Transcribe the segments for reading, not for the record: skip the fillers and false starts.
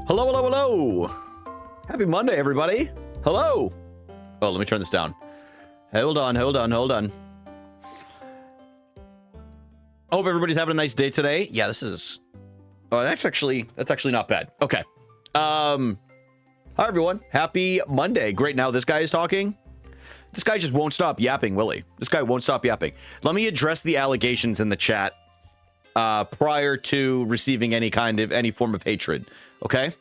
Hello, hello, hello. Happy Monday, everybody. Hello. Oh, let me turn this down. Hold on. I hope everybody's having a nice day today. Yeah, this is... Oh, that's actually not bad. Okay. Hi, everyone. Happy Monday. Great. Now this guy is talking. This guy just won't stop yapping, will he? This guy won't stop yapping. Let me address the allegations in the chat prior to receiving any form of hatred. Okay?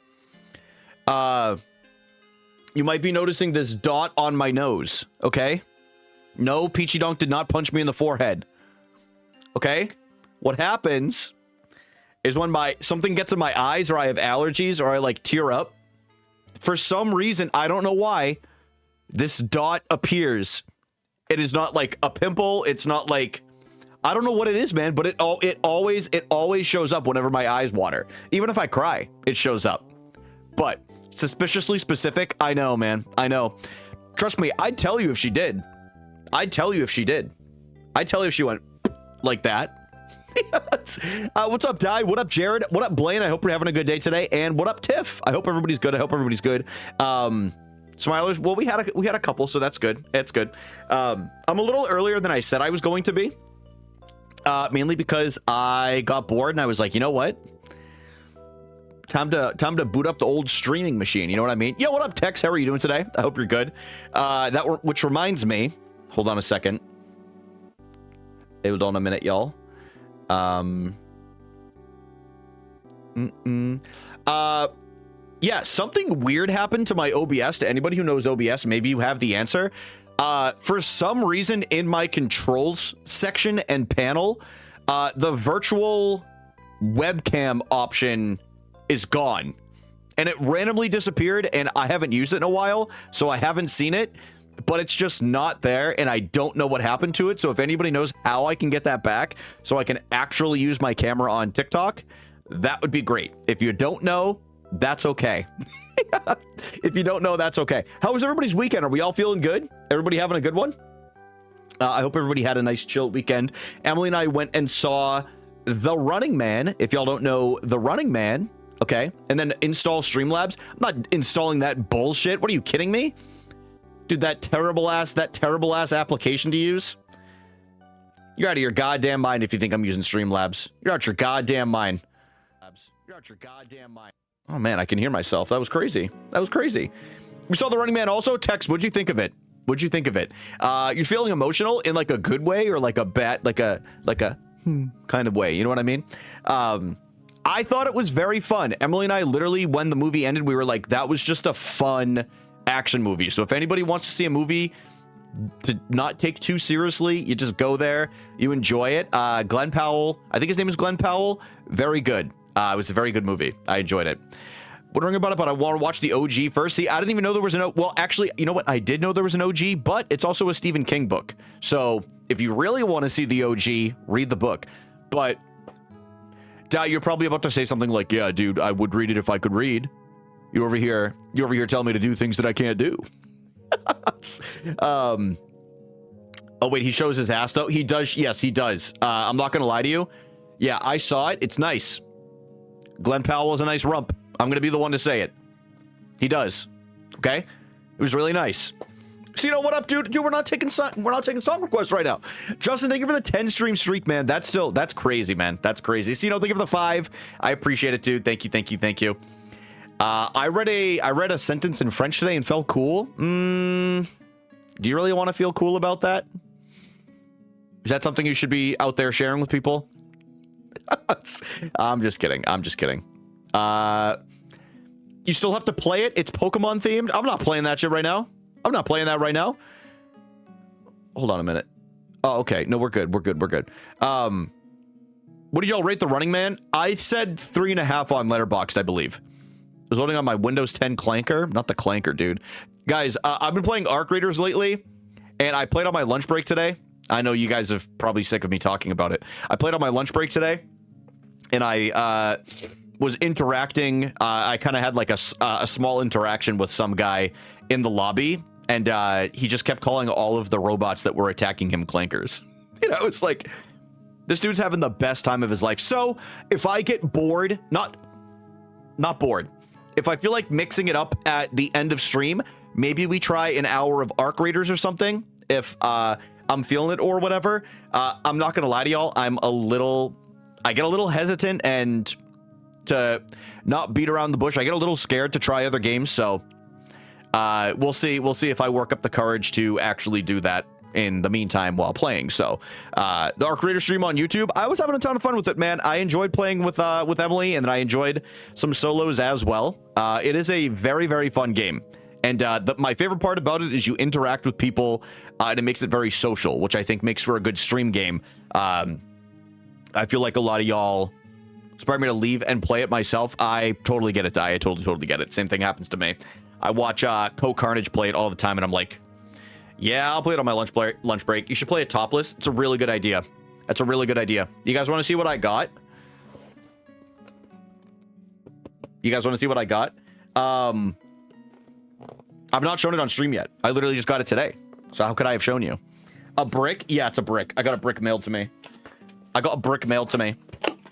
You might be noticing this dot on my nose. Okay? No, Peachy Donk did not punch me in the forehead. Okay? What happens is when something gets in my eyes, or I have allergies, or I like tear up. For some reason, I don't know why, this dot appears. It is not like a pimple. It's not like, I don't know what it is, man, but it always shows up whenever my eyes water. Even if I cry, it shows up. But suspiciously specific, I know, man. I know. Trust me, I'd tell you if she did. I'd tell you if she did. I'd tell you if she went like that. What's up, Di? What up, Jared? What up, Blaine? I hope you're having a good day today. And what up, Tiff? I hope everybody's good. Smilers, well, we had a couple, so that's good. It's good. I'm a little earlier than I said I was going to be. Mainly because I got bored and I was like, you know what? Time to boot up the old streaming machine. You know what I mean? Yo, what up, Tex? How are you doing today? I hope you're good. Which reminds me, hold on a second. Hold on a minute, y'all. Yeah, something weird happened to my OBS. To anybody who knows OBS, maybe you have the answer. For some reason in my controls section and panel, the virtual webcam option is gone. And it randomly disappeared, and I haven't used it in a while, so I haven't seen it. But it's just not there, and I don't know what happened to it. So if anybody knows how I can get that back so I can actually use my camera on TikTok, that would be great. If you don't know, that's okay. If you don't know, that's okay. How was everybody's weekend? Are we all feeling good? Everybody having a good one? I hope everybody had a nice chill weekend. Emily and I went and saw The Running Man. If y'all don't know The Running Man, okay, and then install Streamlabs. I'm not installing that bullshit. What are you kidding me? Dude, that terrible ass application to use. You're out of your goddamn mind if you think I'm using Streamlabs. You're out your goddamn mind. You're out your goddamn mind. Oh man, I can hear myself. That was crazy. We saw The Running Man also. Tex, what'd you think of it? You're feeling emotional in like a good way or like a bad, like a kind of way. You know what I mean? I thought it was very fun. Emily and I literally, when the movie ended, we were like, that was just a fun action movie. So if anybody wants to see a movie to not take too seriously, you just go there, you enjoy it. Glenn Powell, I think his name is Glenn Powell. Very good. It was a very good movie. I enjoyed it. Wondering about it, but I want to watch the OG first. See, I didn't even know there was well, actually, you know what? I did know there was an OG, but it's also a Stephen King book. So if you really want to see the OG, read the book. But you're probably about to say something like, yeah, dude, I would read it if I could read. You over here telling me to do things that I can't do. Oh wait, he shows his ass though. He does. Yes, he does. I'm not gonna lie to you. Yeah, I saw it. It's nice. Glenn Powell is a nice rump. I'm gonna be the one to say it. He does. Okay, it was really nice. So, you know what up, dude? We're not taking song requests right now. Justin, thank you for the 10 stream streak, man. That's crazy, man. That's crazy. So, thank you for the 5. I appreciate it, dude. Thank you. I read a sentence in French today and felt cool. Do you really want to feel cool about that? Is that something you should be out there sharing with people? I'm just kidding. You still have to play it. It's Pokemon themed. I'm not playing that shit right now. I'm not playing that right now. Hold on a minute. Oh, okay. No, we're good. What did y'all rate The Running Man? I said 3.5 on Letterboxd, I believe. I was loading on my Windows 10 Clanker. Not the Clanker, dude. Guys, I've been playing Arc Raiders lately, and I played on my lunch break today. I know you guys are probably sick of me talking about it. I played on my lunch break today, and I was interacting. I kind of had like a small interaction with some guy in the lobby, and he just kept calling all of the robots that were attacking him clankers. It's like, this dude's having the best time of his life. So if I get bored, not bored, if I feel like mixing it up at the end of stream, maybe we try an hour of Arc Raiders or something. If I'm feeling it or whatever. I'm not gonna lie to y'all. I get a little hesitant and to not beat around the bush. I get a little scared to try other games. So we'll see. We'll see if I work up the courage to actually do that in the meantime while playing. So the Arc Raider stream on YouTube, I was having a ton of fun with it, man. I enjoyed playing with Emily, and then I enjoyed some solos as well. It is a very, very fun game. And my favorite part about it is you interact with people, and it makes it very social, which I think makes for a good stream game. I feel like a lot of y'all inspire me to leave and play it myself. I totally get it. I totally get it. Same thing happens to me. I watch Carnage play it all the time, and I'm like, yeah, I'll play it on my lunch break. You should play it topless. It's a really good idea. That's a really good idea. You guys want to see what I got? You guys want to see what I got? I've not shown it on stream yet. I literally just got it today. So how could I have shown you? A brick? Yeah, it's a brick. I got a brick mailed to me.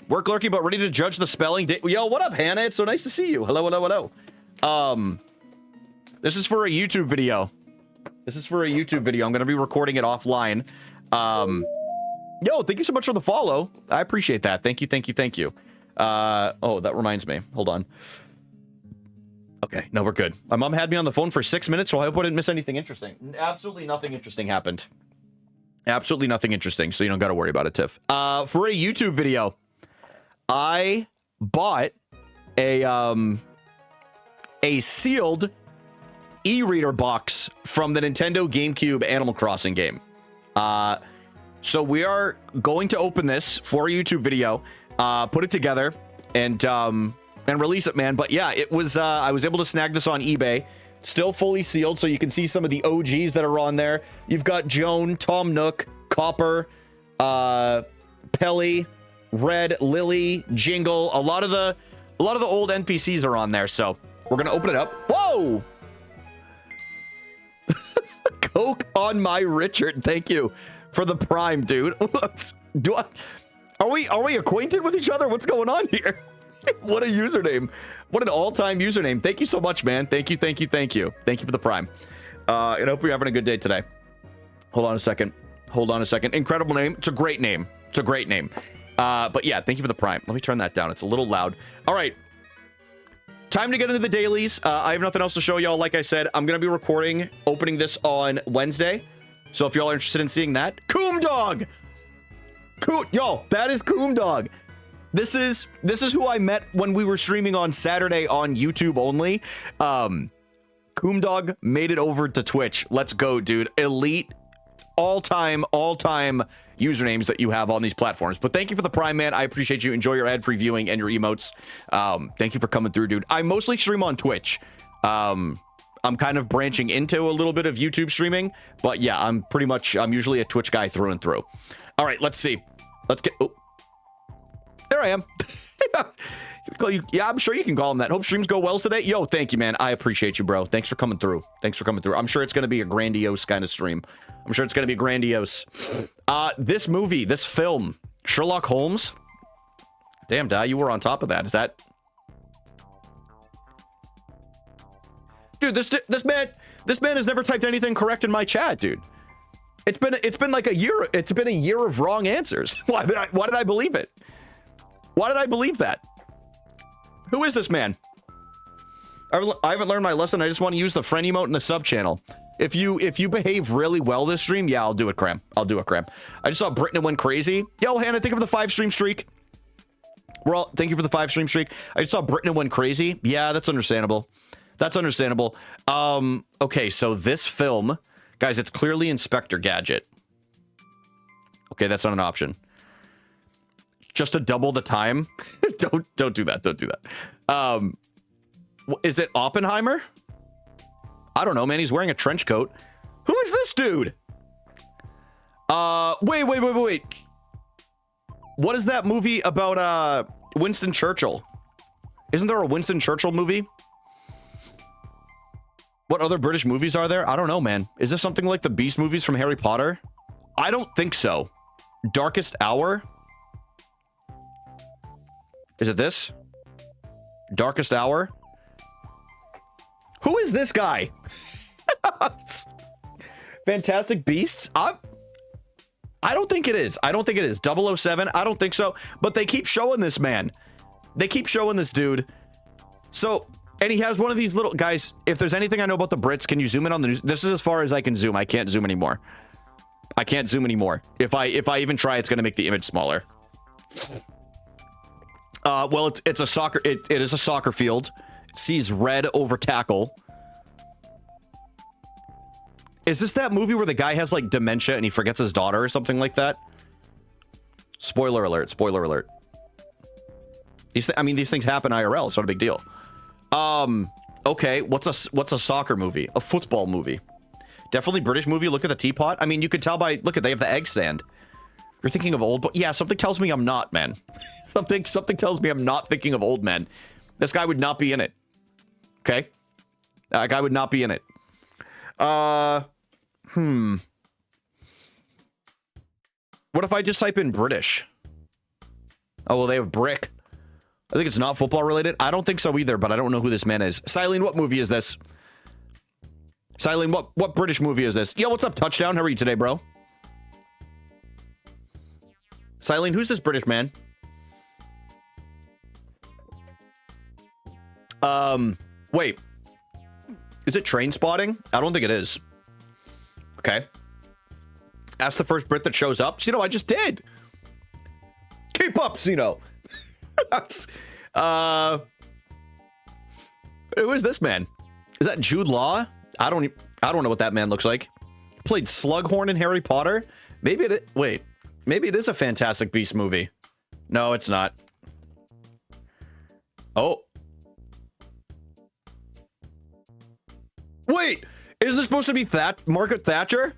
Work lurking, but ready to judge the spelling. Yo, what up, Hannah? It's so nice to see you. Hello, hello, hello. This is for a YouTube video. I'm going to be recording it offline. Yo, thank you so much for the follow. I appreciate that. Thank you. Oh, that reminds me. Hold on. Okay, no, we're good. My mom had me on the phone for 6 minutes, so I hope I didn't miss anything interesting. Absolutely nothing interesting happened. Absolutely nothing interesting, so you don't got to worry about it, Tiff. For a YouTube video, I bought a sealed e-reader box from the Nintendo GameCube Animal Crossing game. So we are going to open this for a YouTube video, put it together, and release it, man. But yeah, it was I was able to snag this on eBay. Still fully sealed, so you can see some of the OGs that are on there. You've got Joan, Tom Nook, Copper, Pelly, Red, Lily, Jingle. A lot of the old NPCs are on there. So we're gonna open it up. Whoa! Coke on my Richard. Thank you for the prime, dude. Are we acquainted with each other? What's going on here? What a username. What an all-time username. Thank you so much, man. Thank you. Thank you for the prime. And I hope you're having a good day today. Hold on a second. Incredible name. It's a great name. But yeah, thank you for the prime. Let me turn that down. It's a little loud. All right. Time to get into the dailies. I have nothing else to show y'all. Like I said, I'm going to be opening this on Wednesday. So if y'all are interested in seeing that, Coom Dog. Yo, that is Coom Dog. This is who I met when we were streaming on Saturday on YouTube only. Coom Dog made it over to Twitch. Let's go, dude. Elite all-time usernames that you have on these platforms. But thank you for the prime, man. I appreciate you. Enjoy your ad-free viewing and your emotes. Thank you for coming through, dude. I mostly stream on Twitch. I'm kind of branching into a little bit of YouTube streaming, but yeah, I'm usually a Twitch guy through and through. All right, let's see. There I am. Yeah, I'm sure you can call him that. Hope streams go well today. Yo, thank you, man. I appreciate you, bro. Thanks for coming through. I'm sure it's going to be a grandiose kind of stream. This film, Sherlock Holmes. Damn, Di, you were on top of that. Is that... Dude, this man has never typed anything correct in my chat, dude. It's been like a year. It's been a year of wrong answers. Why did I believe it? Why did I believe that? Who is this man? I haven't learned my lesson. I just want to use the friend emote in the sub channel. If you behave really well this stream, yeah, I'll do it, Cram. I just saw Britain went crazy. Yo, Hannah, thank you for the 5-stream streak. Thank you for the 5-stream streak. I just saw Britain went crazy. Yeah, that's understandable. Okay, so this film, guys, it's clearly Inspector Gadget. Okay, that's not an option. Just to double the time. don't do that. Is it Oppenheimer? I don't know, man. He's wearing a trench coat. Who is this dude? Wait. What is that movie about Winston Churchill? Isn't there a Winston Churchill movie? What other British movies are there? I don't know, man. Is this something like the Beast movies from Harry Potter? I don't think so. Darkest Hour? Is it this? Darkest Hour? Who is this guy? Fantastic Beasts? I don't think it is. I don't think it is. 007? I don't think so. But they keep showing this man. They keep showing this dude. So, and he has one of these little guys. If there's anything I know about the Brits, can you zoom in on the news? This is as far as I can zoom. I can't zoom anymore. I can't zoom anymore. If I even try, it's going to make the image smaller. Well, it's a soccer. It is a soccer field. It sees red over tackle. Is this that movie where the guy has like dementia and he forgets his daughter or something like that? Spoiler alert! Spoiler alert! I mean, these things happen IRL. It's not a big deal. Okay. What's a soccer movie? A football movie? Definitely British movie. Look at the teapot. I mean, you could tell by look at they have the egg stand. You're thinking of old, but yeah, something tells me I'm not, man. something tells me I'm not thinking of old men. This guy would not be in it. Okay, that guy would not be in it. What if I just type in British? Oh, well, they have brick. I think it's not football related. I don't think so either, but I don't know who this man is. Silene, what movie is this? Silene, what British movie is this? Yo, what's up, Touchdown? How are you today, bro? Silene, who's this British man? Wait. Is it Train Spotting? I don't think it is. Okay. Ask the first Brit that shows up. Zeno, I just did. Keep up, Zeno. Who is this man? Is that Jude Law? I don't know what that man looks like. Played Slughorn in Harry Potter. Maybe it. Wait. Maybe it is a Fantastic Beasts movie. No, it's not. Oh. Wait. Isn't this supposed to be Margaret Thatcher?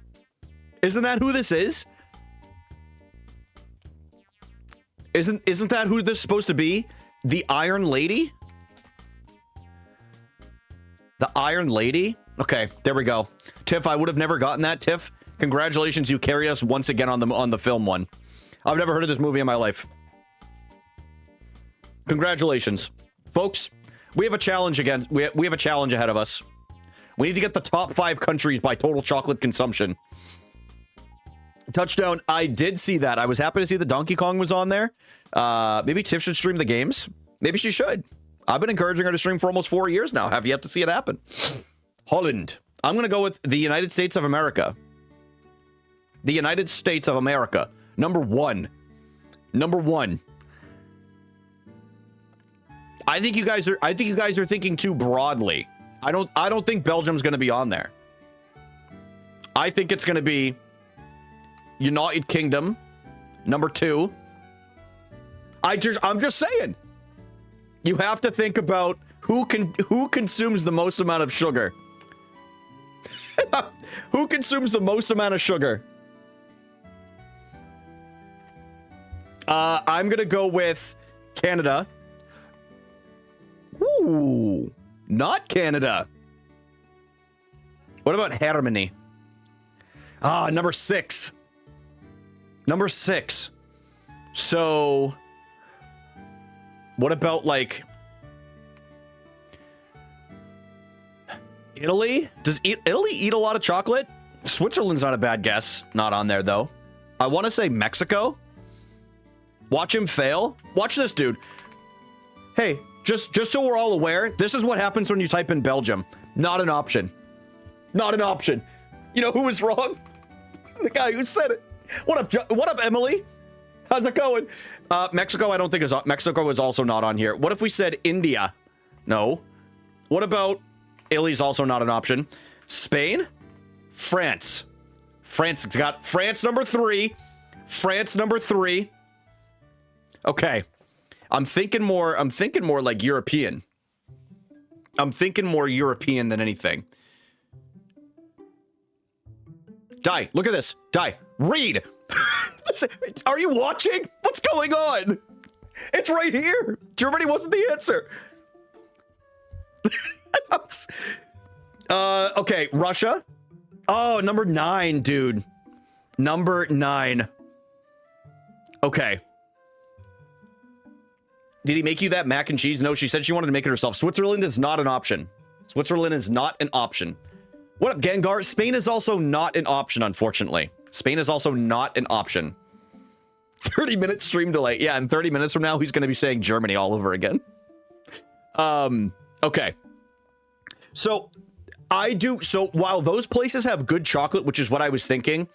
Isn't that who this is? Isn't that who this is supposed to be? The Iron Lady? The Iron Lady? Okay, there we go. Tiff, I would have never gotten that. Tiff, congratulations, you carry us once again on the film one. I've never heard of this movie in my life. Congratulations. Folks, we have a challenge again. We have a challenge ahead of us. We need to get the top 5 countries by total chocolate consumption. Touchdown, I did see that. I was happy to see that Donkey Kong was on there. Maybe Tiff should stream the games. Maybe she should. I've been encouraging her to stream for almost 4 years now. Have yet to see it happen. Holland. I'm going to go with the United States of America. The United States of America. Number 1. Number 1. I think you guys are thinking too broadly. I don't think Belgium's going to be on there. I think it's going to be United Kingdom, number 2. I'm just saying. You have to think about who consumes the most amount of sugar. Who consumes the most amount of sugar? I'm gonna go with Canada. Ooh, not Canada. What about Germany? Number 6. Number 6. So, what about like Italy? Does Italy eat a lot of chocolate? Switzerland's not a bad guess. Not on there though. I want to say Mexico. Watch him fail. Watch this dude. Hey, just so we're all aware, this is what happens when you type in Belgium. Not an option. Not an option. You know who was wrong? The guy who said it. What up, Emily? How's it going? Mexico, I don't think is on. Mexico is also not on here. What if we said India? No. What about Italy's also not an option. Spain? France. France, it's got France number 3. France number 3. Okay. I'm thinking more like European. I'm thinking more European than anything. Die. Look at this. Die. Read. Are you watching? What's going on? It's right here. Germany wasn't the answer. Okay, Russia. Oh, number 9, dude. Number 9. Okay. Did he make you that mac and cheese? No, she said she wanted to make it herself. Switzerland is not an option. Switzerland is not an option. What up, Gengar? Spain is also not an option, unfortunately. Spain is also not an option. 30-minute stream delay. Yeah, and 30 minutes from now, he's going to be saying Germany all over again. Okay. So, while those places have good chocolate, which is what I was thinking,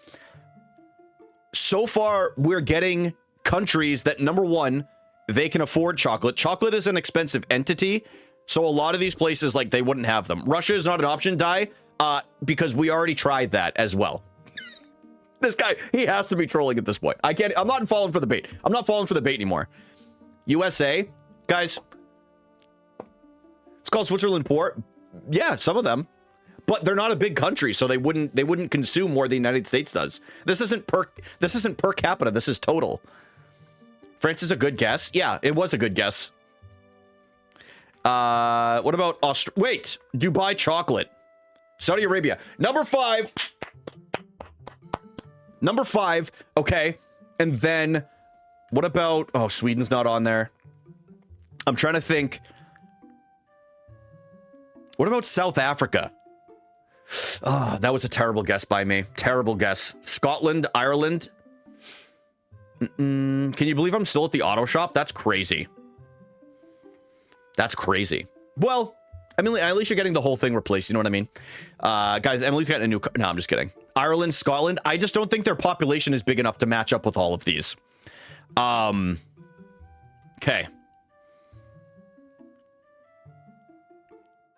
so far, we're getting countries that, number one, they can afford chocolate. Chocolate is an expensive entity, so a lot of these places, like, they wouldn't have them. Russia is not an option, because we already tried that as well. This guy, he has to be trolling at this point. I'm not falling for the bait. I'm not falling for the bait anymore. USA, guys, it's called Switzerland poor. Yeah, some of them, but they're not a big country, so they wouldn't consume more than the United States does. This isn't per capita. This is total. France is a good guess. Yeah, it was a good guess. What about wait, Dubai chocolate. Saudi Arabia. Number 5. Number 5. Okay. And then what about, oh, Sweden's not on there. I'm trying to think. What about South Africa? Oh, that was a terrible guess by me. Terrible guess. Scotland, Ireland. Can you believe I'm still at the auto shop? That's crazy. That's crazy. Well, I mean, at least you're getting the whole thing replaced. You know what I mean? Guys, Emily's getting a new car. No, I'm just kidding. Ireland, Scotland. I just don't think their population is big enough to match up with all of these. Okay.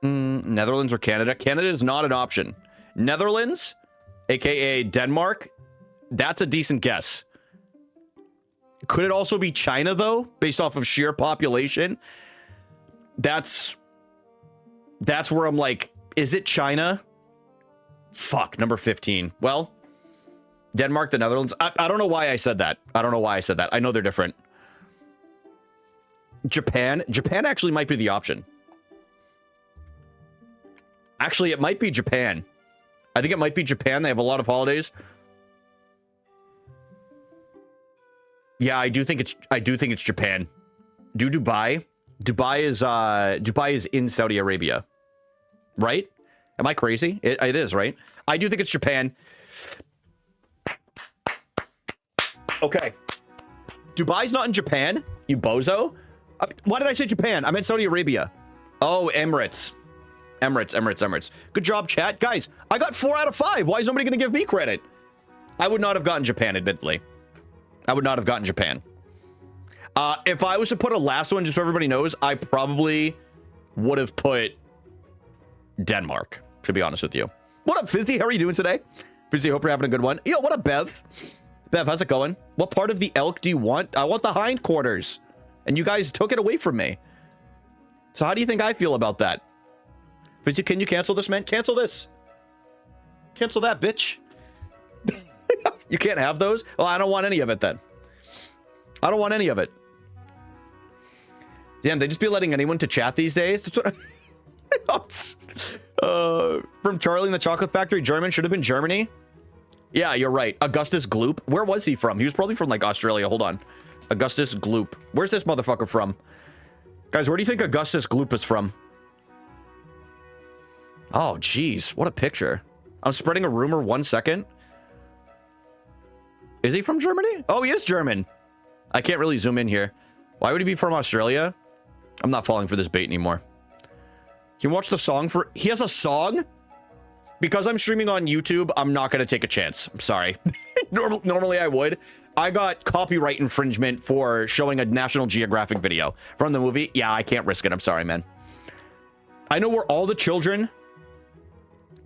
Netherlands or Canada? Canada is not an option. Netherlands, aka Denmark. That's a decent guess. Could it also be China, though, based off of sheer population? That's where I'm like, is it China? Fuck, number 15. Well, Denmark, the Netherlands. I don't know why I said that. I don't know why I said that. I know they're different. Japan. Japan actually might be the option. Actually, it might be Japan. I think it might be Japan. They have a lot of holidays. Yeah, I do think it's Japan. Do Dubai. Dubai is in Saudi Arabia. Right? Am I crazy? It is, right? I do think it's Japan. Okay. Dubai's not in Japan, you bozo. Why did I say Japan? I meant Saudi Arabia. Oh, Emirates. Emirates. Good job, chat. Guys, I got 4 out of 5. Why is nobody going to give me credit? I would not have gotten Japan, admittedly. I would not have gotten Japan. If I was to put a last one, just so everybody knows, I probably would have put Denmark, to be honest with you. What up, Fizzy? How are you doing today? Fizzy, hope you're having a good one. Yo, what up, Bev? Bev, how's it going? What part of the elk do you want? I want the hindquarters. And you guys took it away from me. So how do you think I feel about that? Fizzy, can you cancel this, man? Cancel this. Cancel that, bitch. You can't have those? Well, I don't want any of it then. I don't want any of it. Damn, they just be letting anyone to chat these days. That's what from Charlie in the Chocolate Factory, German should have been Germany. Yeah, you're right. Augustus Gloop. Where was he from? He was probably from like Australia. Hold on. Augustus Gloop. Where's this motherfucker from? Guys, where do you think Augustus Gloop is from? Oh, geez. What a picture. I'm spreading a rumor 1 second. Is he from Germany? Oh, he is German. I can't really zoom in here. Why would he be from Australia? I'm not falling for this bait anymore. You can watch the song for... He has a song? Because I'm streaming on YouTube, I'm not going to take a chance. I'm sorry. Normally I would. I got copyright infringement for showing a National Geographic video from the movie. Yeah, I can't risk it. I'm sorry, man. I know where all the children...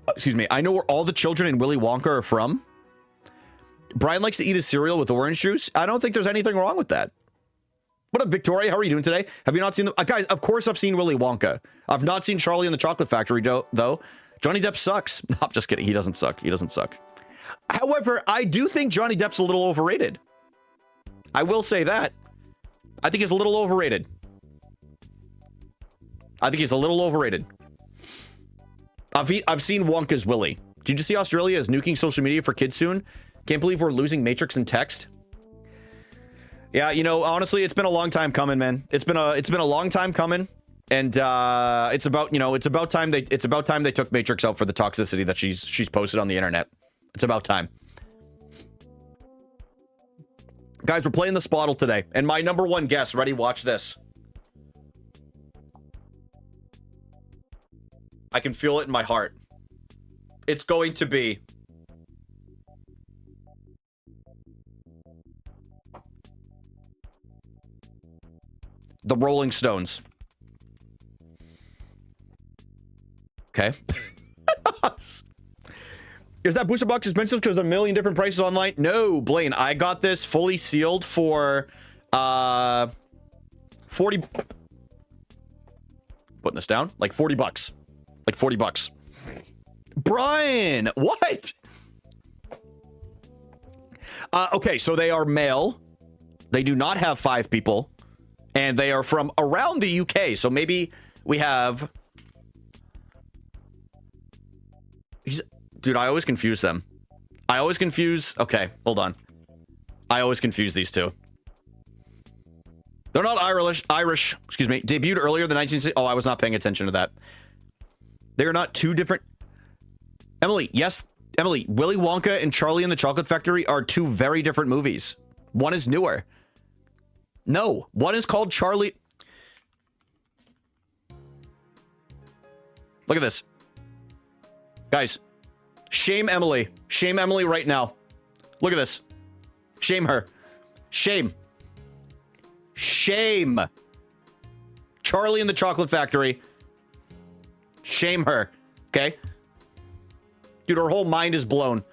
Excuse me. I know where all the children in Willy Wonka are from. Brian likes to eat his cereal with orange juice. I don't think there's anything wrong with that. What up, Victoria? How are you doing today? Have you not seen the... guys, of course I've seen Willy Wonka. I've not seen Charlie and the Chocolate Factory, though. Johnny Depp sucks. No, I'm just kidding. He doesn't suck. He doesn't suck. However, I do think Johnny Depp's a little overrated. I will say that. I think he's a little overrated. I think he's a little overrated. I've seen Wonka's Willy. Did you see Australia is nuking social media for kids soon? Can't believe we're losing Matrix and text. Yeah, you know, honestly, it's been a long time coming, man. It's been a long time coming. And it's about, you know, it's about time they took Matrix out for the toxicity that she's posted on the internet. It's about time. Guys, we're playing the Spottle today, and my number one guess, ready, watch this. I can feel it in my heart. It's going to be the Rolling Stones. Okay. Is that booster box expensive because there's a million different prices online? No, Blaine, I got this fully sealed for 40. Putting this down, like 40 bucks. Like 40 bucks. Brian, what? Okay, so they are male. They do not have 5 people. And they are from around the UK. So maybe we have... Dude, I always confuse them. I always confuse... Okay, hold on. I always confuse these two. They're not Irish, excuse me. Debuted earlier than 1960... Oh, I was not paying attention to that. They are not two different... Emily, yes, Emily, Willy Wonka and Charlie and the Chocolate Factory are 2 very different movies. One is newer. No, one is called Charlie... Look at this. Guys... Shame Emily. Shame Emily right now. Look at this. Shame her. Shame. Shame. Charlie and the Chocolate Factory. Shame her. Okay? Dude, her whole mind is blown.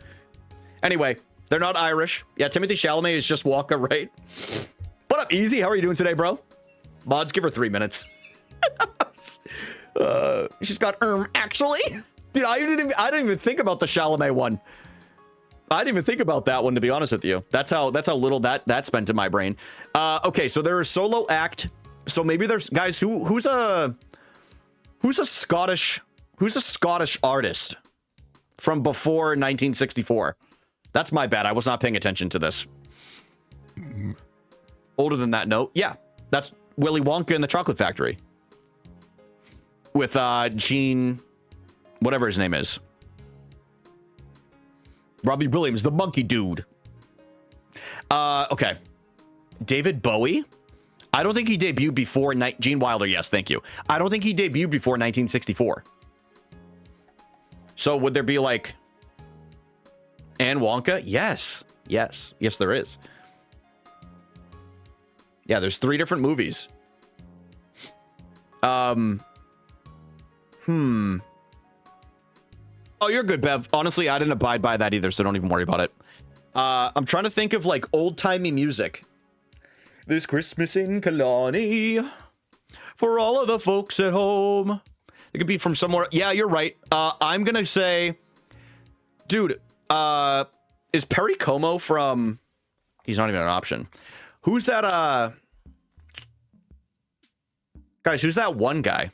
Anyway, they're not Irish. Yeah, Timothy Chalamet is just Wonka, right? What up, Easy? How are you doing today, bro? Mods, give her 3 minutes. She's got, actually... Dude, I didn't even think about the Chalamet one. I didn't even think about that one, to be honest with you. That's how little that spent in my brain. Okay, so there is solo act. So maybe there's guys who's a Scottish artist from before 1964. That's my bad. I was not paying attention to this. Older than that, no. Yeah, that's Willy Wonka and the Chocolate Factory with Gene. Whatever his name is. Robbie Williams, the monkey dude. Okay. David Bowie? I don't think he debuted before... Gene Wilder, yes, thank you. I don't think he debuted before 1964. So would there be like... Anne Wonka? Yes. Yes. Yes, there is. Yeah, there's 3 different movies. Oh, you're good, Bev. Honestly, I didn't abide by that either, so don't even worry about it. I'm trying to think of, like, old-timey music. This Christmas in Killarney, for all of the folks at home. It could be from somewhere. Yeah, you're right. I'm gonna say... Dude, is Perry Como from... He's not even an option. Who's that, Guys, who's that one guy?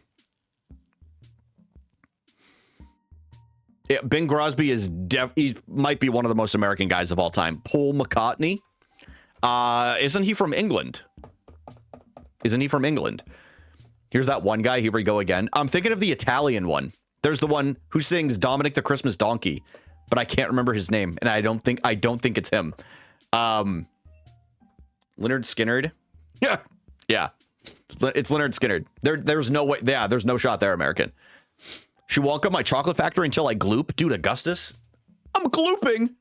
Yeah, Bing Crosby is he might be one of the most American guys of all time. Paul McCartney. Isn't he from England? Isn't he from England? Here's that one guy. Here we go again. I'm thinking of the Italian one. There's the one who sings Dominic the Christmas Donkey, but I can't remember his name, and I don't think it's him. Leonard Skinner. Yeah. Yeah. It's Leonard Skinner. There's no way. Yeah, there's no shot there, American. She walk up my chocolate factory until I gloop. Dude, Augustus. I'm glooping.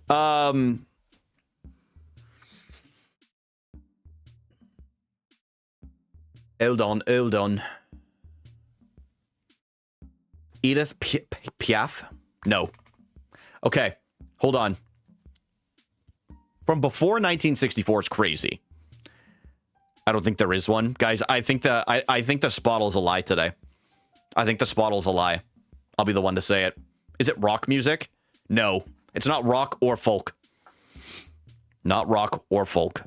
Hold on. Edith Piaf? No. Okay, hold on. From before 1964 is crazy. I don't think there is one. Guys, I think the Spottle's a lie today. I think the Spottle's a lie. I'll be the one to say it. Is it rock music? No. It's not rock or folk. Not rock or folk.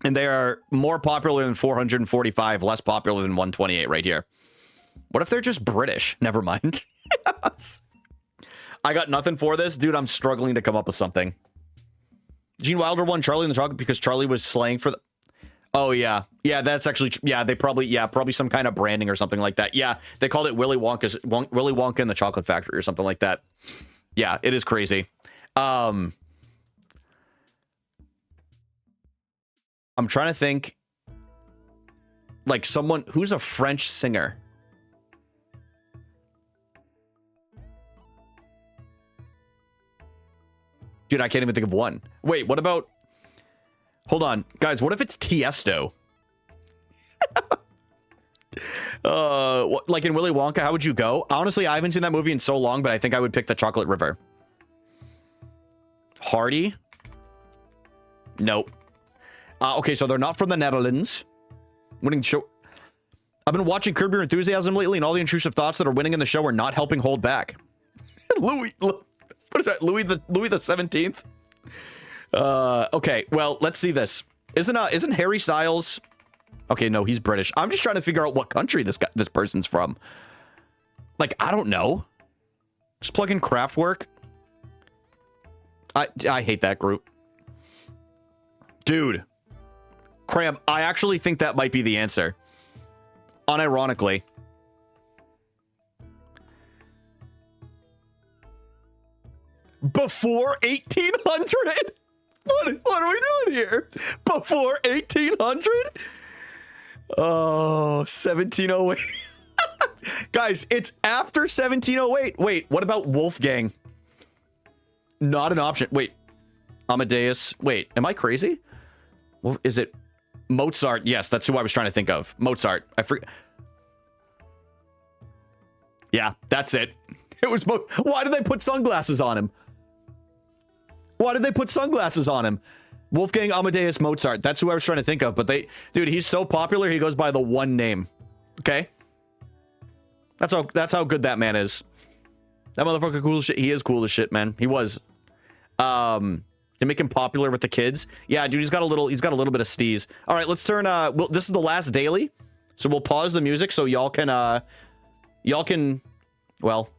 And they are more popular than 445, less popular than 128 right here. What if they're just British? Never mind. I got nothing for this. Dude, I'm struggling to come up with something. Gene Wilder won Charlie and the Chocolate because Charlie was slaying for the... Oh yeah, yeah. That's actually yeah. They probably some kind of branding or something like that. Yeah, they called it Willy Wonka and the Chocolate Factory or something like that. Yeah, it is crazy. I'm trying to think. Like someone who's a French singer. Dude, I can't even think of one. Wait, what about... Hold on. Guys, what if it's Tiesto? Like in Willy Wonka, how would you go? Honestly, I haven't seen that movie in so long, but I think I would pick the Chocolate River. Hardy? Nope. Okay, so they're not from the Netherlands. Winning show... I've been watching Curb Your Enthusiasm lately, and all the intrusive thoughts that are winning in the show are not helping hold back. Louis... What is that? Louis the 17th? Okay, well, let's see this. Isn't Harry Styles? Okay, no, he's British. I'm just trying to figure out what country this person's from. Like, I don't know. Just plug in Kraftwerk. I hate that group. Dude. Cram, I actually think that might be the answer. Unironically. Before 1800? What are we doing here? Before 1800? Oh, 1708. Guys, it's after 1708. Wait, what about Wolfgang? Not an option. Wait, Amadeus. Wait, am I crazy? Well, is it Mozart? Yes, that's who I was trying to think of. Mozart. I forget. Yeah, that's it. It was Why did they put sunglasses on him? Why did they put sunglasses on him? Wolfgang Amadeus Mozart. That's who I was trying to think of. But dude, he's so popular. He goes by the one name. Okay. That's how good that man is. That motherfucker cool as shit. He is cool as shit, man. He was. To make him popular with the kids. Yeah, dude, he's got a little bit of steez. All right, let's turn, this is the last daily. So we'll pause the music so y'all can, well,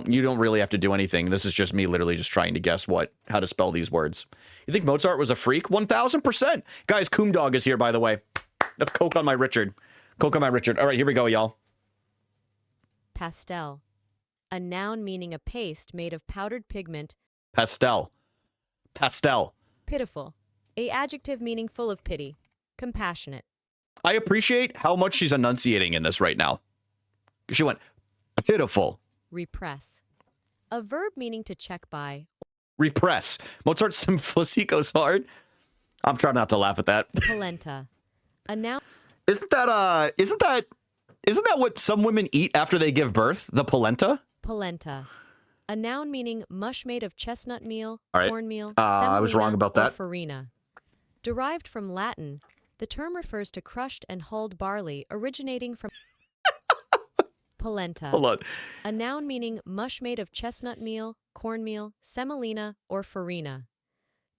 you don't really have to do anything. This is just me literally just trying to guess how to spell these words. You think Mozart was a freak? 1000%. Guys, Coom Dog is here, by the way. That's Coke on my Richard. Coke on my Richard. All right, here we go, y'all. Pastel. A noun meaning a paste made of powdered pigment. Pastel. Pastel. Pitiful. A adjective meaning full of pity. Compassionate. I appreciate how much she's enunciating in this right now. She went, pitiful. Repress. A verb meaning to check by. Repress. Mozart's simplicity goes hard. I'm trying not to laugh at that. Polenta. A noun. Isn't that what some women eat after they give birth? The polenta? Polenta. A noun meaning mush made of chestnut meal, right. cornmeal, I was wrong about that. farina. Derived from Latin, the term refers to crushed and hulled barley originating from polenta. Hold on. A noun meaning mush made of chestnut meal, cornmeal, semolina, or farina.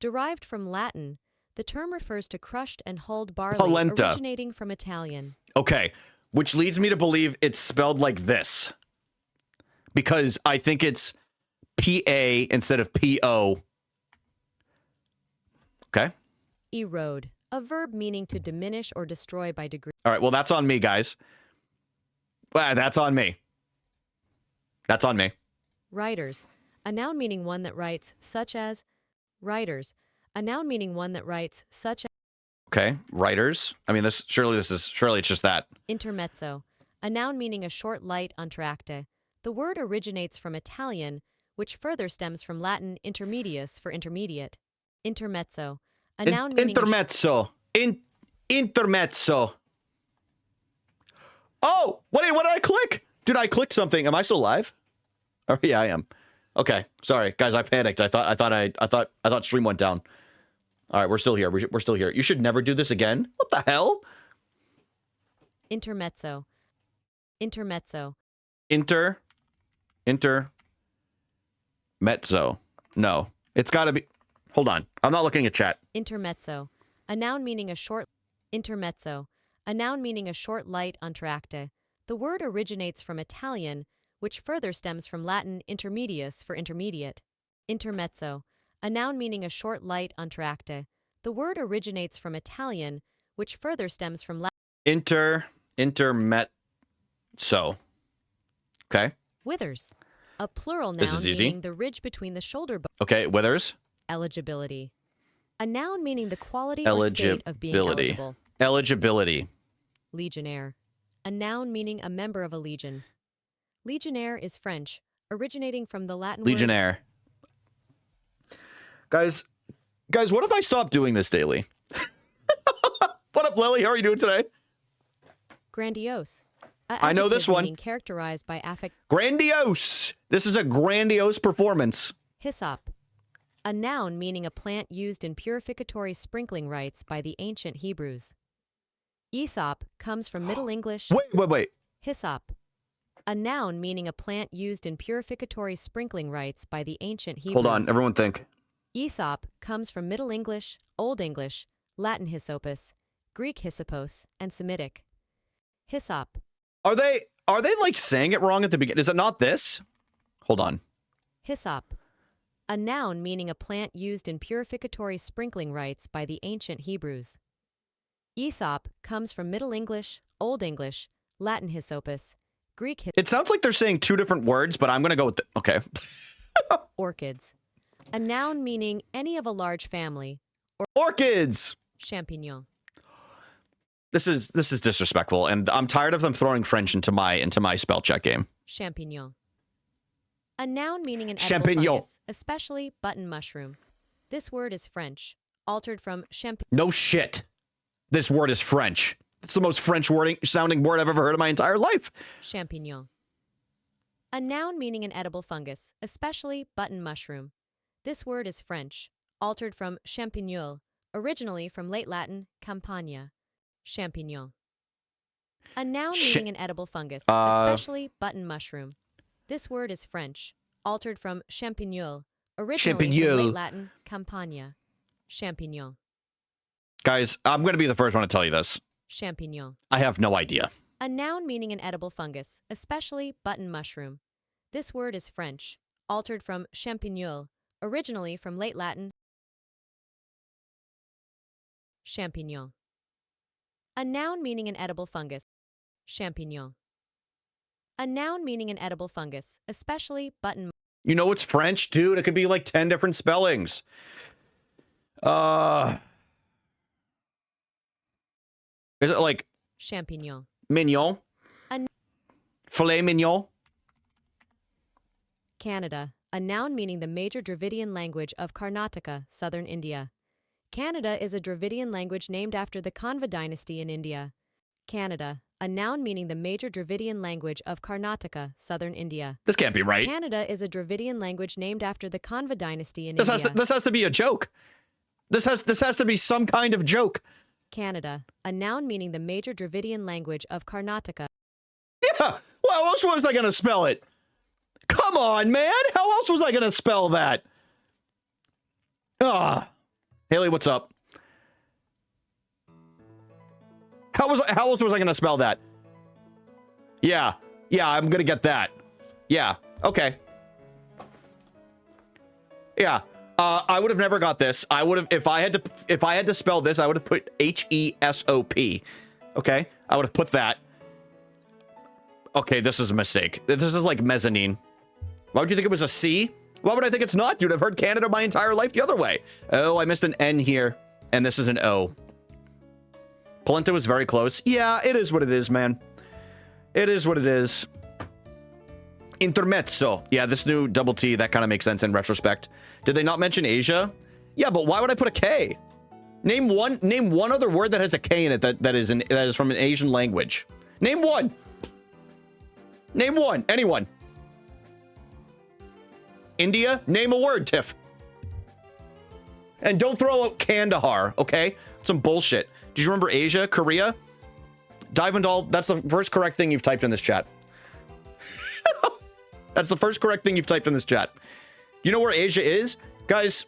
Derived from Latin, the term refers to crushed and hulled barley polenta. Originating from Italian. Okay, which leads me to believe it's spelled like this. Because I think it's P-A instead of P-O. Okay. Erode. A verb meaning to diminish or destroy by degree. All right, well, that's on me, guys. That's on me. That's on me. Writers. A noun meaning one that writes, such as. Writers. A noun meaning one that writes, such as. Okay, writers. I mean, surely it's just that. Intermezzo. A noun meaning a short light entr'acte. The word originates from Italian, which further stems from Latin intermedius for intermediate. Intermezzo. A noun meaning intermezzo. Intermezzo. Oh, what did I click? Dude, I clicked something. Am I still live? Oh, yeah, I am. Okay, sorry, guys. I panicked. I thought stream went down. All right, we're still here. We're still here. You should never do this again. What the hell? Intermezzo. Intermezzo. Mezzo. No, it's got to be. Hold on. I'm not looking at chat. Intermezzo. A noun meaning a short. Intermezzo. A noun meaning a short light entr'acte. The word originates from Italian, which further stems from Latin intermedius for intermediate. Intermezzo. A noun meaning a short light entr'acte. The word originates from Italian, which further stems from Intermezzo. Okay. withers, a plural This noun is easy. meaning the ridge between the shoulder bones. Okay, withers. Eligibility, a noun meaning the quality or state of being Eligibility. eligible. Eligibility. Legionnaire, a noun meaning a member of a legion. Legionnaire is French, originating from the Latin word Legionnaire. Guys, what if I stop doing this daily? What up, Lily? How are you doing today? grandiose. A I know this adjective one. meaning characterized by affect. Grandiose. This is a grandiose performance. Hyssop, a noun meaning a plant used in purificatory sprinkling rites by the ancient Hebrews. Aesop comes from Middle English Wait. hyssop, a noun meaning a plant used in purificatory sprinkling rites by the ancient Hebrews. Hold on, everyone think. Aesop comes from Middle English, Old English, Latin hyssopus, Greek hyssopos, and Semitic. Hyssop, Are they like saying it wrong at the beginning? Is it not this? Hold on. hyssop, a noun meaning a plant used in purificatory sprinkling rites by the ancient Hebrews. Aesop comes from Middle English, Old English, Latin hyssopus, Greek It sounds like they're saying two different words, but I'm going to go with okay. orchids, a noun meaning any of a large family. Orchids. Champignon, This is disrespectful, and I'm tired of them throwing French into my spell check game. champignon, a noun meaning an edible Champignon. fungus, especially button mushroom. This word is French, altered from champignon. No shit. This word is French. It's the most French sounding word I've ever heard in my entire life. Champignon. A noun meaning an edible fungus, especially button mushroom. This word is French, altered from champignon, originally from late Latin campagna. Champignon. A noun meaning an edible fungus, especially button mushroom. This word is French, altered from champignon, originally from late Latin campagna. Champignon. Guys, I'm going to be the first one to tell you this. Champignon. I have no idea. A noun meaning an edible fungus, especially button mushroom. This word is French, altered from champignon, originally from late Latin champignon. A noun meaning an edible fungus. Champignon. A noun meaning an edible fungus, especially button. You know it's French, dude. It could be like 10 different spellings. Is it like Champignon. mignon? A- Filet mignon? Canada. A noun meaning the major Dravidian language of Karnataka, southern India. Canada is a Dravidian language named after the Kanva dynasty in India. Canada. A noun meaning the major Dravidian language of Karnataka, southern India. This can't be right. Canada is a Dravidian language named after the Kanva dynasty in This India. has to be a joke. This has to be some kind of joke. Canada. A noun meaning the major Dravidian language of Karnataka. Yeah. Well, how else was I going to spell it? Come on, man. How else was I going to spell that? Haley, what's up? How else was I going to spell that? Yeah, I'm going to get that. Yeah, okay. Yeah. I would have never got this. I would have if I had to spell this, I would have put HESOP. Okay? I would have put that. Okay, this is a mistake. This is like mezzanine. Why would you think it was a C? Why would I think it's not, dude? I've heard Canada my entire life the other way. Oh, I missed an N here, and this is an O. Polenta was very close. Yeah, it is what it is, man. It is what it is. Intermezzo. Yeah, this new double T, that kind of makes sense in retrospect. Did they not mention Asia? Yeah, but why would I put a K? Name one other word that has a K in it that is from an Asian language. Name one. Name one. Anyone. India? Name a word, Tiff. And don't throw out Kandahar, okay? Some bullshit. Do you remember Asia? Korea? Divendal, that's the first correct thing you've typed in this chat. That's the first correct thing you've typed in this chat. Do you know where Asia is? Guys,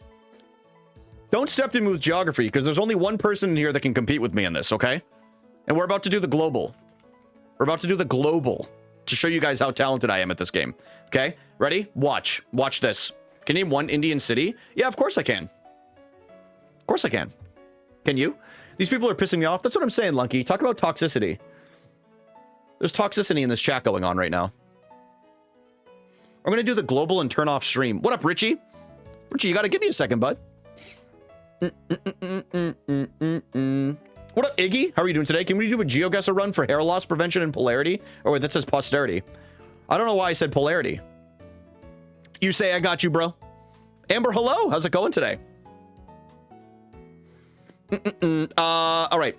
don't step to me with geography, because there's only one person in here that can compete with me in this, okay? And we're about to do the global. We're about to do the global to show you guys how talented I am at this game. Okay? Ready? Watch. Watch this. Can you name one Indian city? Yeah, of course I can. Of course I can. Can you? These people are pissing me off. That's what I'm saying, Lunky. Talk about toxicity. There's toxicity in this chat going on right now. I'm going to do the global and turn off stream. What up, Richie? Richie, you got to give me a second, bud. What up, Iggy? How are you doing today? Can we do a GeoGuessr run for hair loss prevention and polarity? Oh, wait, that says posterity. I don't know why I said polarity. You say I got you, bro. Amber, hello. How's it going today? All right.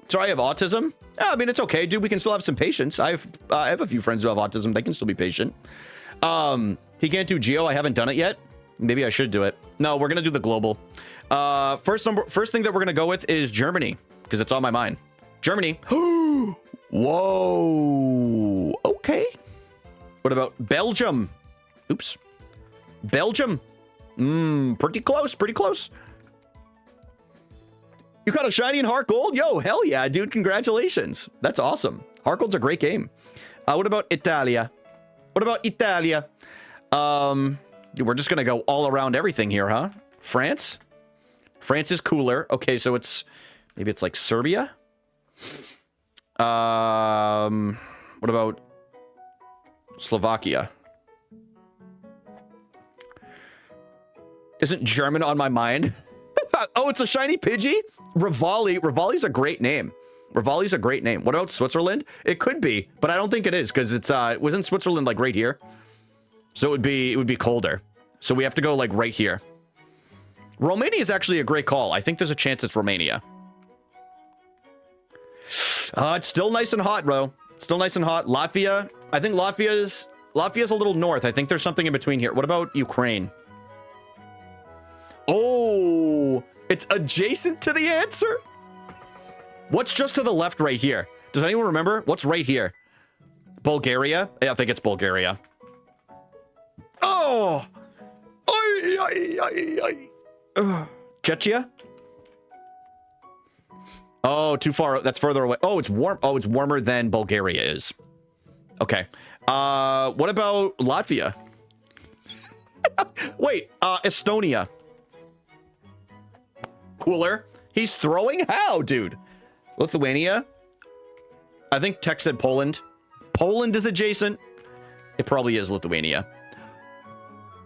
Sorry, I have autism. I mean, it's okay, dude. We can still have some patience. I have a few friends who have autism. They can still be patient. He can't do Geo. I haven't done it yet. Maybe I should do it. No, we're gonna do the global. First thing that we're gonna go with is Germany because it's on my mind. Germany. Whoa. Okay. What about Belgium? Oops. Belgium. Pretty close. Pretty close. You got a shiny and heart gold? Yo, hell yeah, dude. Congratulations. That's awesome. Heart gold's a great game. What about Italia? What about Italia? We're just gonna go all around everything here, huh? France? France is cooler. Okay, so maybe it's like Serbia. What about Slovakia? Isn't German on my mind? Oh, it's a shiny Pidgey? Rivali. Rivali's a great name. Rivali's a great name. What about Switzerland? It could be, but I don't think it is because it wasn't Switzerland like right here. So it would be colder. So we have to go like right here. Romania is actually a great call. I think there's a chance it's Romania. It's still nice and hot, bro. It's still nice and hot. Latvia. I think Latvia's a little north. I think there's something in between here. What about Ukraine? Oh, it's adjacent to the answer. What's just to the left right here? Does anyone remember? What's right here? Bulgaria? Yeah, I think it's Bulgaria. Oh! Czechia? Oh, too far. That's further away. Oh, it's warm. Oh, it's warmer than Bulgaria is. Okay. What about Latvia? Wait, Estonia. Cooler. He's throwing? How, dude? Lithuania? I think Tech said Poland. Poland is adjacent. It probably is Lithuania.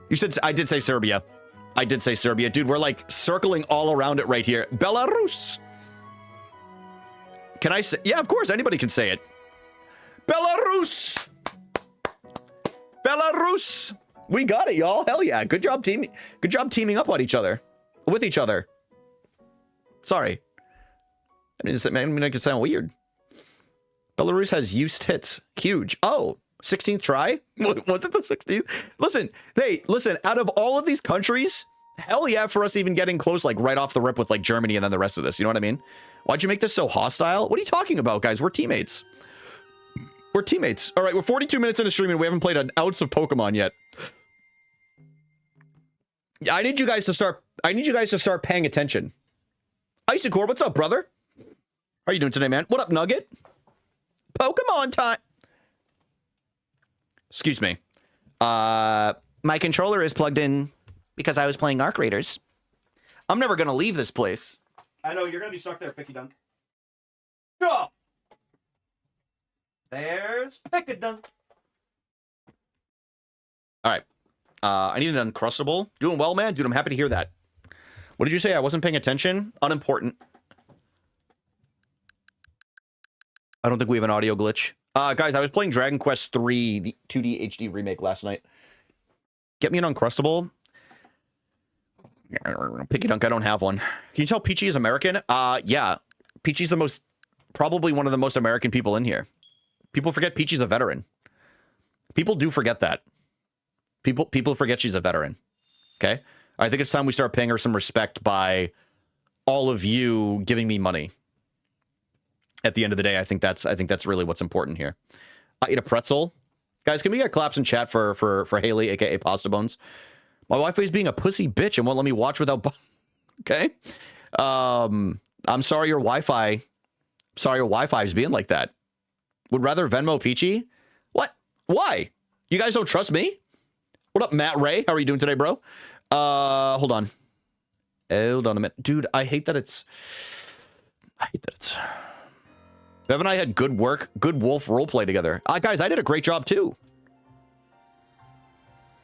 You said, I did say Serbia. I did say Serbia. Dude, we're like circling all around it right here. Belarus. Can I say? Yeah, of course. Anybody can say it. Belarus. Belarus. We got it, y'all. Hell yeah. Good job teaming up on each other. With each other. Sorry. I mean, I could sound weird. Belarus has used hits. Huge. Oh, 16th try? Was it the 16th? Listen, out of all of these countries, hell yeah for us even getting close, like right off the rip with like Germany and then the rest of this. You know what I mean? Why'd you make this so hostile? What are you talking about, guys? We're teammates. We're teammates. All right, we're 42 minutes into streaming. We haven't played an ounce of Pokemon yet. I need you guys to start paying attention. Icicore, what's up, brother? How are you doing today, man? What up, Nugget? Pokemon time. Excuse me. My controller is plugged in because I was playing Arc Raiders. I'm never going to leave this place. I know, you're going to be stuck there, Picky Dunk. Go! There's Picky Dunk. All right. I need an Uncrustable. Doing well, man? Dude, I'm happy to hear that. What did you say? I wasn't paying attention? Unimportant. I don't think we have an audio glitch. Guys, I was playing Dragon Quest III, the 2D HD remake last night. Get me an Uncrustable. Picky Dunk, I don't have one. Can you tell Peachy is American? Yeah. Peachy's probably one of the most American people in here. People forget Peachy's a veteran. People do forget that. People forget she's a veteran. Okay? I think it's time we start paying her some respect by all of you giving me money. At the end of the day, I think that's really what's important here. I eat a pretzel. Guys, can we get claps in chat for Haley, aka Pasta Bones? My Wi-Fi is being a pussy bitch and won't let me watch without. Okay. I'm sorry your Wi-Fi. Sorry your Wi-Fi is being like that. Would rather Venmo Peachy. What? Why? You guys don't trust me? What up, Matt Ray? How are you doing today, bro? Hold on. Hold on a minute, dude. I hate that it's. I hate that it's... Bev and I had good work, good wolf roleplay together. Guys, I did a great job too.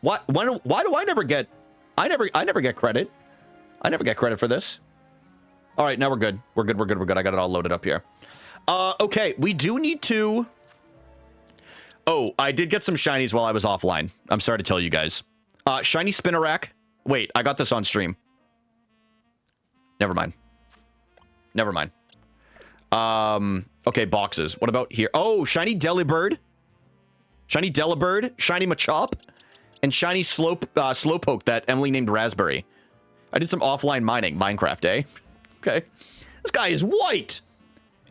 Why do I never get... I never get credit. I never get credit for this. All right, now we're good. We're good. I got it all loaded up here. Okay, we do need to... Oh, I did get some shinies while I was offline. I'm sorry to tell you guys. Shiny Spinarak. Wait, I got this on stream. Never mind. Okay, boxes. What about here? Oh, shiny Delibird. Shiny Machop. And shiny Slowpoke that Emily named Raspberry. I did some offline mining. Minecraft, eh? Okay. This guy is white.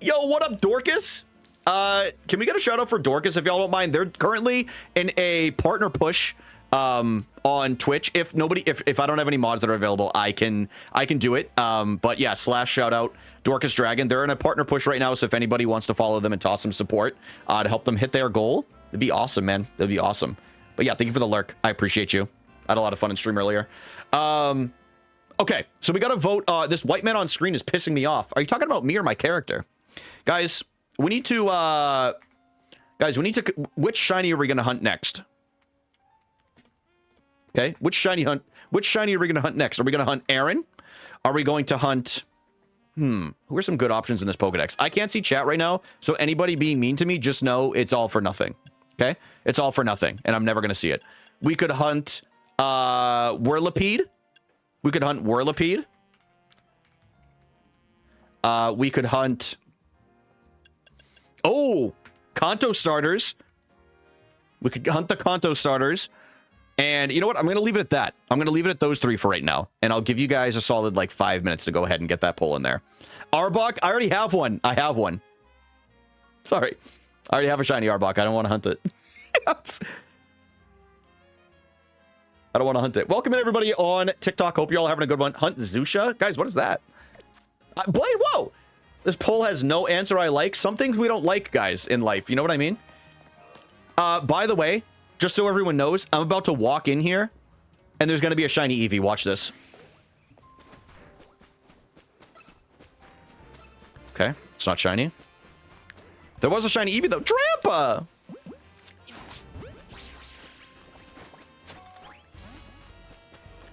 Yo, what up, Dorcas? Can we get a shout out for Dorcas if y'all don't mind? They're currently in a partner push on Twitch. If I don't have any mods that are available, I can do it. But yeah, / shout out Dorcas Dragon. They're in a partner push right now, so if anybody wants to follow them and toss some support to help them hit their goal, it'd be awesome, man. That'd be awesome. But yeah, thank you for the lurk. I appreciate you. I had a lot of fun in stream earlier. Okay, so we got to vote. This white man on screen is pissing me off. Are you talking about me or my character? Guys, we need to... Which shiny are we going to hunt next? Okay, which shiny are we going to hunt next? Are we going to hunt Aaron? Are we going to hunt... Who are some good options in this Pokedex? I can't see chat right now, so anybody being mean to me, just know it's all for nothing. Okay? It's all for nothing, and I'm never going to see it. We could hunt Whirlipede. We could hunt Whirlipede. We could hunt... Oh! Kanto starters. We could hunt the Kanto starters. And you know what? I'm going to leave it at that. I'm going to leave it at those three for right now. And I'll give you guys a solid, like, 5 minutes to go ahead and get that poll in there. Arbok, I already have one. I have one. Sorry. I already have a shiny Arbok. I don't want to hunt it. I don't want to hunt it. Welcome in, everybody, on TikTok. Hope you're all having a good one. Hunt Zusha? Guys, what is that? Blade, whoa! This poll has no answer I like. Some things we don't like, guys, in life. You know what I mean? By the way, just so everyone knows, I'm about to walk in here, and there's going to be a shiny Eevee. Watch this. Okay, it's not shiny. There was a shiny Eevee, though. Drampa!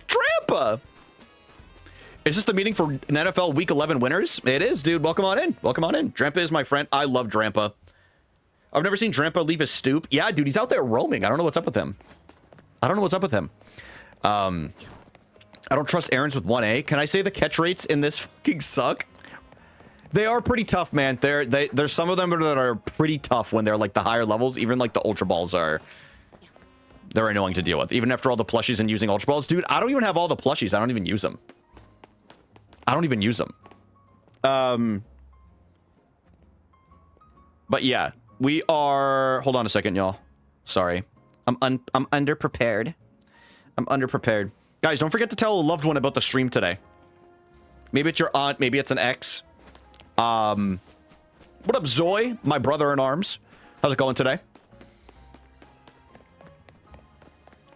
Drampa! Is this the meeting for an NFL Week 11 winners? It is, dude. Welcome on in. Welcome on in. Drampa is my friend. I love Drampa. I've never seen Drampa leave his stoop. Yeah, dude, he's out there roaming. I don't know what's up with him. I don't trust Aaron's with 1A. Can I say the catch rates in this fucking suck? They are pretty tough, man. There's some of them that are pretty tough when they're like the higher levels. Even like the Ultra Balls they're annoying to deal with. Even after all the plushies and using Ultra Balls. Dude, I don't even have all the plushies. I don't even use them. But yeah, we are... Hold on a second, y'all. Sorry. I'm underprepared. Guys, don't forget to tell a loved one about the stream today. Maybe it's your aunt. Maybe it's an ex. What up, Zoe? My brother-in-arms. How's it going today?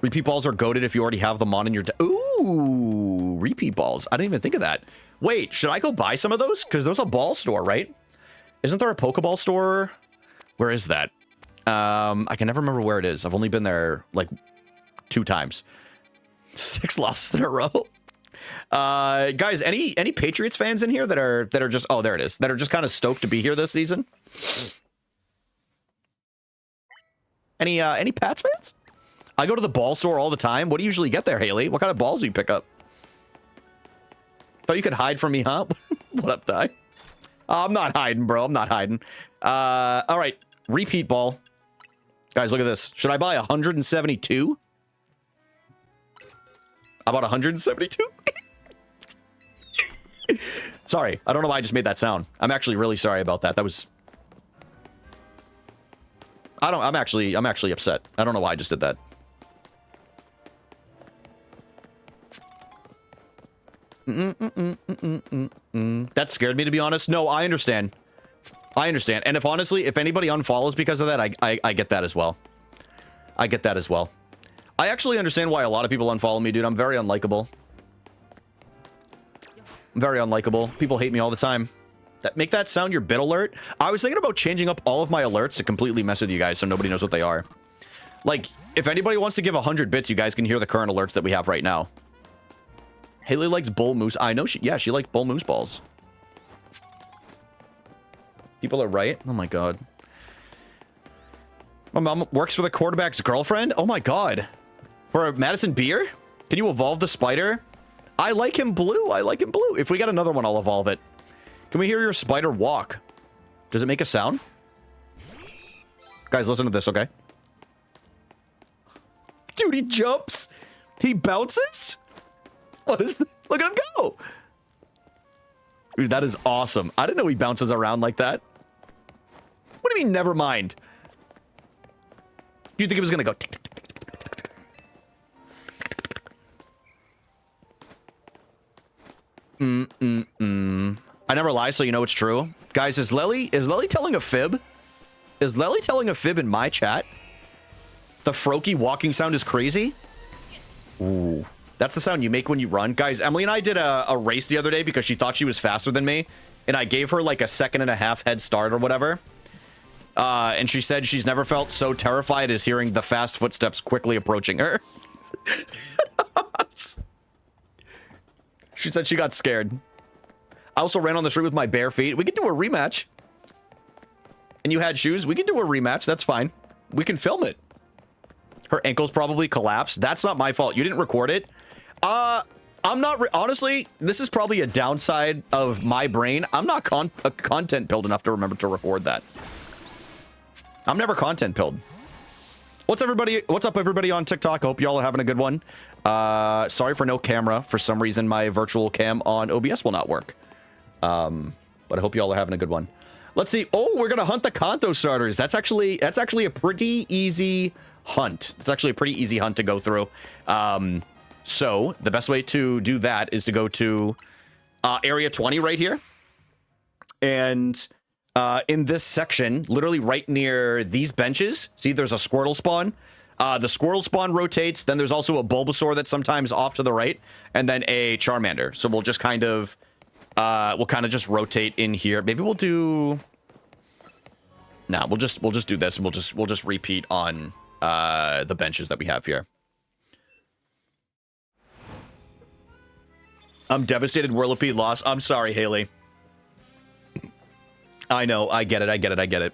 Repeat balls are goated if you already have them on in your... Ooh, repeat balls. I didn't even think of that. Wait, should I go buy some of those? Because there's a ball store, right? Isn't there a Pokeball store? Where is that? I can never remember where it is. I've only been there, like, 2 times. 6 losses in a row. Guys, any Patriots fans in here that are just... Oh, there it is. That are just kind of stoked to be here this season? Any Pats fans? I go to the ball store all the time. What do you usually get there, Haley? What kind of balls do you pick up? Thought you could hide from me, huh? What up, Di? I'm not hiding, bro. I'm not hiding. All right. Repeat ball. Guys, look at this. Should I buy 172? I bought 172? Sorry. I don't know why I just made that sound. I'm actually really sorry about that. That was... I'm actually upset. I don't know why I just did that. That scared me, to be honest. No, I understand. And if honestly, if anybody unfollows because of that, I get that as well. I actually understand why a lot of people unfollow me, dude. I'm very unlikable. People hate me all the time. Make that sound your bit alert. I was thinking about changing up all of my alerts to completely mess with you guys so nobody knows what they are. Like, if anybody wants to give 100 bits, you guys can hear the current alerts that we have right now. Haley likes bull moose. I know she likes bull moose balls. People are right. Oh my god. My mom works for the quarterback's girlfriend. Oh my god. For Madison Beer? Can you evolve the spider? I like him blue. I like him blue. If we get another one, I'll evolve it. Can we hear your spider walk? Does it make a sound? Guys, listen to this, okay? Dude, he jumps. He bounces. What is this? Look at him go. Dude, that is awesome. I didn't know he bounces around like that. What do you mean, never mind? Do you think it was going to go... Tick, tick, tick, tick, tick, tick, tick. I never lie, so you know it's true. Guys, is Lely telling a fib? Is Lely telling a fib in my chat? The Froakie walking sound is crazy? Ooh. That's the sound you make when you run. Guys, Emily and I did a race the other day because she thought she was faster than me. And I gave her like a 1.5 second head start or whatever. And she said she's never felt so terrified as hearing the fast footsteps quickly approaching her. She said she got scared. I also ran on the street with my bare feet. We could do a rematch. And you had shoes. We could do a rematch. That's fine. We can film it. Her ankles probably collapsed. That's not my fault. You didn't record it. I'm not... honestly, this is probably a downside of my brain. I'm not content pilled enough to remember to record that. I'm never content pilled. What's up, everybody on TikTok? Hope y'all are having a good one. Sorry for no camera. For some reason, my virtual cam on OBS will not work. But I hope y'all are having a good one. Let's see. Oh, we're gonna hunt the Kanto starters. That's actually a pretty easy hunt. It's actually a pretty easy hunt to go through. So the best way to do that is to go to area 20 right here. And in this section, literally right near these benches, see there's a Squirtle spawn. The Squirtle spawn rotates. Then there's also a Bulbasaur that's sometimes off to the right, and then a Charmander. So we'll just kind of just rotate in here. Maybe we'll do... Nah, we'll just do this, and we'll just repeat on the benches that we have here. I'm devastated Whirlipede lost. I'm sorry, Haley. I know, I get it.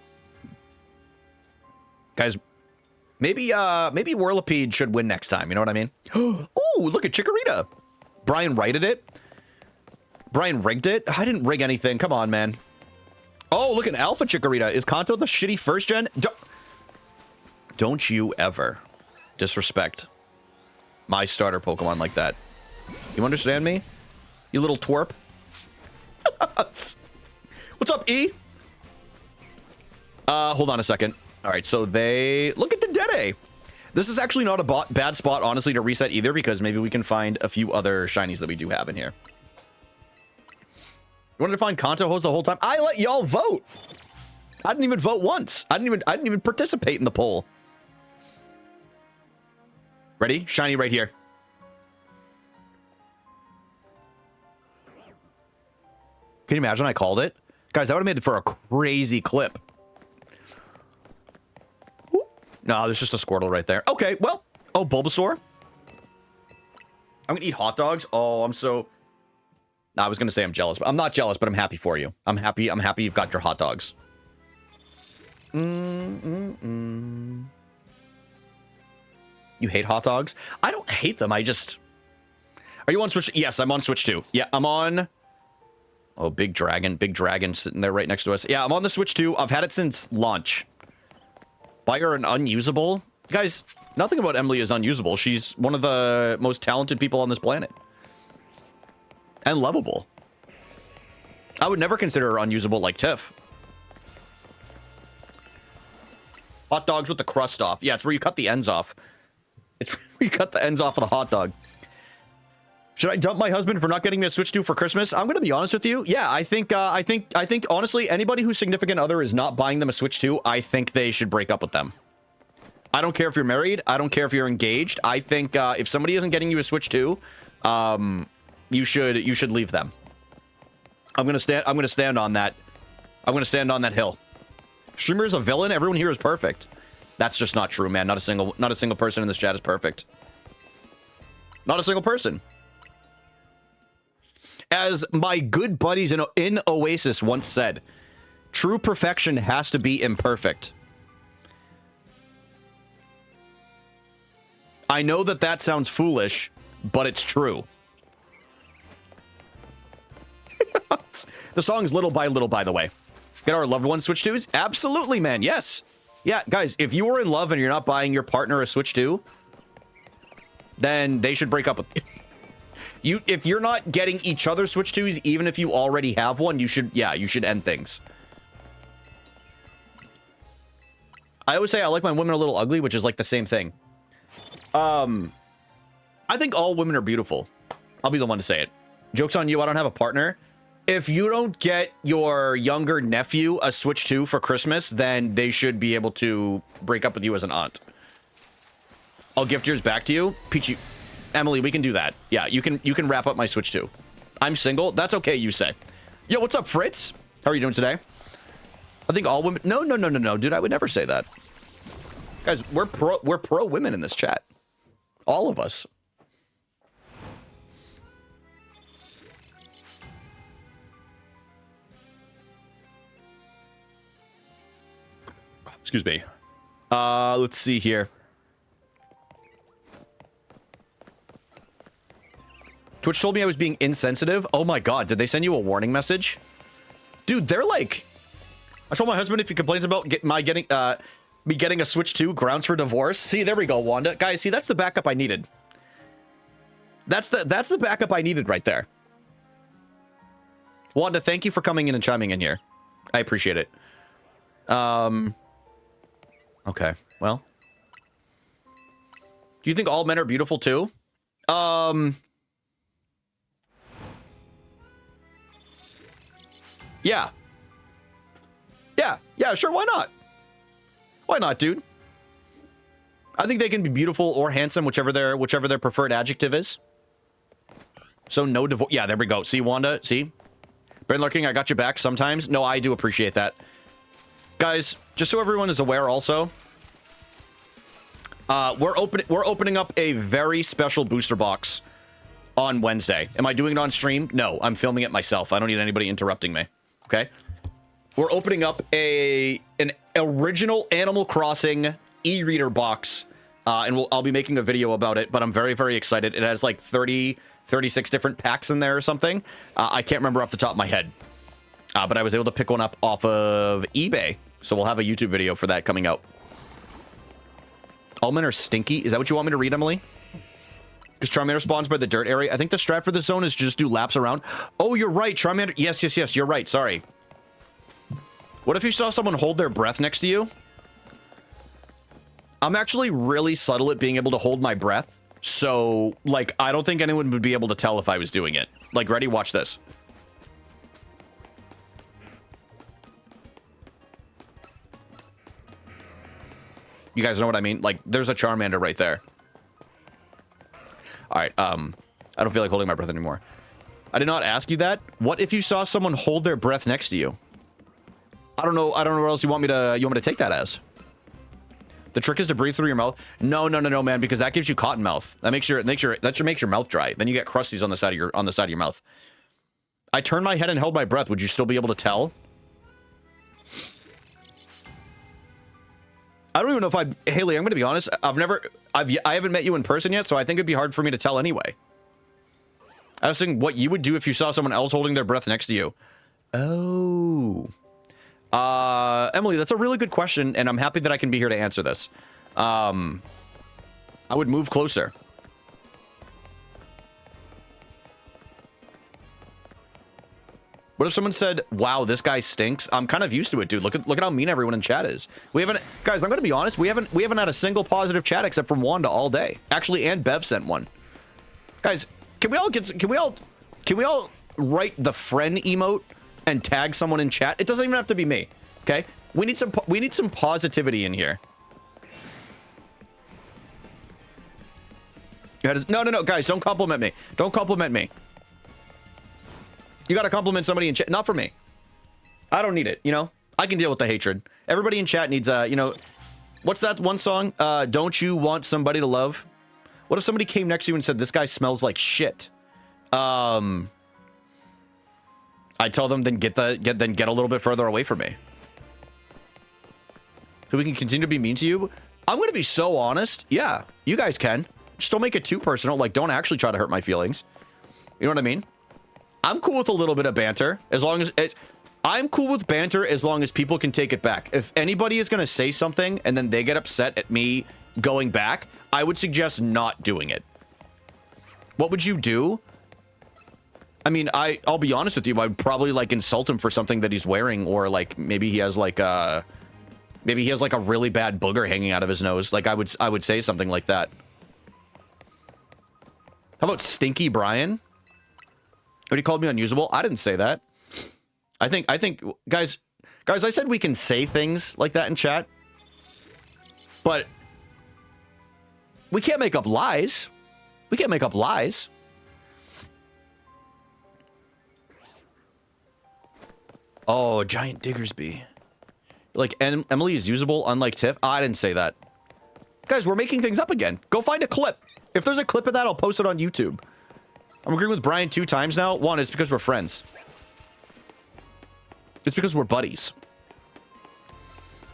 Guys, maybe Whirlipede should win next time, you know what I mean? Ooh, look at Chikorita. Brian righted it. Brian rigged it. I didn't rig anything. Come on, man. Oh, look at Alpha Chikorita. Is Kanto the shitty first gen? Don't you ever disrespect my starter Pokemon like that. You understand me? You little twerp. What's up, E? Hold on a second. All right, so they... Look at the Dedede. This is actually not a bad spot, honestly, to reset either, because maybe we can find a few other shinies that we do have in here. You wanted to find Kanto host the whole time? I let y'all vote. I didn't even vote once. I didn't even participate in the poll. Ready? Shiny right here. Can you imagine I called it? Guys, that would have made it for a crazy clip. Ooh. No, there's just a Squirtle right there. Okay, well. Oh, Bulbasaur. I'm gonna eat hot dogs. Oh, I'm so... No, I was gonna say I'm jealous, but I'm not jealous, but I'm happy for you. I'm happy you've got your hot dogs. You hate hot dogs? I don't hate them, I just... Are you on Switch? Yes, I'm on Switch 2. Yeah, I'm on... Oh, big dragon sitting there right next to us. Yeah, I'm on the Switch 2. I've had it since launch. Buy her an unusable? Guys, nothing about Emily is unusable. She's one of the most talented people on this planet. And lovable. I would never consider her unusable like Tiff. Hot dogs with the crust off. Yeah, it's where you cut the ends off. It's where you cut the ends off of the hot dog. Should I dump my husband for not getting me a Switch 2 for Christmas? I'm going to be honest with you. Yeah, I think honestly, anybody whose significant other is not buying them a Switch 2, I think they should break up with them. I don't care if you're married. I don't care if you're engaged. I think if somebody isn't getting you a Switch 2, you should leave them. I'm gonna stand on that. I'm gonna stand on that hill. Streamer is a villain. Everyone here is perfect. That's just not true, man. Not a single person in this chat is perfect. Not a single person. As my good buddies in Oasis once said, true perfection has to be imperfect. I know that sounds foolish, but it's true. The song's Little by Little, by the way. Get our loved ones Switch 2s? Absolutely, man. Yes. Yeah, guys, if you are in love and you're not buying your partner a Switch 2, then they should break up with you. If you're not getting each other Switch 2s, even if you already have one, you should end things. I always say I like my women a little ugly, which is like the same thing. I think all women are beautiful. I'll be the one to say it. Joke's on you, I don't have a partner. If you don't get your younger nephew a Switch 2 for Christmas, then they should be able to break up with you as an aunt. I'll gift yours back to you. Peachy, Emily, we can do that. Yeah, you can wrap up my Switch 2. I'm single. That's okay, you say. Yo, what's up, Fritz? How are you doing today? I think all women... No, dude, I would never say that. Guys, we're pro women in this chat. All of us. Excuse me. Let's see here. Twitch told me I was being insensitive. Oh my god, did they send you a warning message? Dude, they're like... I told my husband if he complains about me getting a Switch 2, grounds for divorce. See, there we go, Wanda. Guys, see, that's the backup I needed. That's the backup I needed right there. Wanda, thank you for coming in and chiming in here. I appreciate it. Okay, well. Do you think all men are beautiful too? Yeah. Yeah, sure, why not? Why not, dude? I think they can be beautiful or handsome, whichever their preferred adjective is. So no divorce. Yeah, there we go. See, Wanda? See? Been lurking, I got your back sometimes. No, I do appreciate that. Guys, just so everyone is aware also, we're opening up a very special booster box on Wednesday. Am I doing it on stream? No, I'm filming it myself. I don't need anybody interrupting me. Okay? We're opening up an original Animal Crossing e-reader box, and I'll be making a video about it, but I'm very, very excited. It has like 36 different packs in there or something. I can't remember off the top of my head, but I was able to pick one up off of eBay, so we'll have a YouTube video for that coming out. All men are stinky. Is that what you want me to read, Emily? Because Charmander spawns by the dirt area. I think the strat for this zone is just do laps around. Oh, you're right, Charmander. Yes, you're right. Sorry. What if you saw someone hold their breath next to you? I'm actually really subtle at being able to hold my breath. So, like, I don't think anyone would be able to tell if I was doing it. Like, ready? Watch this. You guys know what I mean? Like, there's a Charmander right there. All right, I don't feel like holding my breath anymore. I did not ask you that. What if you saw someone hold their breath next to you? I don't know what else you want me to take that as. The trick is to breathe through your mouth. No, man, because that gives you cotton mouth. That makes your mouth dry. Then you get crusties on the side of your mouth. I turned my head and held my breath. Would you still be able to tell? I don't even know if Haley, I'm going to be honest. I haven't met you in person yet, so I think it'd be hard for me to tell anyway. I was thinking what you would do if you saw someone else holding their breath next to you. Oh. Emily, that's a really good question, and I'm happy that I can be here to answer this. I would move closer. What if someone said, wow, this guy stinks? I'm kind of used to it, dude. Look at how mean everyone in chat is. Guys, I'm going to be honest. We haven't had a single positive chat except from Wanda all day. Actually, and Bev sent one. Guys, can we all write the friend emote and tag someone in chat? It doesn't even have to be me. Okay? We need some positivity in here. No, guys, don't compliment me. Don't compliment me. You gotta compliment somebody in chat. Not for me. I don't need it, you know? I can deal with the hatred. Everybody in chat needs, you know... What's that one song? Don't you want somebody to love? What if somebody came next to you and said, this guy smells like shit? I tell them, then get a little bit further away from me. So we can continue to be mean to you? I'm gonna be so honest. Yeah, you guys can. Just don't make it too personal. Like, don't actually try to hurt my feelings. You know what I mean? I'm cool with a little bit of banter, as long as I'm cool with banter as long as people can take it back. If anybody is gonna say something and then they get upset at me going back, I would suggest not doing it. What would you do? I mean, I'll be honest with you, I'd probably like insult him for something that he's wearing, or like maybe he has like a really bad booger hanging out of his nose. Like I would say something like that. How about Stinky Brian? But he called me unusable. I didn't say that. I think guys, I said we can say things like that in chat, but we can't make up lies. We can't make up lies. Oh, Giant Diggersby. Like, Emily is usable, unlike Tiff. I didn't say that. Guys, we're making things up again. Go find a clip. If there's a clip of that, I'll post it on YouTube. I'm agreeing with Brian 2 times now. One, it's because we're friends. It's because we're buddies.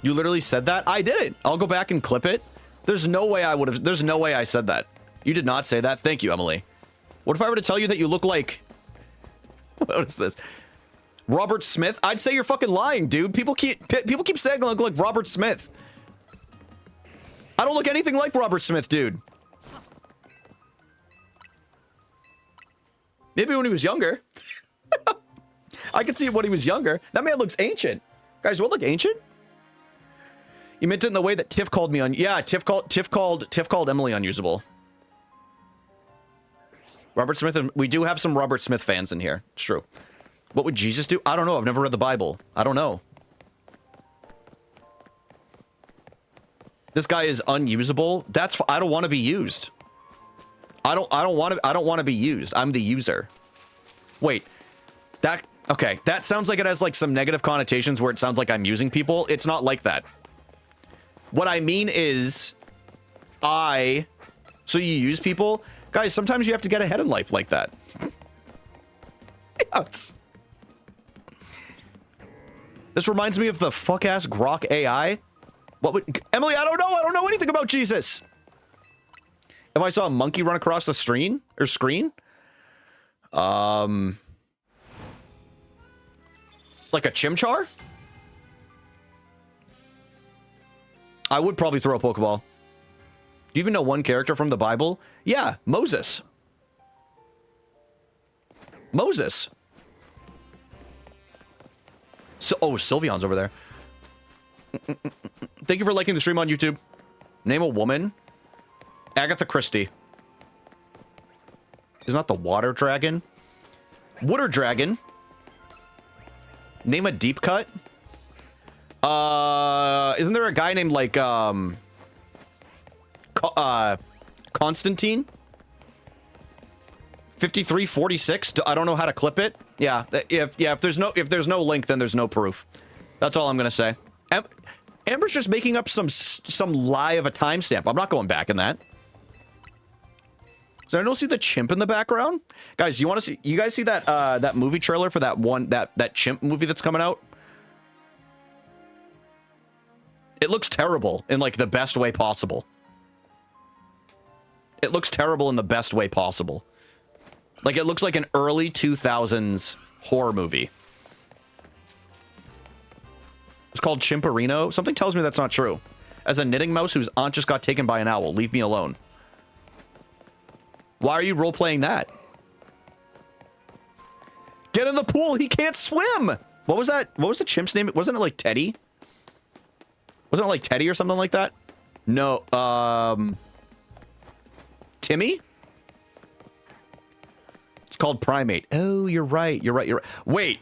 You literally said that? I didn't. I'll go back and clip it. There's no way I would have. There's no way I said that. You did not say that. Thank you, Emily. What if I were to tell you that you look like... What is this? Robert Smith? I'd say you're fucking lying, dude. People keep saying I look like Robert Smith. I don't look anything like Robert Smith, dude. Maybe when he was younger. I could see it when he was younger. That man looks ancient. Guys, do I look ancient? You meant it in the way that Tiff called me on. Yeah, Tiff called Emily unusable. Robert Smith, and we do have some Robert Smith fans in here. It's true. What would Jesus do? I don't know. I've never read the Bible. I don't know. This guy is unusable. I don't want to be used. I don't want to be used. I'm the user. Wait. Okay. That sounds like it has like some negative connotations where it sounds like I'm using people. It's not like that. What I mean is so you use people? Guys, sometimes you have to get ahead in life like that. Yes. This reminds me of the fuck-ass Grok AI. What would... Emily, I don't know. I don't know anything about Jesus. If I saw a monkey run across the screen... Like a Chimchar? I would probably throw a Pokeball. Do you even know one character from the Bible? Yeah, Moses. Moses. So, oh, Sylveon's over there. Thank you for liking the stream on YouTube. Name a woman. Agatha Christie. Isn't that the water dragon? Water dragon. Name a deep cut. Isn't there a guy named like Constantine? 5346. I don't know how to clip it. Yeah, if there's no link, then there's no proof. That's all I'm gonna say. Amber's just making up some lie of a timestamp. I'm not going back in that. So I don't see the chimp in the background, guys. You want to see? You guys see that that movie trailer for that chimp movie that's coming out? It looks terrible in like the best way possible. It looks terrible in the best way possible. Like it looks like an early 2000s horror movie. It's called Chimperino. Something tells me that's not true. As a knitting mouse whose aunt just got taken by an owl, leave me alone. Why are you role-playing that? Get in the pool, he can't swim! What was that? What was the chimp's name? Wasn't it like Teddy? Wasn't it like Teddy or something like that? No, Timmy? It's called Primate. Oh, you're right. You're right. Wait.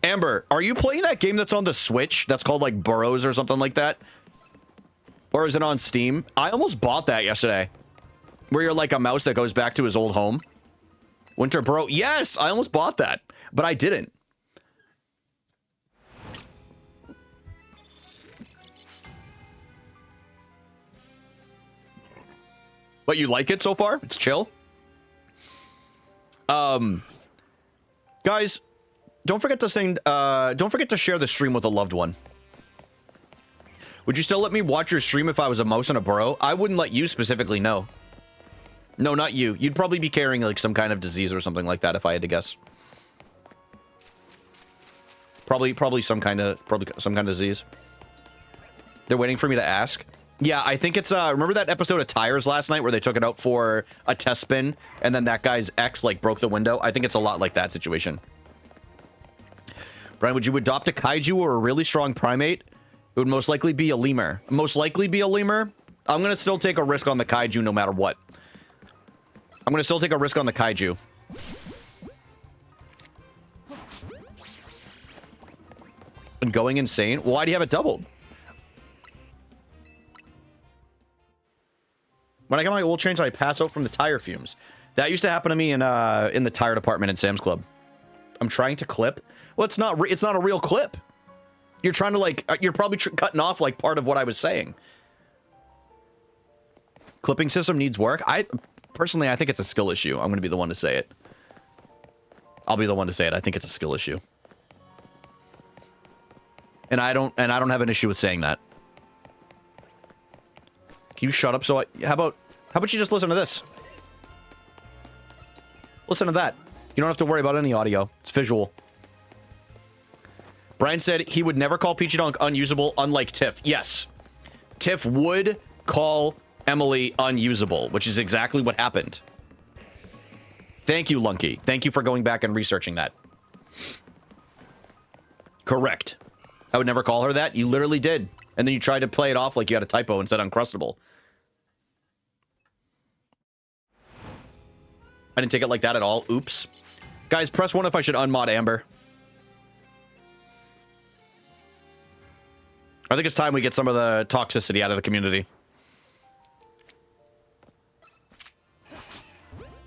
Amber, are you playing that game that's on the Switch? That's called like Burrows or something like that? Or is it on Steam? I almost bought that yesterday. Where you're like a mouse that goes back to his old home. Winter Bro. Yes, I almost bought that, but I didn't. But you like it so far? It's chill. Guys, don't forget to don't forget to share the stream with a loved one. Would you still let me watch your stream if I was a mouse and a burrow? I wouldn't let you specifically, no. No, not you. You'd probably be carrying like some kind of disease or something like that if I had to guess. Probably some kind of disease. They're waiting for me to ask. Yeah, I think it's remember that episode of Tires last night where they took it out for a test spin and then that guy's ex like broke the window? I think it's a lot like that situation. Brian, would you adopt a kaiju or a really strong primate? It would most likely be a lemur. Most likely be a lemur. I'm going to still take a risk on the kaiju no matter what. I'm going to still take a risk on the kaiju. And going insane? Why do you have it doubled? When I get my oil change, I pass out from the tire fumes. That used to happen to me in the tire department at Sam's Club. I'm trying to clip. Well, it's not a real clip. You're trying to like, you're probably cutting off like part of what I was saying. Clipping system needs work. Personally, I think it's a skill issue. I'm going to be the one to say it. I'll be the one to say it. I think it's a skill issue. And I don't have an issue with saying that. Can you shut up? So how about you just listen to this? Listen to that. You don't have to worry about any audio. It's visual. Brian said he would never call Peachy Donk unusable, unlike Tiff. Yes. Tiff would call Emily unusable, which is exactly what happened. Thank you, Lunky. Thank you for going back and researching that. Correct. I would never call her that. You literally did. And then you tried to play it off like you had a typo and said Uncrustable. I didn't take it like that at all. Oops. Guys, press 1 if I should unmod Amber. I think it's time we get some of the toxicity out of the community.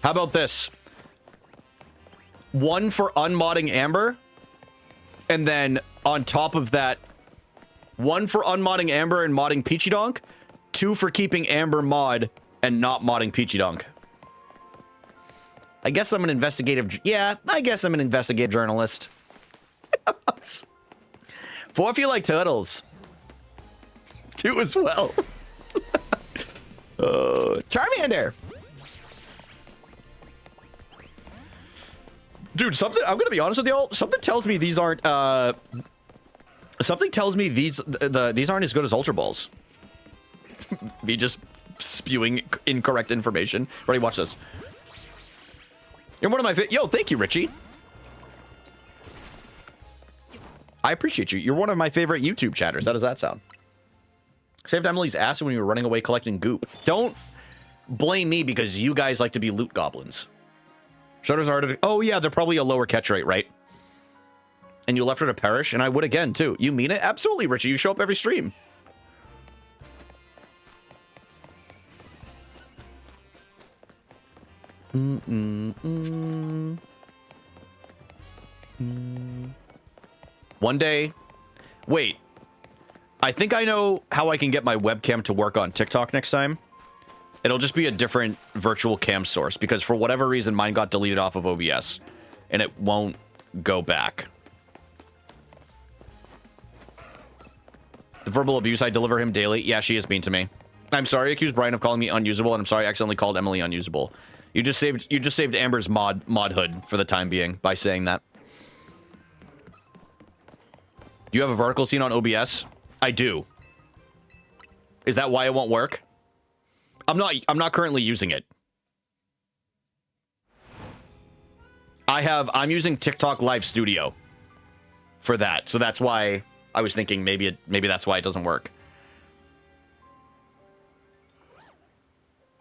How about this? 1 for unmodding Amber. And then on top of that, 1 for unmodding Amber and modding Peachy Donk. 2 for keeping Amber mod and not modding Peachy Donk. I guess I'm an investigative... Yeah, I guess I'm an investigative journalist. 4 if you like turtles. 2 as well. Charmander. Dude, something... I'm gonna be honest with y'all. Something tells me these aren't... something tells me these aren't as good as Ultra Balls. Me just spewing incorrect information. Ready, watch this. You're one of my Yo, thank you, Richie. I appreciate you. You're one of my favorite YouTube chatters. How does that sound? Saved Emily's ass when you were running away collecting goop. Don't blame me because you guys like to be loot goblins. Shutters are to... Oh, yeah, they're probably a lower catch rate, right? And you left her to perish, and I would again, too. You mean it? Absolutely, Richie. You show up every stream. One day... Wait. I think I know how I can get my webcam to work on TikTok next time. It'll just be a different virtual cam source, because for whatever reason, mine got deleted off of OBS, and it won't go back. The verbal abuse I deliver him daily. Yeah, she is mean to me. I'm sorry, I accused Brian of calling me unusable, and I'm sorry I accidentally called Emily unusable. You just saved Amber's modhood for the time being by saying that. Do you have a vertical scene on OBS? I do. Is that why it won't work? I'm not currently using it. I'm using TikTok Live Studio for that. So that's why I was thinking maybe that's why it doesn't work.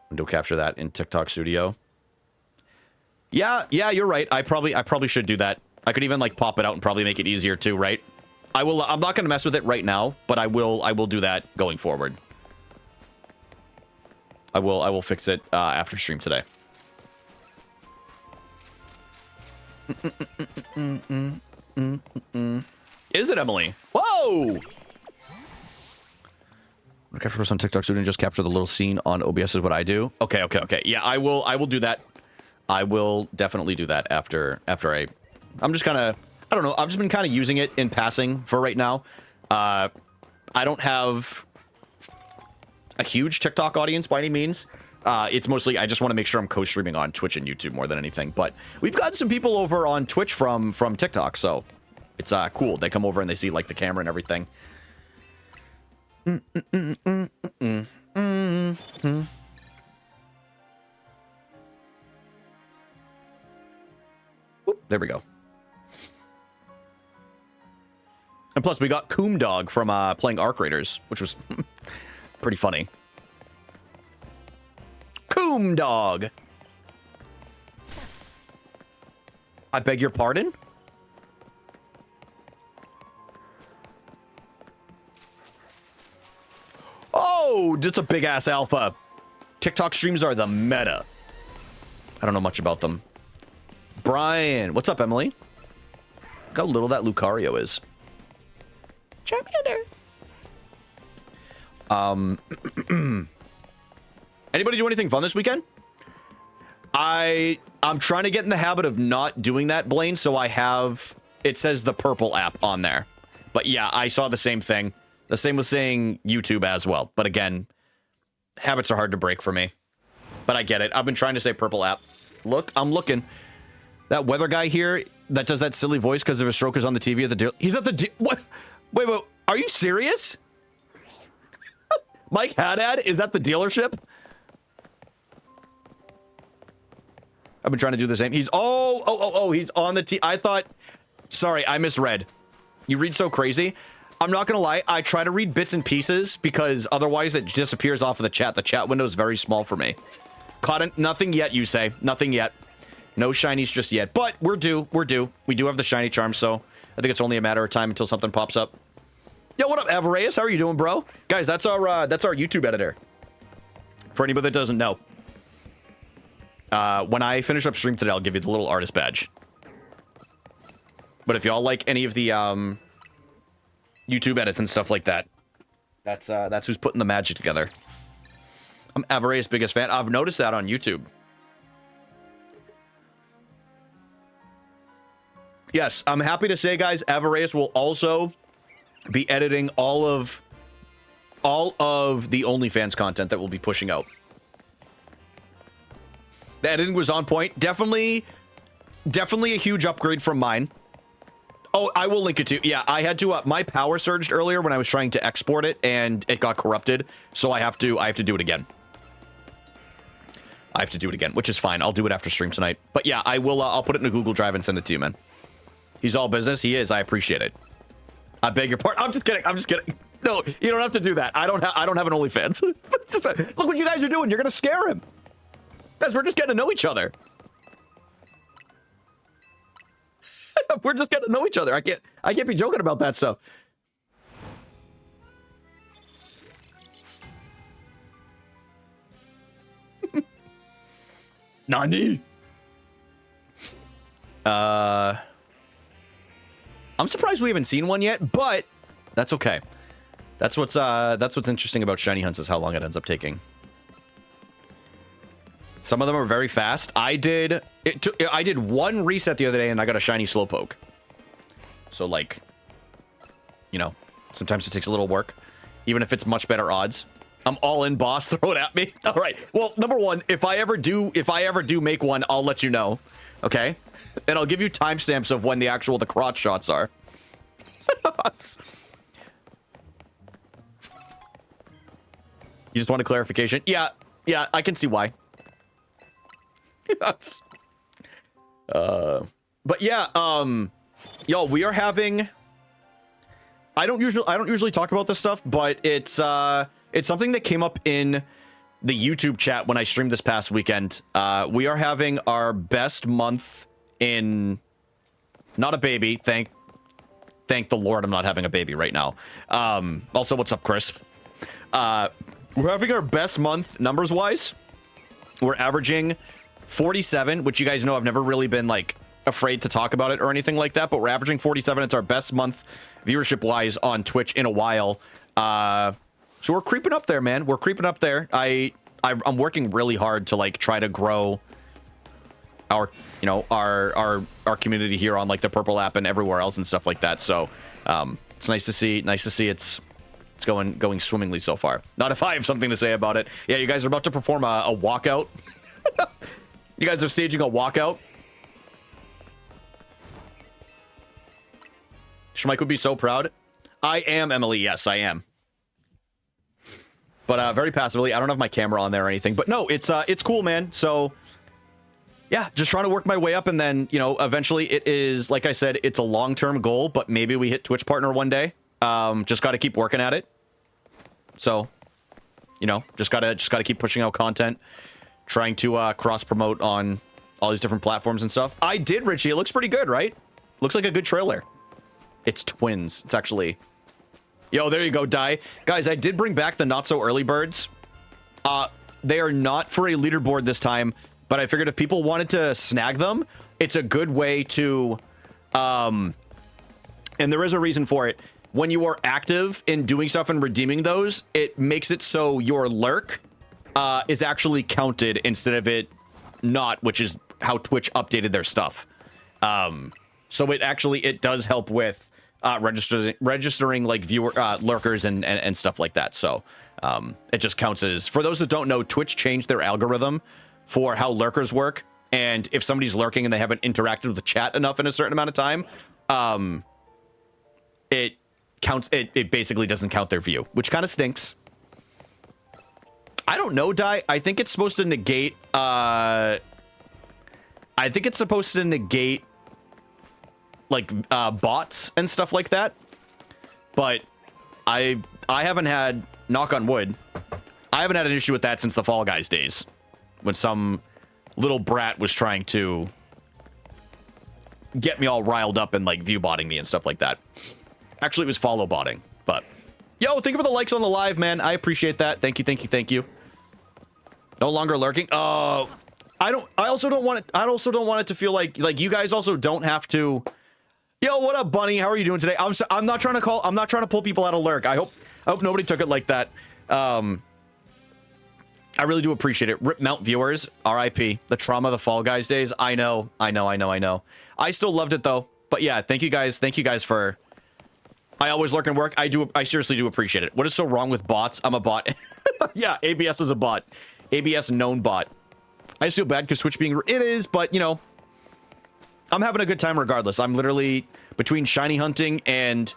Window capture that in TikTok Studio. Yeah, you're right. I probably should do that. I could even like pop it out and probably make it easier too, right? I'm not going to mess with it right now, but I will do that going forward. I will fix it after stream today. Is it Emily? Whoa! Capture us on TikTok soon and just capture the little scene on OBS is what I do. Okay. Yeah, I will do that. I will definitely do that after I'm just kind of, I don't know, I've just been kind of using it in passing for right now. I don't have a huge TikTok audience by any means. It's mostly, I just want to make sure I'm co-streaming on Twitch and YouTube more than anything. But we've got some people over on Twitch from TikTok, so it's cool. They come over and they see like the camera and everything. Oop, there we go. And plus, we got Coom Dog from playing Arc Raiders, which was pretty funny. Coom Dog. I beg your pardon? Oh, it's a big ass alpha. TikTok streams are the meta. I don't know much about them. Brian, what's up, Emily? Look how little that Lucario is. Charmander. Anybody do anything fun this weekend? I'm trying to get in the habit of not doing that, Blaine, so I have, it says the purple app on there. But yeah, I saw the same thing. The same with saying YouTube as well. But again, habits are hard to break for me. But I get it. I've been trying to say purple app. Look, I'm looking. That weather guy here that does that silly voice because of his stroke is on the TV at the deal. He's at the what? Wait, are you serious? Mike Haddad is at the dealership? I've been trying to do the same. He's he's on the I thought, sorry, I misread. You read so crazy. I'm not gonna lie, I try to read bits and pieces because otherwise it disappears off of the chat. The chat window is very small for me. Caught it, nothing yet, you say. Nothing yet. No shinies just yet, but we're due. We do have the shiny charm, so I think it's only a matter of time until something pops up. Yo, what up, Avarius? How are you doing, bro? Guys, that's our YouTube editor. For anybody that doesn't know. When I finish up stream today, I'll give you the little artist badge. But if y'all like any of the YouTube edits and stuff like that, that's who's putting the magic together. I'm Avarius' biggest fan. I've noticed that on YouTube. Yes, I'm happy to say, guys, Avarius will also be editing all of the OnlyFans content that we'll be pushing out. The editing was on point. Definitely a huge upgrade from mine. Oh, I will link it to. Yeah, I had to. My power surged earlier when I was trying to export it, and it got corrupted. So I have to do it again. I have to do it again, which is fine. I'll do it after stream tonight. But yeah, I will. I'll put it in a Google Drive and send it to you, man. He's all business. He is. I appreciate it. I beg your pardon. I'm just kidding. No, you don't have to do that. I don't have an OnlyFans. Look what you guys are doing. You're gonna scare him. Guys, we're just getting to know each other. We're just getting to know each other. I can't be joking about that stuff. Nani? I'm surprised we haven't seen one yet, but that's okay. That's what's interesting about shiny hunts is how long it ends up taking. Some of them are very fast. I did one reset the other day and I got a shiny Slowpoke. So like, you know, sometimes it takes a little work, even if it's much better odds. I'm all in, boss. Throw it at me. All right. Well, number one, if I ever do make one, I'll let you know. Okay. And I'll give you timestamps of when the crotch shots are. You just want a clarification? Yeah, I can see why. Yes. But yeah, yo, we are having. I don't usually talk about this stuff, but it's something that came up in the YouTube chat when I streamed this past weekend. We are having our best month in. Not a baby. Thank the Lord, I'm not having a baby right now. Also, what's up, Chris? We're having our best month numbers wise. We're averaging 47, which you guys know I've never really been like afraid to talk about it or anything like that, but we're averaging 47. It's our best month viewership-wise on Twitch in a while. So we're creeping up there, man. We're creeping up there. I'm working really hard to like try to grow our, you know, our community here on like the Purple app and everywhere else and stuff like that. So it's nice to see. It's going swimmingly so far. Not if I have something to say about it. Yeah, you guys are about to perform a walkout. You guys are staging a walkout. Schmike would be so proud. I am, Emily. Yes, I am. But very passively. I don't have my camera on there or anything. But no, it's cool, man. So yeah, just trying to work my way up, and then, you know, eventually it is, like I said, it's a long-term goal, but maybe we hit Twitch partner one day. Just got to keep working at it. So, you know, just gotta keep pushing out content, trying to cross promote on all these different platforms and stuff. I did, Richie. It looks pretty good, right? Looks like a good trailer. It's twins. It's actually... Yo, there you go, Die. Guys, I did bring back the not-so-early birds. They are not for a leaderboard this time, but I figured if people wanted to snag them, it's a good way to... and there is a reason for it. When you are active in doing stuff and redeeming those, it makes it so your lurk is actually counted instead of it not, which is how Twitch updated their stuff. So it does help with registering like viewer lurkers and stuff like that. So it just counts as, for those that don't know, Twitch changed their algorithm for how lurkers work, and if somebody's lurking and they haven't interacted with the chat enough in a certain amount of time, it counts. It basically doesn't count their view, which kind of stinks. I don't know, Die. I think it's supposed to negate. I think it's supposed to negate like bots and stuff like that. But I haven't had, knock on wood, I haven't had an issue with that since the Fall Guys days, when some little brat was trying to get me all riled up and like view botting me and stuff like that. Actually, it was follow botting, but yo, thank you for the likes on the live, man. I appreciate that. Thank you. No longer lurking. I also don't want it to feel like you guys also don't have to. Yo, what up, Bunny? How are you doing today? I'm not trying to pull people out of lurk. I hope nobody took it like that. I really do appreciate it. Rip Mount viewers, RIP. The trauma of the Fall Guys days. I know. I still loved it though. But yeah, thank you guys for. I always lurk and work. I seriously do appreciate it. What is so wrong with bots? I'm a bot. Yeah, ABS is a bot. ABS known bot. I just feel bad because Twitch being... It is, but, you know, I'm having a good time regardless. I'm literally between shiny hunting and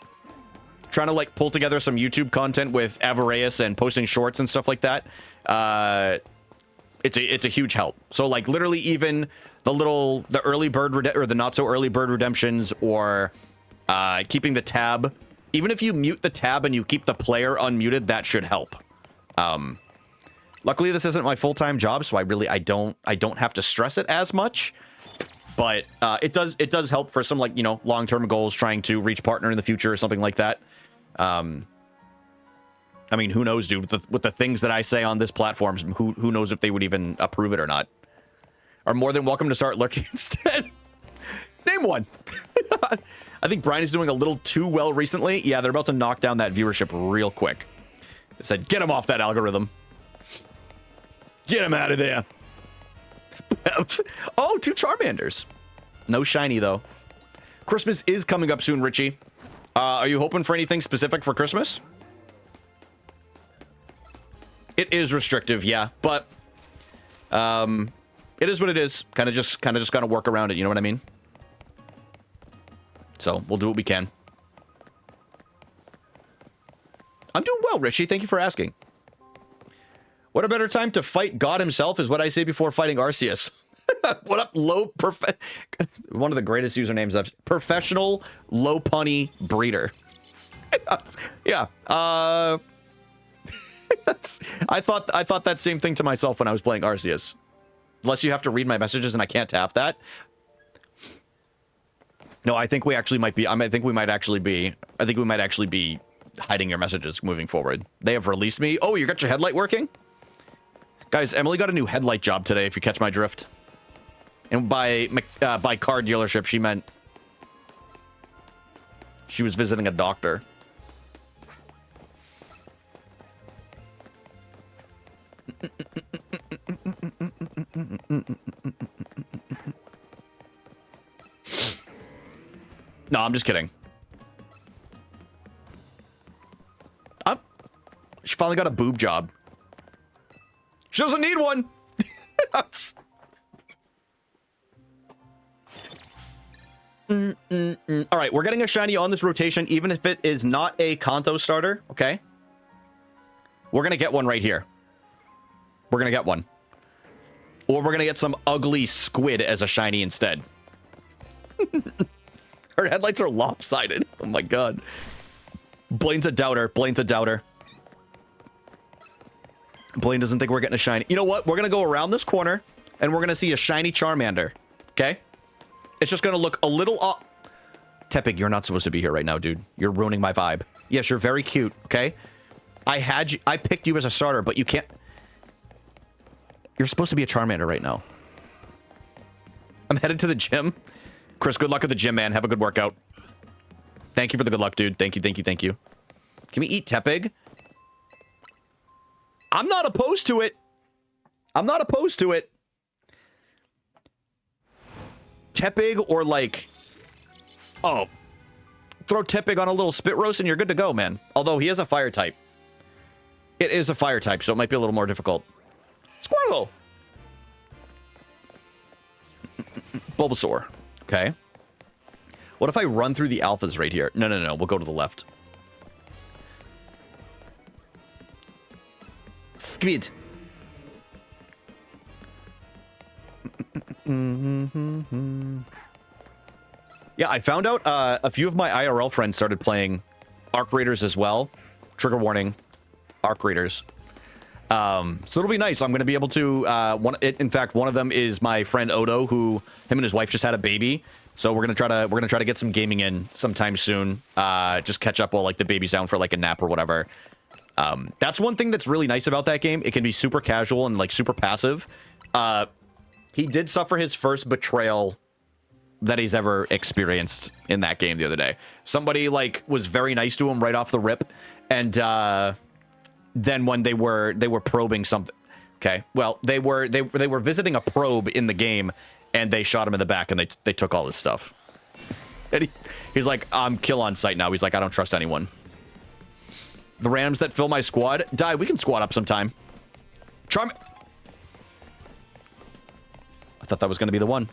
trying to, like, pull together some YouTube content with Avareus and posting shorts and stuff like that. It's a huge help. So, like, literally even the early bird... or the not-so-early bird redemptions, or keeping the tab... Even if you mute the tab and you keep the player unmuted, that should help. Luckily, this isn't my full-time job, so I don't have to stress it as much. But it does help for some, like, you know, long-term goals, trying to reach partner in the future or something like that. I mean, who knows, dude? With the things that I say on this platform, who knows if they would even approve it or not? Are more than welcome to start lurking instead. Name one. I think Brian is doing a little too well recently. Yeah, they're about to knock down that viewership real quick. They said, get him off that algorithm. Get him out of there. Oh, 2 Charmanders. No shiny, though. Christmas is coming up soon, Richie. Are you hoping for anything specific for Christmas? It is restrictive, yeah, but it is what it is. Kind of just gotta work around it, you know what I mean? So we'll do what we can. I'm doing well, Richie. Thank you for asking. What a better time to fight God himself is what I say before fighting Arceus. What up, one of the greatest usernames I've... Professional low punny breeder. Yeah. I thought that same thing to myself when I was playing Arceus. Unless you have to read my messages and I can't tap that. No, I think we actually might be. I think we might actually be hiding your messages moving forward. They have released me. Oh, you got your headlight working? Guys, Emily got a new headlight job today, if you catch my drift. And by car dealership, she meant she was visiting a doctor. No, I'm just kidding. She finally got a boob job. She doesn't need one. All right, we're getting a shiny on this rotation, even if it is not a Kanto starter, okay? We're going to get one right here. We're going to get one. Or we're going to get some ugly squid as a shiny instead. Her headlights are lopsided. Oh my god. Blaine's a doubter. Blaine's a doubter. Blaine doesn't think we're getting a shiny. You know what? We're going to go around this corner, and we're going to see a shiny Charmander. Okay? It's just going to look a little off. Tepig, you're not supposed to be here right now, dude. You're ruining my vibe. Yes, you're very cute, okay? I picked you as a starter, but you can't. You're supposed to be a Charmander right now. I'm headed to the gym. Chris, good luck at the gym, man. Have a good workout. Thank you for the good luck, dude. Thank you, thank you, thank you. Can we eat Tepig? I'm not opposed to it. I'm not opposed to it. Tepig or like... Oh. Throw Tepig on a little spit roast and you're good to go, man. Although he is a fire type. It is a fire type, so it might be a little more difficult. Squirtle! Bulbasaur. Okay. What if I run through the alphas right here? No, no, no. We'll go to the left. Squid. Yeah, I found out a few of my IRL friends started playing Arc Raiders as well. Trigger warning, Arc Raiders. So it'll be nice. I'm going to be able to, in fact, one of them is my friend Odo, who him and his wife just had a baby. So we're going to try to get some gaming in sometime soon. Just catch up while like the baby's down for like a nap or whatever. That's one thing that's really nice about that game. It can be super casual and like super passive. He did suffer his first betrayal that he's ever experienced in that game the other day. Somebody like was very nice to him right off the rip, and then when they were probing something, okay, well they were visiting a probe in the game, and they shot him in the back, and they took all his stuff. And he's like, I'm kill on sight now. He's like, I don't trust anyone. The randoms that fill my squad, die. We can squad up sometime. Charm. I thought that was going to be the one.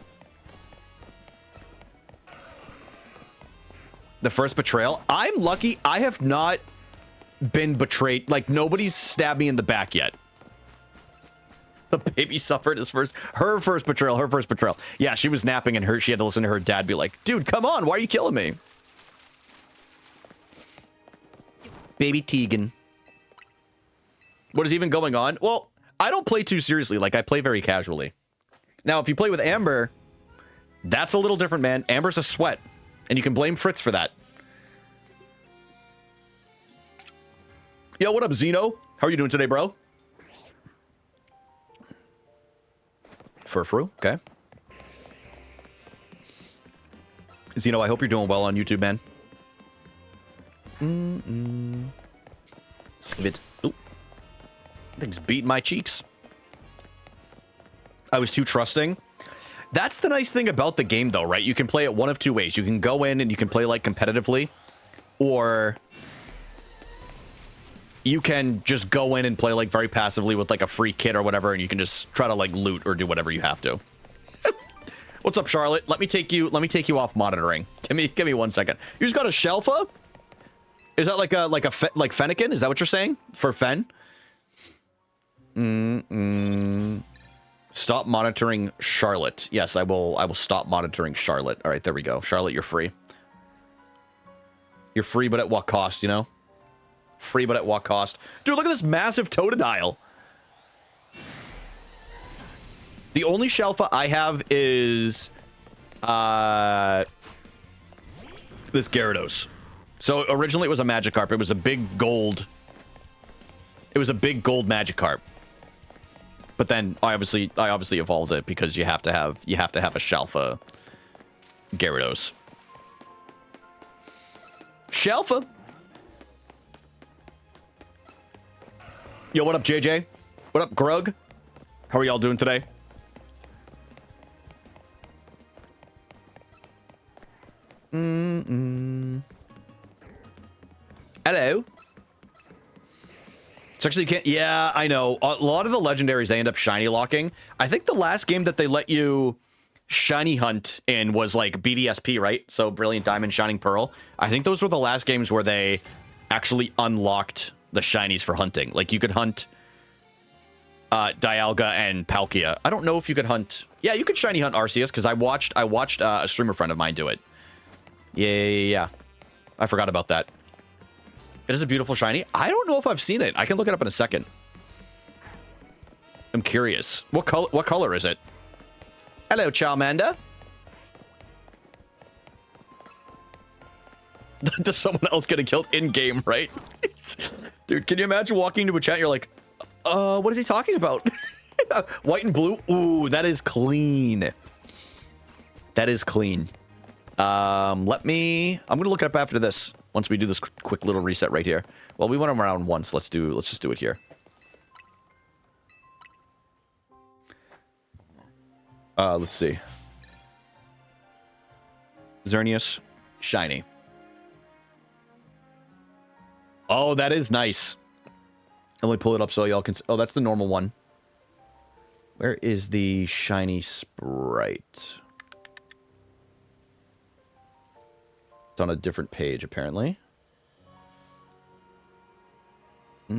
The first betrayal. I'm lucky I have not been betrayed. Like, nobody's stabbed me in the back yet. The baby suffered her first betrayal. Yeah, she was napping and she had to listen to her dad be like, dude, come on. Why are you killing me? Baby Tegan. What is even going on? Well, I don't play too seriously. Like, I play very casually. Now, if you play with Amber, that's a little different, man. Amber's a sweat. And you can blame Fritz for that. Yo, what up, Zeno? How are you doing today, bro? Furfru, okay. Zeno, I hope you're doing well on YouTube, man. Skid. Ooh. Thing's beating my cheeks. I was too trusting. That's the nice thing about the game, though, right? You can play it one of two ways. You can go in and you can play, like, competitively. Or you can just go in and play, like, very passively with, like, a free kit or whatever, and you can just try to, like, loot or do whatever you have to. What's up, Charlotte? Let me take you off monitoring. Give me 1 second. You just got a Shelfa? Is that like like Fennekin? Is that what you're saying? For Fen? Stop monitoring Charlotte. Yes, I will stop monitoring Charlotte. All right, there we go. Charlotte, you're free. You're free, but at what cost, you know? Free, but at what cost? Dude, look at this massive Totodile. The only Shelfa I have is this Gyarados. So originally it was a Magikarp. It was a big gold. It was a big gold Magikarp. But then I obviously evolved it because you have to have a Shalfa Gyarados. Shalfa. Yo, what up, JJ? What up, Grug? How are y'all doing today? Hello. It's actually, you can't. Yeah, I know. A lot of the legendaries, they end up shiny locking. I think the last game that they let you shiny hunt in was like BDSP, right? So Brilliant Diamond, Shining Pearl. I think those were the last games where they actually unlocked the shinies for hunting. Like you could hunt Dialga and Palkia. I don't know if you could hunt. Yeah, you could shiny hunt Arceus because I watched a streamer friend of mine do it. Yeah. I forgot about that. It is a beautiful shiny. I don't know if I've seen it. I can look it up in a second. I'm curious. What color is it? Hello, Charmander. Does someone else get killed in-game, right? Dude, can you imagine walking into a chat and you're like, what is he talking about? White and blue? Ooh, that is clean. That is clean. I'm gonna look it up after this. Once we do this quick little reset right here. Well, we went around once. Let's just do it here. Let's see. Xerneas, shiny. Oh, that is nice. Let me pull it up so y'all can. Oh, that's the normal one. Where is the shiny sprite? It's on a different page, apparently. There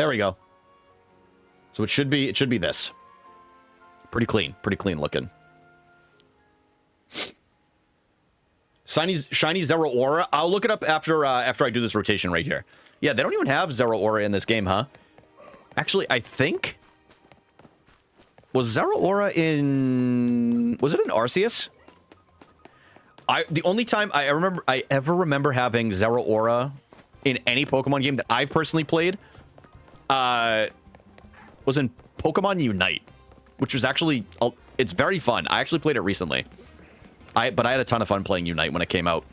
we go. So it should be this. Pretty clean looking. Shiny Zeraora. I'll look it up after I do this rotation right here. Yeah, they don't even have Zeraora in this game, huh? Actually, I think was Zeraora in Arceus? The only time I ever remember having Zeraora in any Pokemon game that I've personally played was in Pokemon Unite, which was actually it's very fun. I actually played it recently. But I had a ton of fun playing Unite when it came out.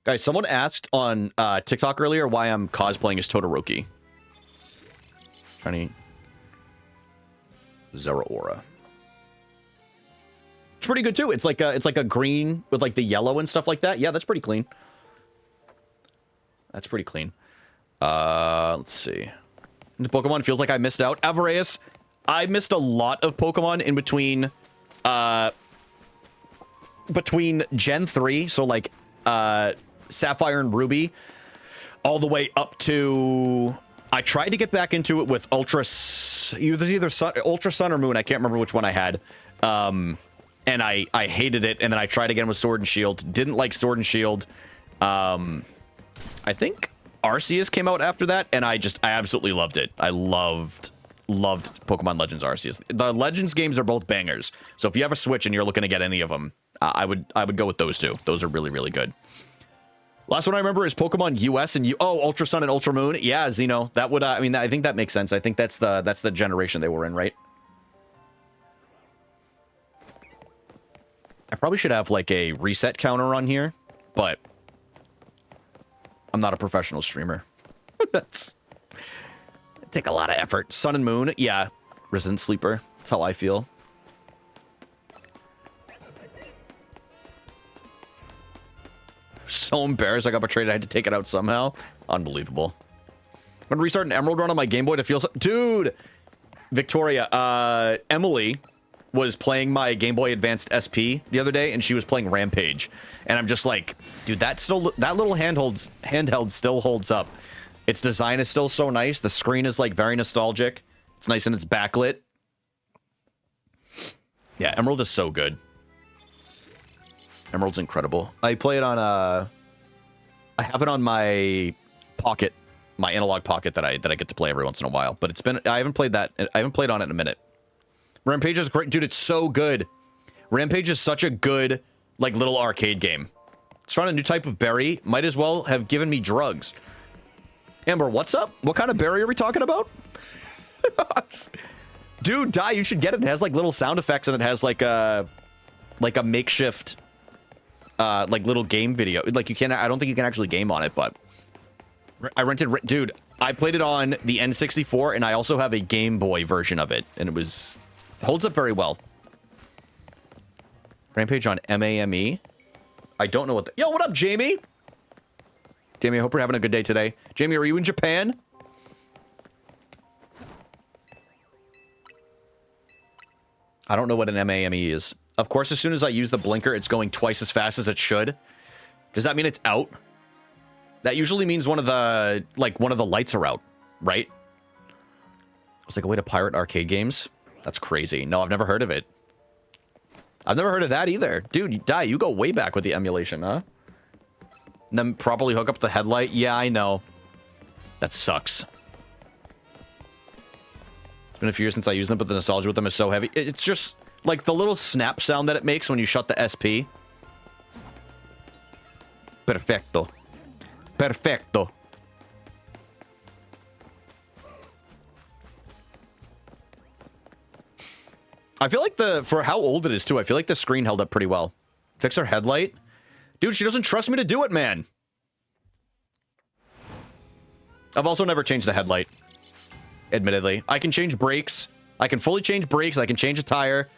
Guys, someone asked on TikTok earlier why I'm cosplaying as Todoroki. Shiny Zeraora. It's pretty good too. It's like a green with like the yellow and stuff like that. Yeah, that's pretty clean. That's pretty clean. Let's see. The Pokemon feels like I missed out. Alvarez, I missed a lot of Pokemon in between Gen 3, so like Sapphire and Ruby, all the way up to I tried to get back into it with Ultra Sun or Moon. I can't remember which one I had. And I hated it, and then I tried again with Sword and Shield. Didn't like Sword and Shield. I think Arceus came out after that, and I absolutely loved it. I loved Pokemon Legends Arceus. The Legends games are both bangers. So if you have a Switch and you're looking to get any of them, I would go with those two. Those are really, really good. Last one I remember is Pokemon US and Ultra Sun and Ultra Moon. Yeah, Xeno. That would I mean, I think that makes sense. I think that's the generation they were in, right? I probably should have like a reset counter on here, but I'm not a professional streamer. That's take a lot of effort. Sun and Moon, yeah. Resident Sleeper. That's how I feel. So embarrassed I got betrayed. I had to take it out somehow. Unbelievable. I'm gonna restart an Emerald run on my Game Boy to feel dude. Victoria, Emily was playing my Game Boy Advanced SP the other day, and she was playing Rampage, and I'm just like, dude, that little handheld still holds up. Its design is still so nice. The screen is like very nostalgic. It's nice and it's backlit. Yeah, Emerald is so good. Emerald's incredible. I play it on I have it on my pocket, my analog pocket that I get to play every once in a while. But I haven't played on it in a minute. Rampage is great, dude. It's so good. Rampage is such a good like little arcade game. Just found a new type of berry. Might as well have given me drugs. Amber, what's up? What kind of berry are we talking about? Dude, Die, you should get it. It has like little sound effects and it has like a makeshift like little game video. Like you can, I don't think you can actually game on it, but I rented, dude, I played it on the N64 and I also have a Game Boy version of it and it holds up very well. Rampage on MAME. I don't know what the, yo, what up, Jamie? Jamie, I hope you're having a good day today. Jamie, are you in Japan? I don't know what an MAME is. Of course, as soon as I use the blinker, it's going twice as fast as it should. Does that mean it's out? That usually means one of the lights are out, right? It's like a way to pirate arcade games. That's crazy. No, I've never heard of it. I've never heard of that either. Dude, Die, you go way back with the emulation, huh? And then properly hook up the headlight? Yeah, I know. That sucks. It's been a few years since I used them, but the nostalgia with them is so heavy. It's just like the little snap sound that it makes when you shut the SP. Perfecto. Perfecto. I feel like for how old it is too, I feel like the screen held up pretty well. Fix her headlight? Dude, she doesn't trust me to do it, man. I've also never changed the headlight. Admittedly. I can change brakes. I can fully change brakes. I can change a tire.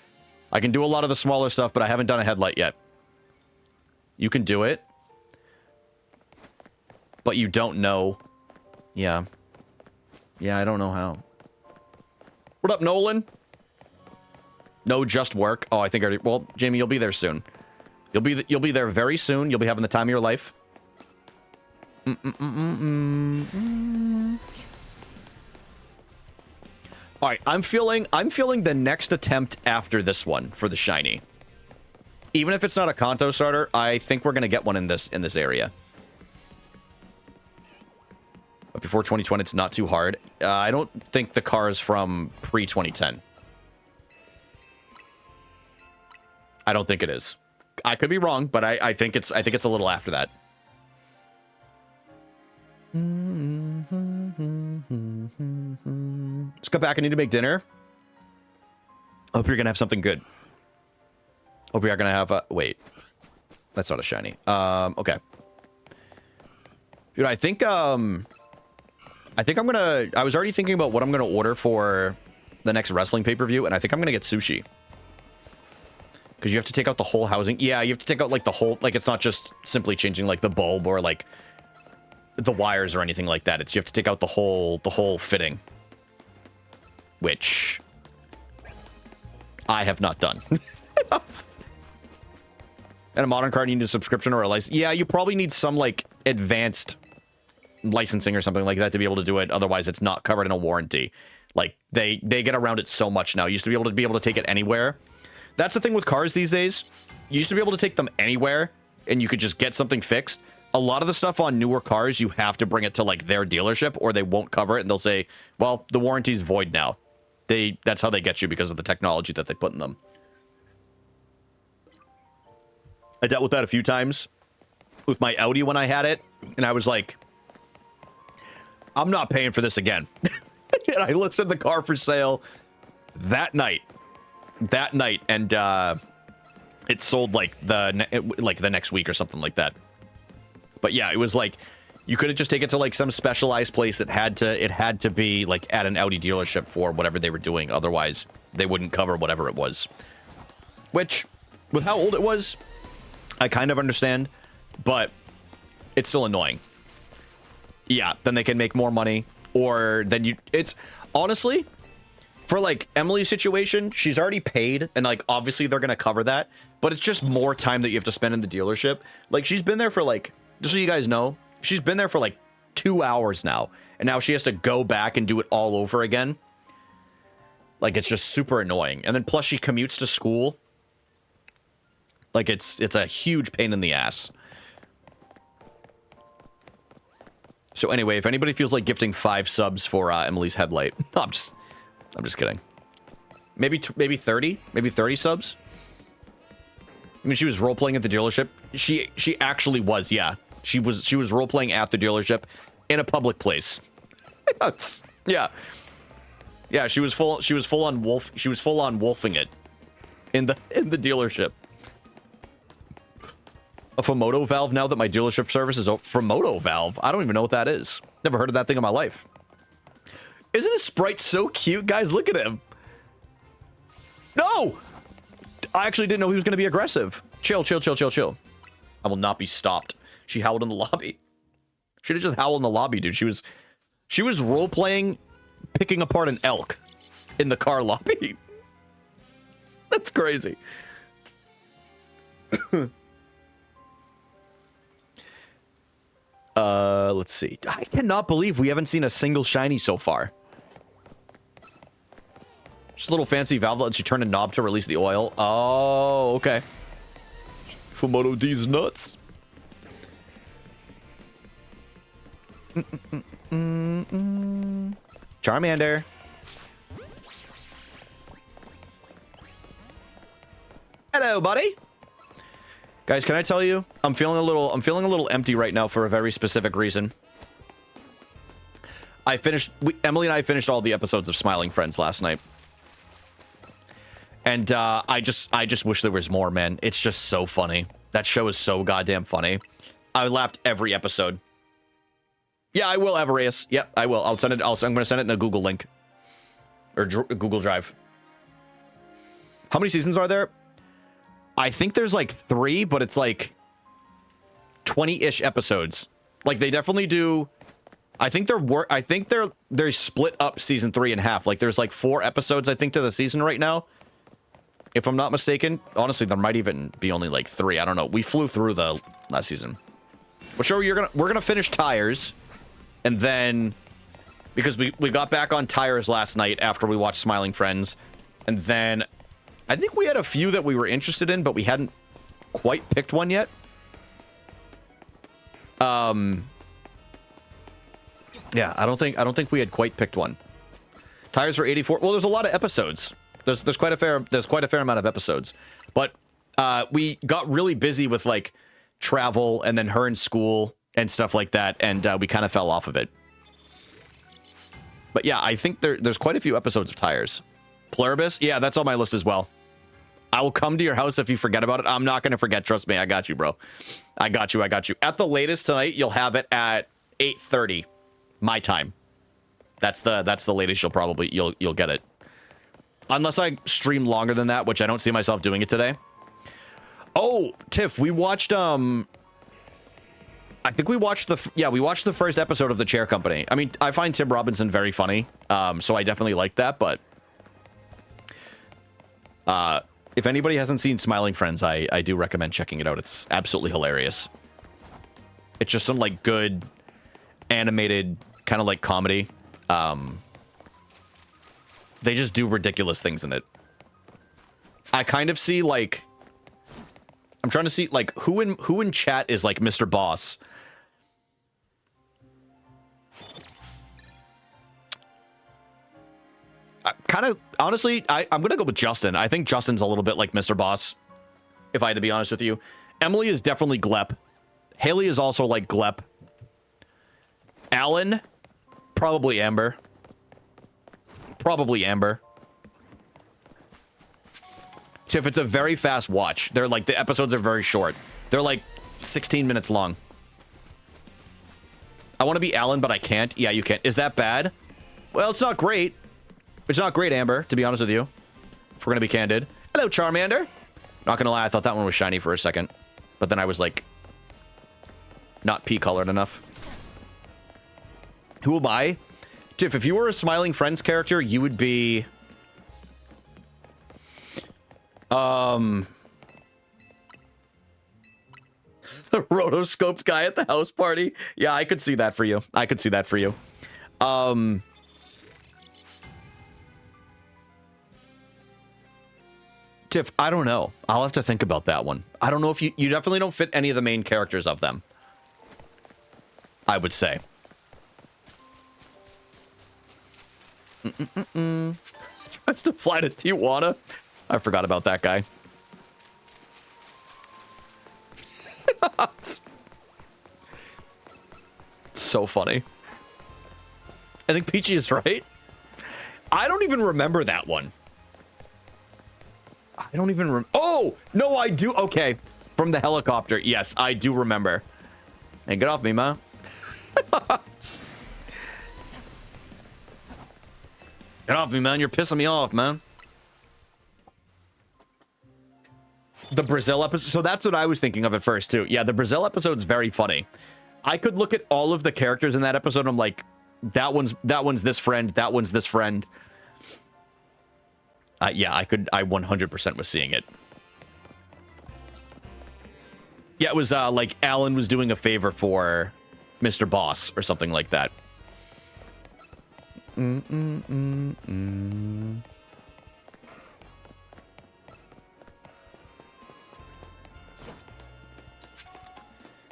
I can do a lot of the smaller stuff, but I haven't done a headlight yet. You can do it. But you don't know. Yeah. Yeah, I don't know how. What up, Nolan? No, just work. Oh, I think I already... Well, Jamie, you'll be there soon. You'll be there very soon. You'll be having the time of your life. All right, I'm feeling the next attempt after this one for the shiny. Even if it's not a Kanto starter, I think we're gonna get one in this area. But before 2020, it's not too hard. I don't think the car is from pre-2010. I don't think it is. I could be wrong, but I think it's a little after that. Let's go back. I need to make dinner. Hope you're gonna have something good. Hope we are gonna have a... Wait. That's not a shiny. Okay. Dude, I think I'm gonna... I was already thinking about what I'm gonna order for the next wrestling pay-per-view, and I think I'm gonna get sushi. Because you have to take out the whole housing. Yeah, you have to take out, like, the whole... Like, it's not just simply changing, like, the bulb or, like, the wires or anything like that. It's you have to take out the whole fitting. Which... I have not done. And a modern card, you need a subscription or a license. Yeah, you probably need some, like, advanced licensing or something like that to be able to do it. Otherwise, it's not covered in a warranty. Like, they get around it so much now. You used to be able to take it anywhere. That's the thing with cars these days. You used to be able to take them anywhere, and you could just get something fixed. A lot of the stuff on newer cars, you have to bring it to, like, their dealership, or they won't cover it, and they'll say, well, the warranty's void now. That's how they get you because of the technology that they put in them. I dealt with that a few times with my Audi when I had it, and I was like, I'm not paying for this again. And I listed the car for sale that night, and it sold like the next week or something like that. But yeah, it was like you couldn't just take it to like some specialized place. It had to be like at an Audi dealership for whatever they were doing. Otherwise, they wouldn't cover whatever it was. Which, with how old it was, I kind of understand, but it's still annoying. Yeah, then they can make more money, or then it's honestly, for like Emily's situation, she's already paid, and like obviously they're gonna cover that, but it's just more time that you have to spend in the dealership. Like she's been there for like, just so you guys know, she's been there for like 2 hours now, and now she has to go back and do it all over again. Like it's just super annoying, and then plus she commutes to school. Like it's a huge pain in the ass. So anyway, if anybody feels like gifting 5 subs for Emily's headlight, no, I'm just kidding. Maybe 30, maybe 30 subs. I mean, she was role playing at the dealership. She actually was, yeah. She was role playing at the dealership in a public place. Yeah. Yeah, she was full on wolfing it in the dealership. A Fomoto valve now that my dealership service is Fomoto valve. I don't even know what that is. Never heard of that thing in my life. Isn't his sprite so cute? Guys, look at him. No! I actually didn't know he was going to be aggressive. Chill, chill, chill, chill, chill. I will not be stopped. She howled in the lobby. She didn't just howl in the lobby, dude. She was role-playing picking apart an elk in the car lobby. That's crazy. Let's see. I cannot believe we haven't seen a single shiny so far. Just a little fancy valve that lets you turn a knob to release the oil. Oh, okay. Fomoto D's nuts. Charmander. Hello, buddy. Guys, can I tell you? I'm feeling a little empty right now for a very specific reason. Emily and I finished all the episodes of Smiling Friends last night. And I just wish there was more, man. It's just so funny. That show is so goddamn funny. I laughed every episode. Yeah, I will, Avarius. Yep, I will. I'm going to send it in a Google link. Or Google Drive. How many seasons are there? I think there's like 3, but it's like 20-ish episodes. Like they definitely do. I think they're split up season 3 in half. Like there's like 4 episodes I think to the season right now. If I'm not mistaken. Honestly, there might even be only like 3. I don't know. We flew through the last season. Well, sure, we're gonna finish Tires, and then because we got back on Tires last night after we watched Smiling Friends, and then I think we had a few that we were interested in, but we hadn't quite picked one yet. Yeah, I don't think we had quite picked one. Tires for 84. Well, there's a lot of episodes. There's quite a fair amount of episodes, but we got really busy with like travel and then her in school and stuff like that, and we kind of fell off of it. But yeah, I think there's quite a few episodes of Tires. Pluribus, yeah, that's on my list as well. I will come to your house if you forget about it. I'm not going to forget. Trust me. I got you, bro. I got you. At the latest tonight, you'll have it at 8:30 my time. That's the latest you'll get it. Unless I stream longer than that, which I don't see myself doing it today. Oh, Tiff, we watched I think we watched the first episode of The Chair Company. I mean, I find Tim Robinson very funny. So I definitely like that, but if anybody hasn't seen Smiling Friends, I do recommend checking it out. It's absolutely hilarious. It's just some like good animated kind of like comedy. They just do ridiculous things in it. I kind of see like I'm trying to see like who in chat is like Mr. Boss. Kind of honestly, I'm gonna go with Justin. I think Justin's a little bit like Mr. Boss, if I had to be honest with you. Emily is definitely Glep. Haley is also like Glep. Alan, probably Amber. Probably Amber. Tiff, it's a very fast watch. They're like, the episodes are very short. They're like 16 minutes long. I want to be Alan, but I can't. Yeah, you can't. Is that bad? Well, it's not great. It's not great, Amber, to be honest with you. If we're going to be candid. Hello, Charmander. Not going to lie, I thought that one was shiny for a second. But then I was like, not pea-colored enough. Who am I? Tiff, if you were a Smiling Friends character, you would be... the rotoscoped guy at the house party. Yeah, I could see that for you. Tiff, I don't know. I'll have to think about that one. I don't know if you definitely don't fit any of the main characters of them. I would say. Tries to fly to Tijuana. I forgot about that guy. so funny. I think Peachy is right. I don't even remember that one. I don't even remember. Oh, no, I do. Okay. From the helicopter. Yes, I do remember. Hey, get off me, man. Get off me, man. You're pissing me off, man. The Brazil episode. So that's what I was thinking of at first, too. Yeah, the Brazil episode's very funny. I could look at all of the characters in that episode. And I'm like, that one's this friend. That one's this friend. Yeah, I 100% was seeing it. Yeah, it was like Alan was doing a favor for Mr. Boss or something like that.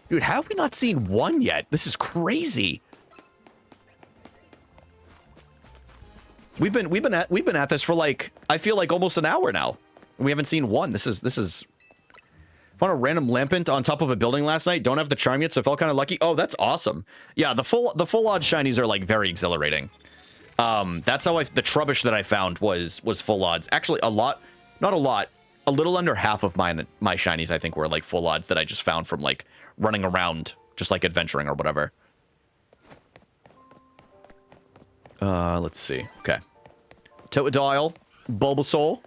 Dude, how have we not seen one yet? This is crazy. We've been at this for like, I feel like almost an hour now. We haven't seen one. This is found a random lampant on top of a building last night. Don't have the charm yet, so felt kind of lucky. Oh, that's awesome. Yeah, the full odd shinies are like very exhilarating. That's how the Trubbish that I found was full odds. Actually, a lot, not a lot, a little under half of my shinies I think were like full odds that I just found from like running around, just like adventuring or whatever. Let's see. Okay. Totodile, Bulbasaur.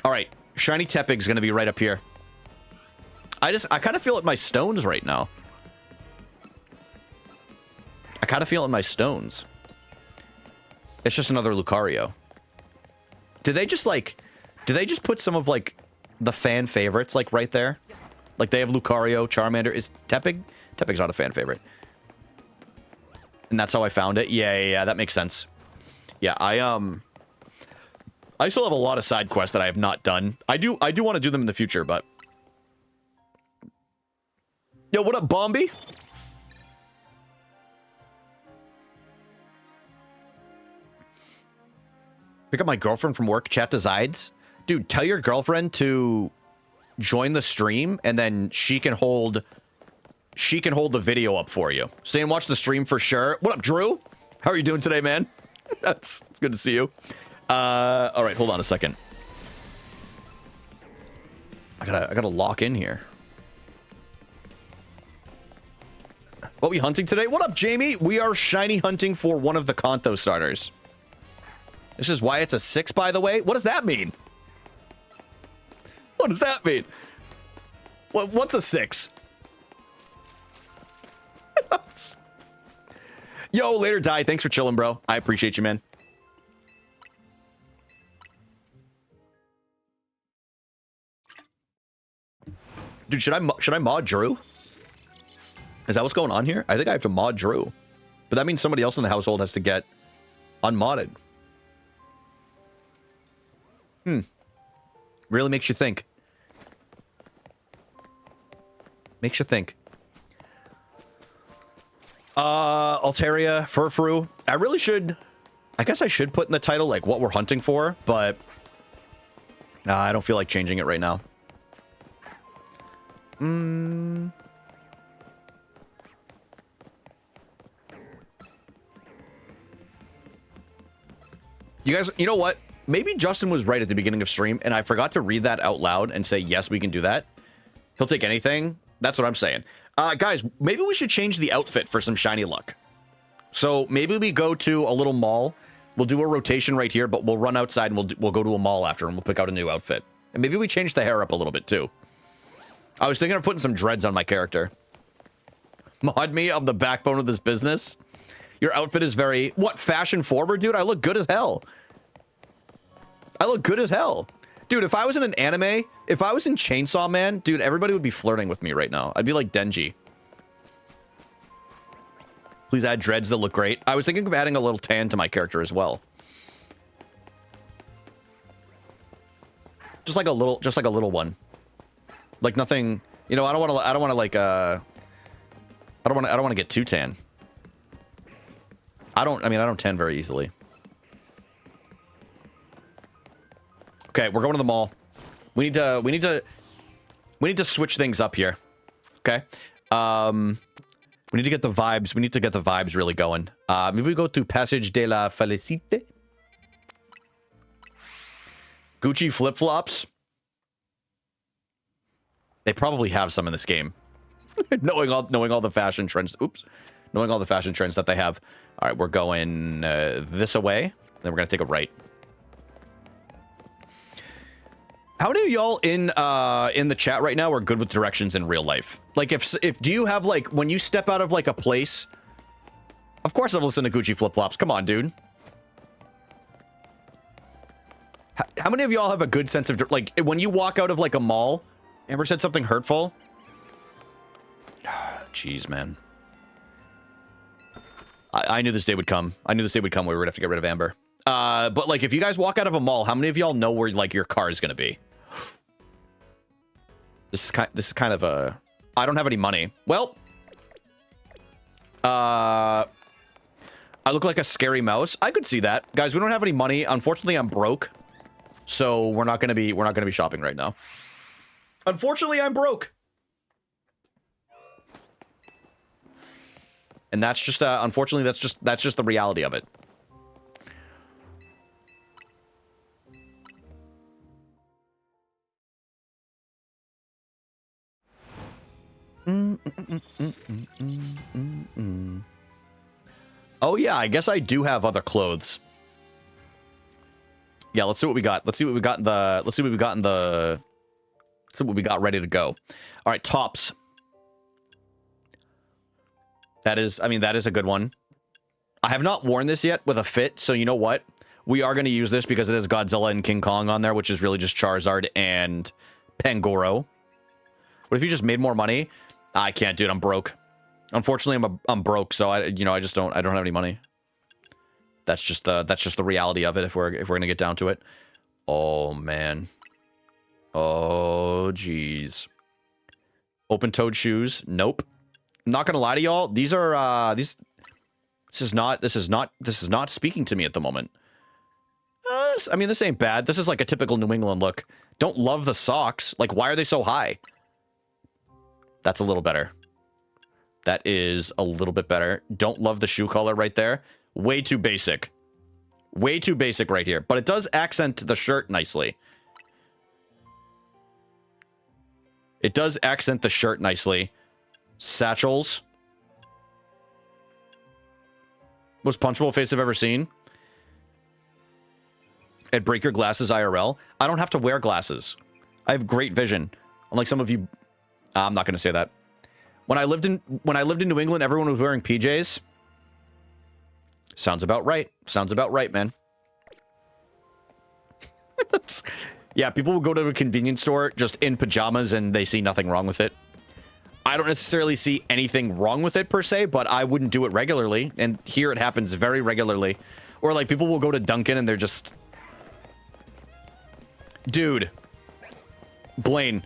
All right, shiny Tepig's gonna be right up here. I kind of feel it in my stones right now. I kind of feel it in my stones. It's just another Lucario. Do they just put some of like the fan favorites like right there? Like they have Lucario, Charmander. Is Tepig? Tepig's not a fan favorite. And that's how I found it. Yeah, that makes sense. Yeah, I still have a lot of side quests that I have not done. I do want to do them in the future, but yo, what up, Bombi? Pick up my girlfriend from work, chat to Zides. Dude, tell your girlfriend to join the stream and then she can hold the video up for you. Stay and watch the stream for sure. What up, Drew? How are you doing today, man? It's good to see you. All right, hold on a second. I gotta lock in here. What we hunting today? What up, Jamie? We are shiny hunting for one of the Kanto starters. This is why it's a 6, by the way. What does that mean? What does that mean? What's a 6? Yo, later, Die. Thanks for chilling, bro. I appreciate you, man. Dude, should I mod Drew? Is that what's going on here? I think I have to mod Drew. But that means somebody else in the household has to get unmodded. Really makes you think. Makes you think. Altaria, Furfru. I really should... I guess I should put in the title, like, what we're hunting for, but... I don't feel like changing it right now. You guys, you know what? Maybe Justin was right at the beginning of stream, and I forgot to read that out loud and say, yes, we can do that. He'll take anything. That's what I'm saying. Guys, maybe we should change the outfit for some shiny luck. So maybe we go to a little mall. We'll do a rotation right here, but we'll run outside and we'll go to a mall after and we'll pick out a new outfit. And maybe we change the hair up a little bit too. I was thinking of putting some dreads on my character. Mod me, I'm the backbone of this business. Your outfit is very... What, fashion forward, dude? I look good as hell. I look good as hell. Dude, if I was in an anime, if I was in Chainsaw Man, dude, everybody would be flirting with me right now. I'd be like Denji. Please add dreads that look great. I was thinking of adding a little tan to my character as well. Just like a little one. Like nothing, you know, I don't want to like, I don't want to get too tan. I don't tan very easily. Okay, we're going to the mall. We need to switch things up here. Okay. We need to get the vibes. We need to get the vibes really going. Maybe we go to Passage de la Felicite. Gucci flip-flops. They probably have some in this game. knowing all the fashion trends. Oops. Knowing all the fashion trends that they have. All right, we're going this away. Then we're going to take a right. How many of y'all in the chat right now are good with directions in real life? Like, if do you have, like, when you step out of, like, a place... Of course I've listened to Gucci flip-flops. Come on, dude. How many of y'all have a good sense of... Like, when you walk out of, like, a mall... Amber said something hurtful? Jeez, man. I knew this day would come. I knew this day would come where we would have to get rid of Amber. But, like, if you guys walk out of a mall, how many of y'all know where, like, your car is going to be? This is kind of a... I don't have any money. Well... I look like a scary mouse. I could see that. Guys, we don't have any money. Unfortunately, I'm broke. So, we're not going to be shopping right now. Unfortunately, I'm broke. And that's just unfortunately that's just the reality of it. Oh yeah, I guess I do have other clothes. Yeah, let's see what we got. Let's see what we got ready to go. All right, tops. That is a good one. I have not worn this yet with a fit, so you know what? We are going to use this because it has Godzilla and King Kong on there, which is really just Charizard and Pangoro. What if you just made more money? I can't, dude. I'm broke. Unfortunately, I'm broke, so I don't have any money. That's just the reality of it if we're going to get down to it. Oh man. Oh jeez. Open-toed shoes. Nope. I'm not gonna lie to y'all. These are this is not speaking to me at the moment. I mean, this ain't bad. This is like a typical New England look. Don't love the socks. Like, why are they so high? That's a little better. That is a little bit better. Don't love the shoe color right there. Way too basic. Way too basic right here. But it does accent the shirt nicely. It does accent the shirt nicely. Satchels. Most punchable face I've ever seen. And break your glasses IRL. I don't have to wear glasses. I have great vision. Unlike some of you... I'm not going to say that. When I lived in New England, everyone was wearing PJs. Sounds about right. Sounds about right, man. Yeah, people will go to a convenience store just in pajamas and they see nothing wrong with it. I don't necessarily see anything wrong with it per se, but I wouldn't do it regularly. And here it happens very regularly. Or like people will go to Dunkin' and they're just... Dude. Blaine.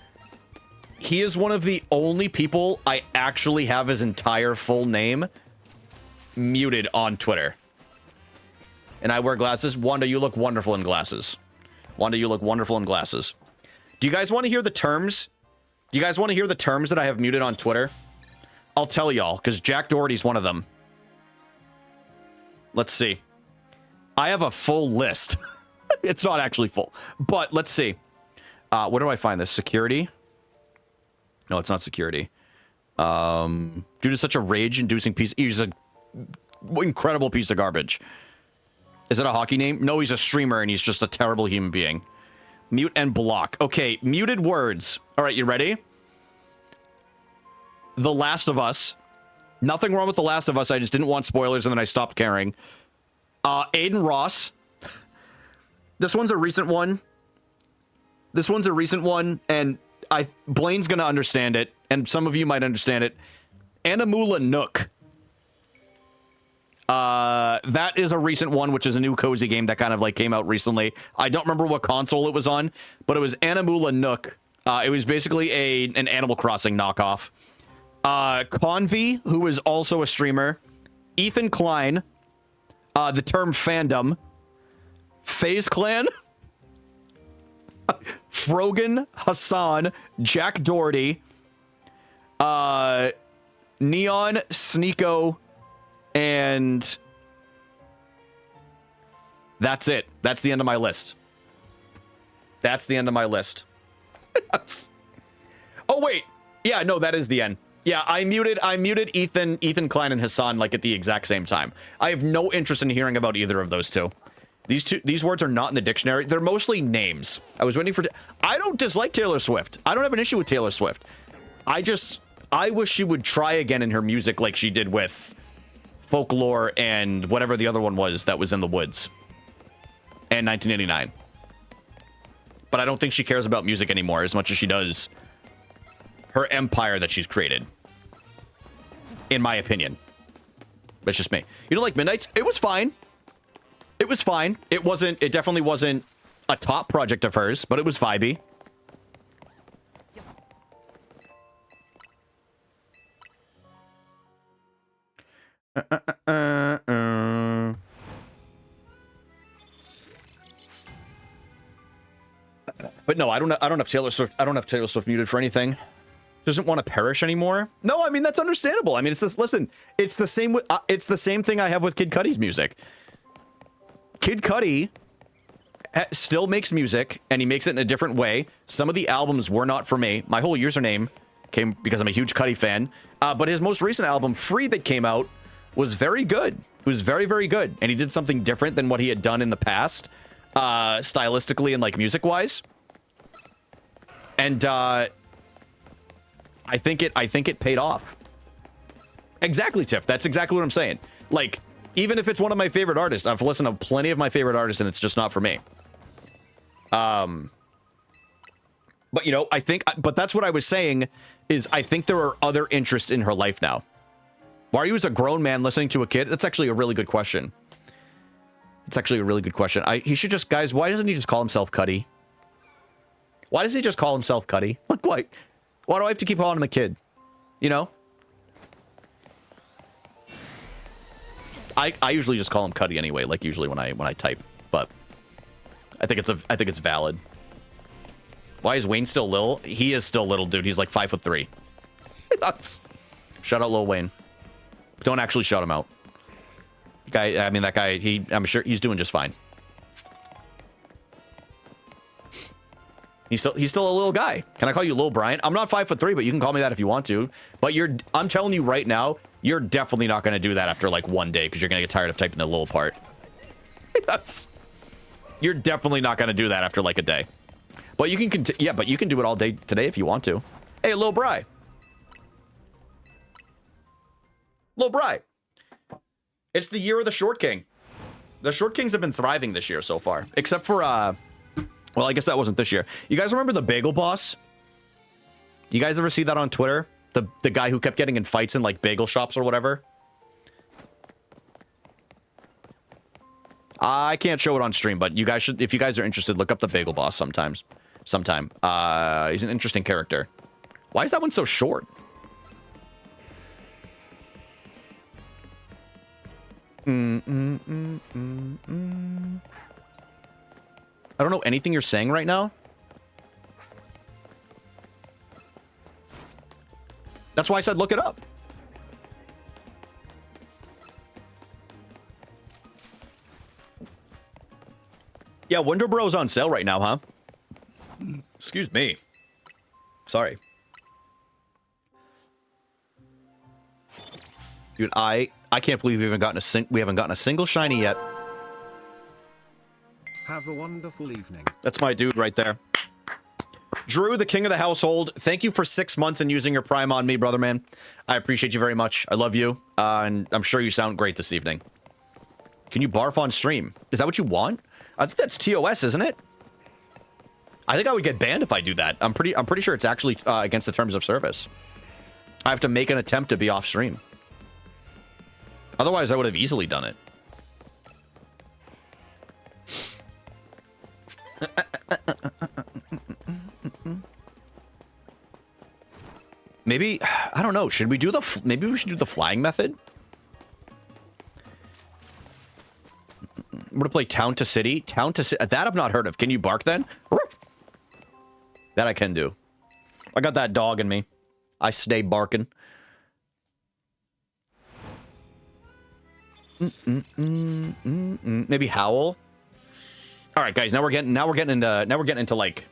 He is one of the only people I actually have his entire full name muted on Twitter. And I wear glasses. Wanda, you look wonderful in glasses. Wanda, you look wonderful in glasses. Do you guys want to hear the terms? Do you guys want to hear the terms that I have muted on Twitter? I'll tell y'all, because Jack Doherty's one of them. Let's see. I have a full list. It's not actually full, but let's see. Where do I find this? Security? No, it's not security. Due to such a rage-inducing piece... He's an incredible piece of garbage. Is it a hockey name? No, he's a streamer, and he's just a terrible human being. Mute and block. Okay, muted words. All right, you ready? The Last of Us. Nothing wrong with The Last of Us. I just didn't want spoilers, and then I stopped caring. Aiden Ross. This one's a recent one. This one's a recent one, and Blaine's gonna understand it, and some of you might understand it. Anamula Nook. That is a recent one, which is a new cozy game that kind of like came out recently. I don't remember what console it was on, but it was Anamula Nook. It was basically an Animal Crossing knockoff. Convy, who is also a streamer. Ethan Klein. The term fandom. FaZe Clan. Frogan, Hassan, Jack Doherty. Neon, Sneeko, and that's it. That's the end of my list. That's the end of my list. Oh, wait. Yeah, no, that is the end. Yeah, I muted Ethan Klein and Hassan like at the exact same time. I have no interest in hearing about either of those two. These words are not in the dictionary. They're mostly names. I was waiting for... I don't dislike Taylor Swift. I don't have an issue with Taylor Swift. I wish she would try again in her music like she did with Folklore and whatever the other one was that was in the woods. And 1989. But I don't think she cares about music anymore as much as she does her empire that she's created. In my opinion. That's just me. You don't like Midnights? It was fine. It was fine. It definitely wasn't a top project of hers, but it was vibey. But no, I don't have Taylor Swift. I don't have Taylor Swift muted for anything. Doesn't want to perish anymore. No, I mean that's understandable. I mean, it's this. Listen, it's the same with. It's the same thing I have with Kid Cudi's music. Kid Cudi still makes music, and he makes it in a different way. Some of the albums were not for me. My whole username came because I'm a huge Cudi fan. But his most recent album, Free, that came out, was very good. It was very, very good, and he did something different than what he had done in the past, stylistically and like music-wise. And I think it paid off. Exactly, Tiff. That's exactly what I'm saying. Like, even if it's one of my favorite artists, I've listened to plenty of my favorite artists, and it's just not for me. But you know, but that's what I was saying is I think there are other interests in her life now. Why are you as a grown man listening to a kid? That's actually a really good question. It's actually a really good question. He should just, guys, why doesn't he just call himself Cudi? Why does he just call himself Cudi? Like, why do I have to keep calling him a kid? You know? I usually just call him Cudi anyway, like usually when I type, but I think it's valid. Why is Wayne still little? He is still little, dude. He's like 5'3". Shout out Lil Wayne. Don't actually shout him out. Guy, I mean that guy, I'm sure he's doing just fine. He's still a little guy. Can I call you Lil Brian? I'm not 5'3", but you can call me that if you want to. But I'm telling you right now, you're definitely not going to do that after like one day because you're going to get tired of typing the Lil part. You're definitely not going to do that after like a day. But you can but you can do it all day today if you want to. Hey, Lil Bry. Lil Bry. It's the year of the Short King. The Short Kings have been thriving this year so far, except for well, I guess that wasn't this year. You guys remember the Bagel Boss? You guys ever see that on Twitter? The guy who kept getting in fights in like bagel shops or whatever? I can't show it on stream, but you guys should, if you guys are interested, look up the Bagel Boss sometime. He's an interesting character. Why is that one so short? I don't know anything you're saying right now. That's why I said look it up. Yeah, Wonder Bro's on sale right now, huh? Excuse me. Sorry. Dude, I can't believe we haven't gotten a single shiny yet. Have a wonderful evening. That's my dude right there. Drew, the king of the household, thank you for 6 months and using your Prime on me, brother man. I appreciate you very much. I love you. And I'm sure you sound great this evening. Can you barf on stream? Is that what you want? I think that's TOS, isn't it? I think I would get banned if I do that. I'm pretty sure it's actually against the terms of service. I have to make an attempt to be off stream. Otherwise, I would have easily done it. Maybe, I don't know. Should we do maybe we should do the flying method? We're gonna play Town to City. Town to City. That I've not heard of. Can you bark then? That I can do. I got that dog in me. I stay barking. Maybe Howl. All right, guys. Now we're getting into like,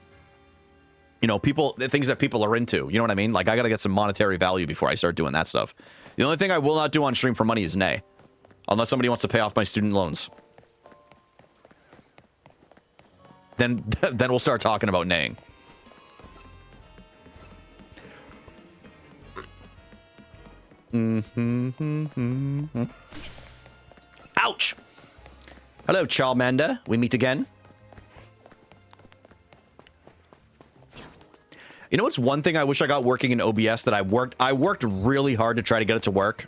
you know, the things that people are into. You know what I mean? Like, I gotta get some monetary value before I start doing that stuff. The only thing I will not do on stream for money is nay, unless somebody wants to pay off my student loans. Then we'll start talking about naying. Ouch! Hello, Charmander. We meet again. You know what's one thing I wish I got working in OBS that I worked really hard to try to get it to work,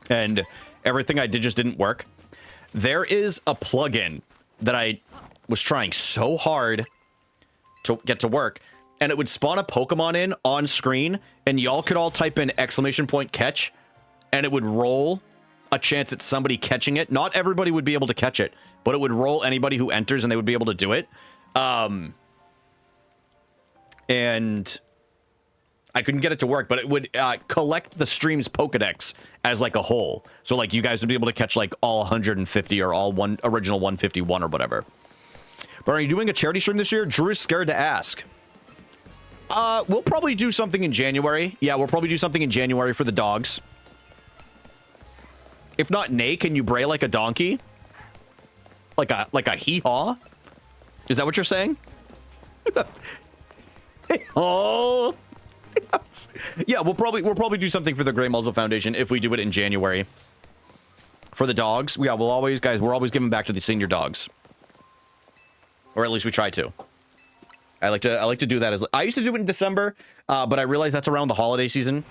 and everything I did just didn't work? There is a plugin that I was trying so hard to get to work, and it would spawn a Pokemon in on screen, and y'all could all type in !catch, and it would roll a chance at somebody catching it. Not everybody would be able to catch it, but it would roll anybody who enters, and they would be able to do it. And I couldn't get it to work, but it would collect the stream's Pokedex as like a whole. So like you guys would be able to catch like all 150 or all original 151 or whatever. But are you doing a charity stream this year? Drew is scared to ask. We'll probably do something in January. Yeah, we'll probably do something in January for the dogs. If not, Nay, can you bray like a donkey? Like a hee-haw? Is that what you're saying? Oh. Yeah, we'll probably do something for the Grey Muzzle Foundation if we do it in January. For the dogs, yeah, we're always giving back to the senior dogs. Or at least we try to. I like to do that I used to do it in December, but I realized that's around the holiday season.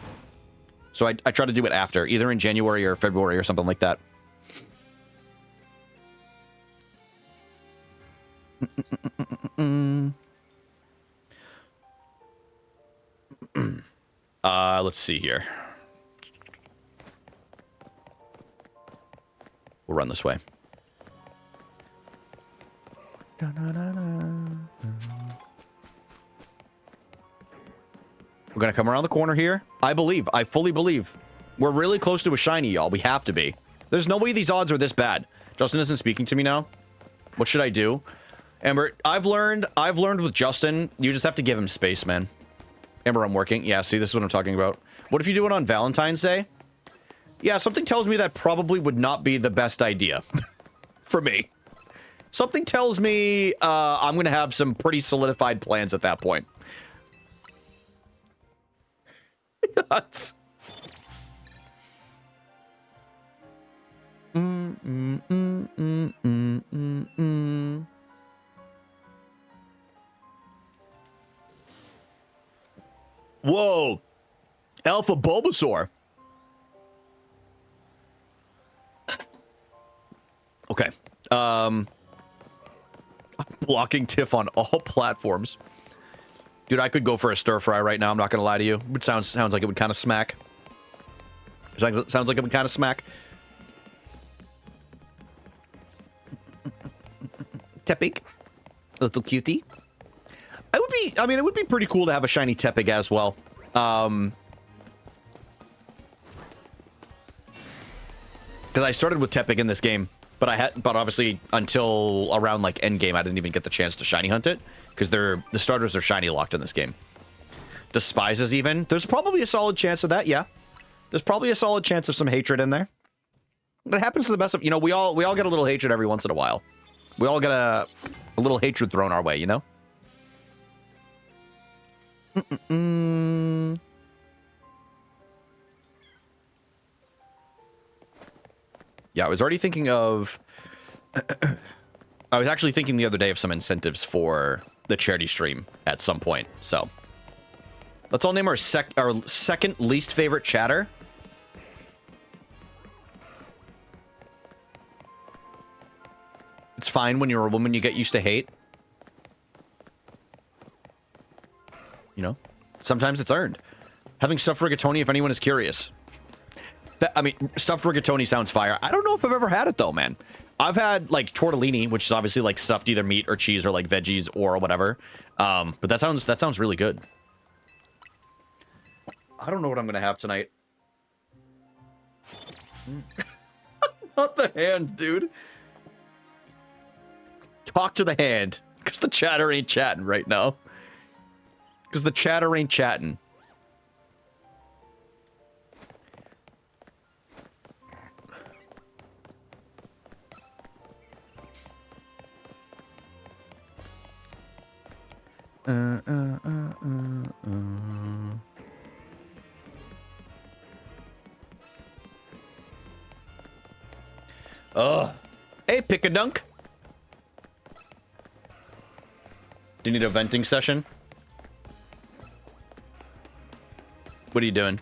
So I try to do it after, either in January or February or something like that. Let's see here. We'll run this way. We're gonna come around the corner here. I fully believe. We're really close to a shiny, y'all. We have to be. There's no way these odds are this bad. Justin isn't speaking to me now. What should I do? Amber, I've learned with Justin, you just have to give him space, man. Amber, I'm working. Yeah, see, this is what I'm talking about. What if you do it on Valentine's Day? Yeah, something tells me that probably would not be the best idea. For me. Something tells me I'm going to have some pretty solidified plans at that point. Nuts. Whoa. Alpha Bulbasaur. Okay. Blocking Tiff on all platforms. Dude, I could go for a stir fry right now. I'm not gonna lie to you. It sounds like it would kind of smack. Sounds like it would kind of smack. Tepig, a little cutie. It would be pretty cool to have a shiny Tepig as well. Because I started with Tepig in this game, but obviously until around like end game, I didn't even get the chance to shiny hunt it because the starters are shiny locked in this game. Despises even. There's probably a solid chance of that. Yeah, there's probably a solid chance of some hatred in there. That happens to the best of, you know, we all get a little hatred every once in a while. We all get a little hatred thrown our way, you know? Yeah, I was already thinking of... I was actually thinking the other day of some incentives for the charity stream at some point, so... Let's all name our second least favorite chatter. It's fine when you're a woman, you get used to hate. You know? Sometimes it's earned. Having stuffed rigatoni, if anyone is curious. Stuffed rigatoni sounds fire. I don't know if I've ever had it, though, man. I've had, like, tortellini, which is obviously, like, stuffed either meat or cheese or, like, veggies or whatever. But that sounds really good. I don't know what I'm going to have tonight. Not the hand, dude. Talk to the hand. Because the chatter ain't chatting right now. Because the chatter ain't chatting. Hey, Pick-a-Dunk. Do you need a venting session? What are you doing?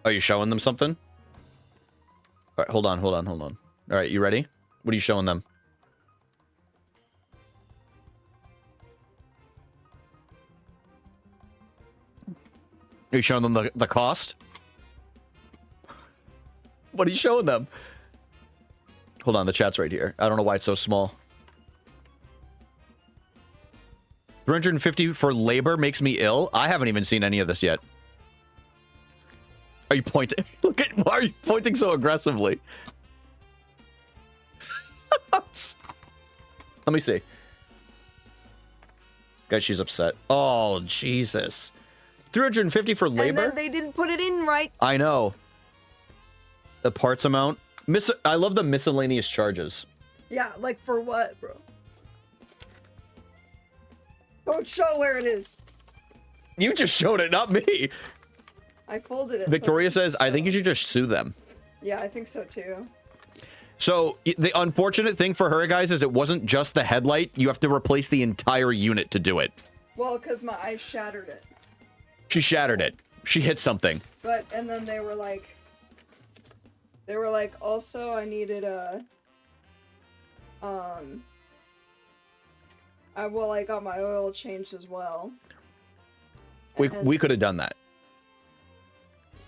Are you showing them something? All right, hold on. All right, you ready? What are you showing them? Are you showing them the cost? What are you showing them? Hold on, the chat's right here. I don't know why it's so small. 350 for labor makes me ill? I haven't even seen any of this yet. Are you pointing? Look at, why are you pointing so aggressively? Let me see. Guys, she's upset. Oh, Jesus. 350 for labor? And then they didn't put it in right. I know. The parts amount. I love the miscellaneous charges. Yeah, like for what, bro? Don't show where it is. You just showed it, not me. I folded it. Victoria says, I think you should just sue them. Yeah, I think so too. So the unfortunate thing for her, guys, is it wasn't just the headlight. You have to replace the entire unit to do it. Well, because I shattered it. She shattered it. She hit something. But, and then they were like, also I needed a, I got my oil changed as well. We could have done that.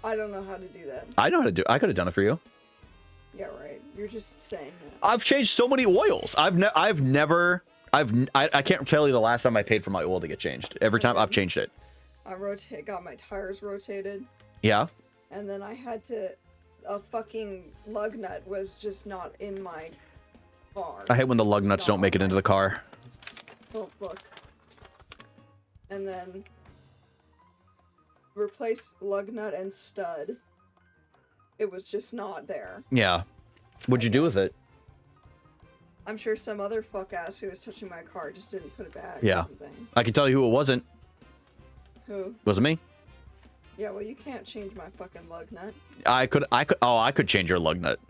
I don't know how to do that. I know how to do. I could have done it for you. Yeah, right. You're just saying that. I've changed so many oils. I can't tell you the last time I paid for my oil to get changed. Every time I've changed it. I got my tires rotated. Yeah. And then I had to, a fucking lug nut was just not in my car. I hate when the lug nuts don't make it into the car. Oh, look. And then replace lug nut and stud. It was just not there. Yeah. What'd you do with it? I'm sure some other fuck ass who was touching my car just didn't put it back. Yeah. Or something. I can tell you who it wasn't. Who? Wasn't me. Yeah, well, you can't change my fucking lug nut. I could change your lug nut.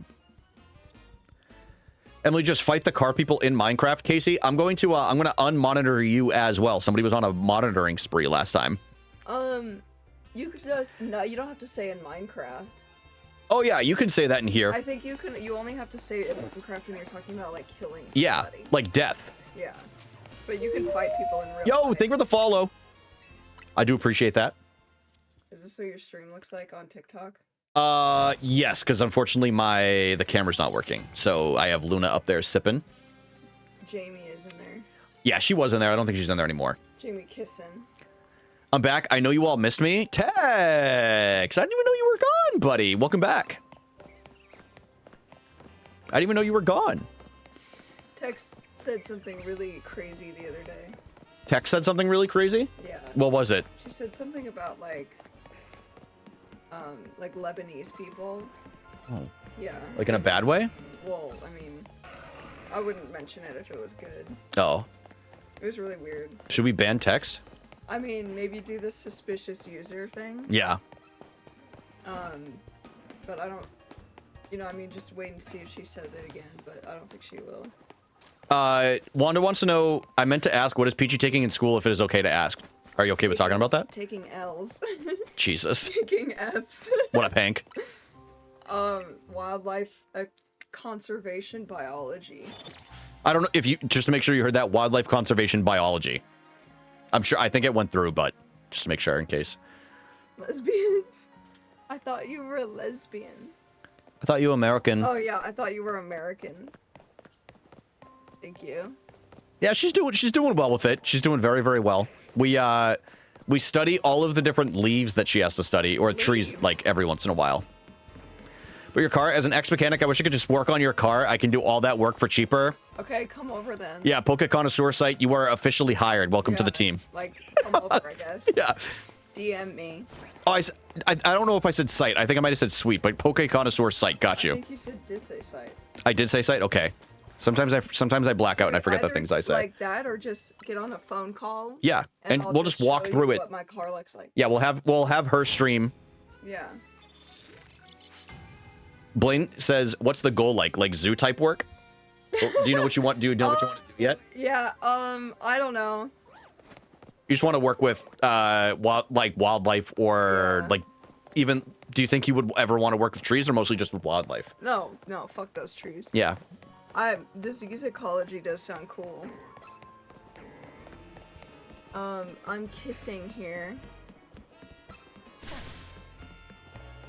Emily, just fight the car people in Minecraft, Casey. I'm going to unmonitor you as well. Somebody was on a monitoring spree last time. You could just, no, you don't have to say in Minecraft. Oh yeah, you can say that in here. I think you only have to say it in Minecraft when you're talking about, like, killing somebody. Yeah, like death. Yeah. But you can fight people in real Yo, life. thank you for the follow. I do appreciate that. Is this what your stream looks like on TikTok? Yes, because unfortunately the camera's not working. So I have Luna up there sipping. Jamie is in there. Yeah, she was in there. I don't think she's in there anymore. Jamie kissing. I'm back. I know you all missed me. Tex! I didn't even know you were gone, buddy. Welcome back. I didn't even know you were gone. Tex said something really crazy the other day. Tex said something really crazy? Yeah. What was it? She said something about, like Lebanese people. Oh. Yeah. Like in a bad way? Well, I mean, I wouldn't mention it if it was good. Oh. It was really weird. Should we ban text? I mean, maybe do the suspicious user thing. Yeah. But I don't, I mean, just wait and see if she says it again, but I don't think she will. Wanda wants to know, I meant to ask, what is Peachy taking in school if it is okay to ask? Are you okay with talking about that? Taking L's. Jesus. Taking F's. What up, Hank? Wildlife conservation biology. I don't know if you, just to make sure you heard that, wildlife conservation biology. I think it went through, but just to make sure in case. Lesbians? I thought you were a lesbian. I thought you were American. Oh yeah, I thought you were American. Thank you. Yeah, she's doing well with it. She's doing very, very well. We We study all of the different leaves that she has to study, or trees, Leaves. like, every once in a while. But your car, as an ex-mechanic, I wish I could just work on your car. I can do all that work for cheaper. Okay, come over then. Yeah, Poke Connoisseur site, you are officially hired. Welcome to the team. Like, come over, I guess. Yeah. DM me. Oh, I don't know if I said site. I think I might have said sweet, but Poke Connoisseur site got I you. think you did say site. I did say site? Okay. Sometimes I black out and I forget the Either things I say. Like that, or just get on a phone call. Yeah, and I'll we'll just walk show through you it. What my car looks like. Yeah, we'll have her stream. Yeah. Blaine says, "What's the goal like? Like zoo type work? Do you know what you want? Do you know what you want to do yet? Yeah. I don't know. You just want to work with wildlife, or Yeah. like even. Do you think you would ever want to work with trees, or mostly just with wildlife? No, fuck those trees. Yeah. This ecology does sound cool. I'm kissing here.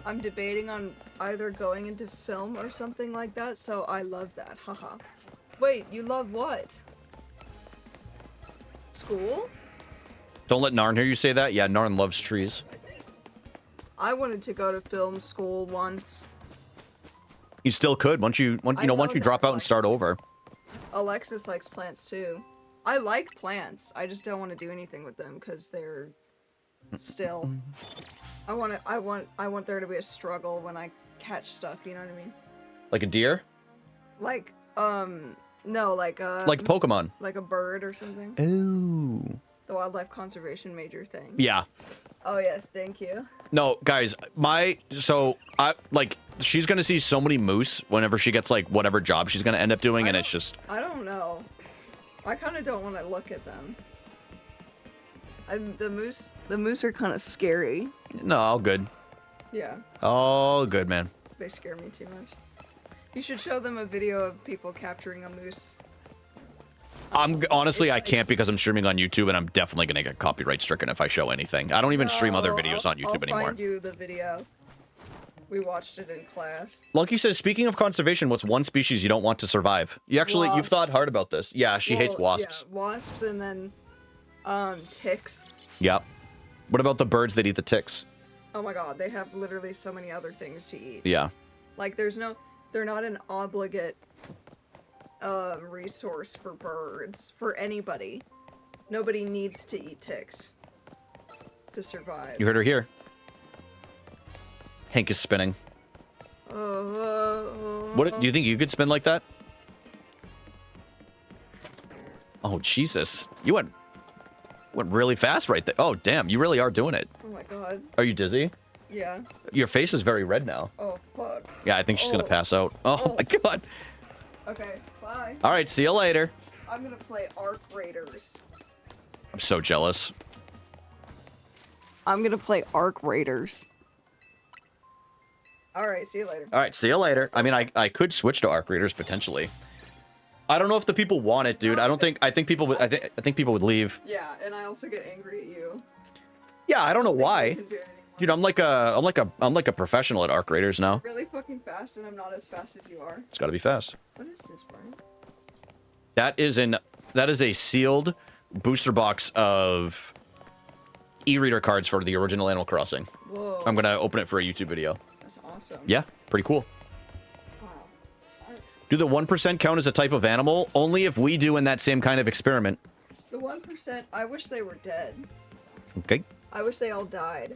I'm debating on either going into film or something like that, so I love that. Haha. Wait, you love what? School? Don't let Narn hear you say that. Yeah, Narn loves trees. I wanted to go to film school once. You still could once you I know once you that, drop out and like- start over. Alexis likes plants too. I like plants. I just don't want to do anything with them because they're still. I want there to be a struggle when I catch stuff. You know what I mean? Like a deer, Like no, like like Pokemon. like a bird or something. Ooh. The wildlife conservation major thing. Yeah. Oh yes, thank you. No, guys, she's gonna see so many moose whenever she gets like whatever job she's gonna end up doing, and it's just I don't know. I kind of don't want to look at them. The moose are kind of scary. no, all good, Yeah, all good, man. they scare me too much. You should show them a video of people capturing a moose. Honestly, I can't because I'm streaming on YouTube, and I'm definitely gonna get copyright stricken if I show anything. I don't even stream other No, videos I'll- on YouTube I'll anymore. find you the video. We watched it in class. Lucky says, speaking of conservation, what's one species you don't want to survive? You've thought hard about this. Yeah, she hates Well, wasps. Yeah, wasps and then ticks. Yep. What about the birds that eat the ticks? Oh my god, they have literally so many other things to eat. Yeah. Like they're not an obligate resource for birds, for anybody. Nobody needs to eat ticks to survive. You heard her here. Hank is spinning. What do you think you could spin like that? Oh Jesus! You went really fast right there. Oh damn! You really are doing it. Oh my god. Are you dizzy? Yeah. Your face is very red now. Oh fuck. Yeah, I think she's gonna Oh. pass out. Oh my god! Okay, bye. All right, see you later. I'm gonna play Arc Raiders. I'm so jealous. I'm gonna play Arc Raiders. Alright, see you later. All right, see you later. I mean, I could switch to Arc Raiders potentially. I don't know if the people want it, dude. I think people would. I think people would leave. Yeah, and I also get angry at you. Yeah, I don't know I why. can do it anymore. Dude, I'm like a professional at Arc Raiders now. Really fucking fast, and I'm not as fast as you are. It's got to be fast. What is this, Brian? That is a sealed booster box of e-reader cards for the original Animal Crossing. Whoa. I'm gonna open it for a YouTube video. That's awesome. Yeah, pretty cool. Wow. Do the 1% count as a type of animal? Only if we do in that same kind of experiment. The 1%, I wish they were dead. Okay. I wish they all died.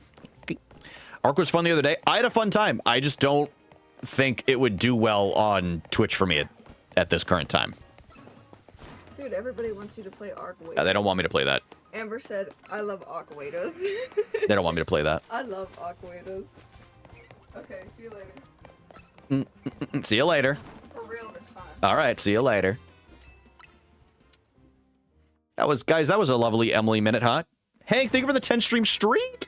Arc was fun the other day. I had a fun time. I just don't think it would do well on Twitch for me at this current time. Dude, everybody wants you to play Arc-Wados. Yeah, they don't want me to play that. Amber said, I love Arc-Wados. They don't want me to play that. I love Arc-Wados. Okay, see you later. See you later. For real this time. All right, see you later. That was a lovely Emily minute, huh? Hank, thank you for the 10 stream streak.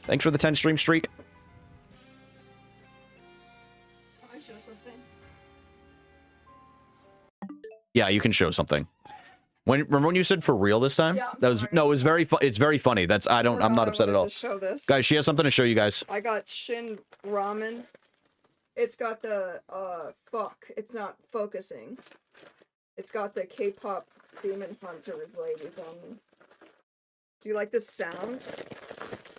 Thanks for the 10 stream streak. Can I show something? Yeah, you can show something. Remember when you said for real this time? Yeah, I'm that was sorry. no, it was it's very funny. I'm not upset at all. To show this. Guys, she has something to show you guys. I got Shin Ramen. It's got the fuck. It's not focusing. It's got the K-pop Demon Hunters ladies on Do you like this sound?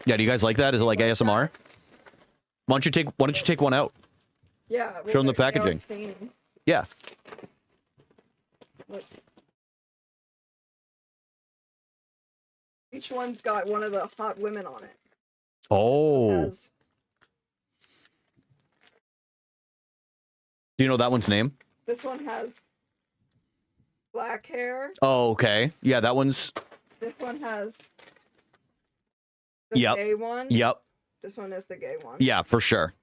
Yeah, do you guys like that? Is it like ASMR? Why don't you take one out? Yeah. Show them the they are packaging. clean. Yeah. Look. Each one's got one of the hot women on it. Oh. Has- Do you know that one's name? This one has black hair. Oh, okay. Yeah, that one's... This one has the Yep. gay one. Yep. This one is the gay one. Yeah, for sure.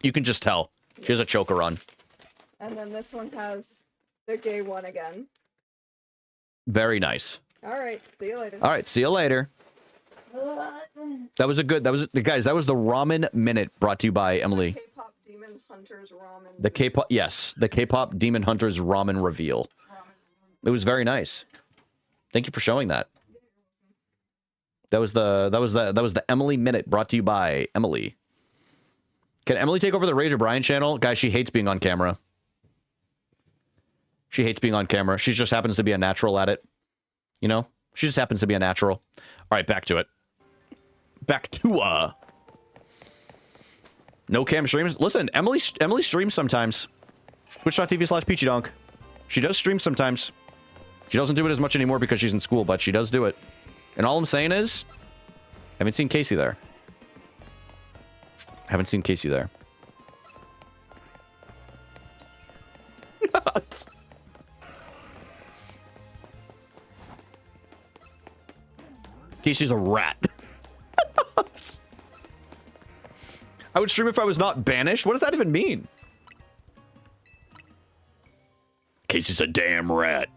You can just tell. She has a choker on. And then this one has the gay one again. Very nice. All right. See you later. All right, see you later. That was guys, that was the Ramen Minute brought to you by Emily. K-pop Demon Hunters ramen. The K-pop Demon Hunters ramen reveal. It was very nice. Thank you for showing that. That was the Emily Minute brought to you by Emily. Can Emily take over the Rage O'Brien channel? Guys, she hates being on camera. She hates being on camera. She just happens to be a natural at it. You know? She just happens to be a natural. All right, back to it. Back to no cam streams. Listen, Emily streams sometimes. Twitch.tv/PeachyDonk. She does stream sometimes. She doesn't do it as much anymore because she's in school, but she does do it. And all I'm saying is, I haven't seen Casey there. Haven't seen Casey there. Casey's a rat. I would stream if I was not banished? What does that even mean? Casey's a damn rat.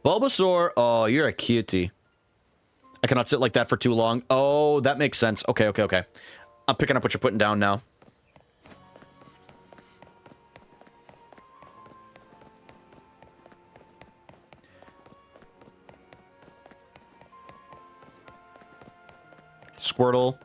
Bulbasaur, oh, you're a cutie. I cannot sit like that for too long. Oh, that makes sense. Okay, okay, okay. I'm picking up what you're putting down now. Squirtle.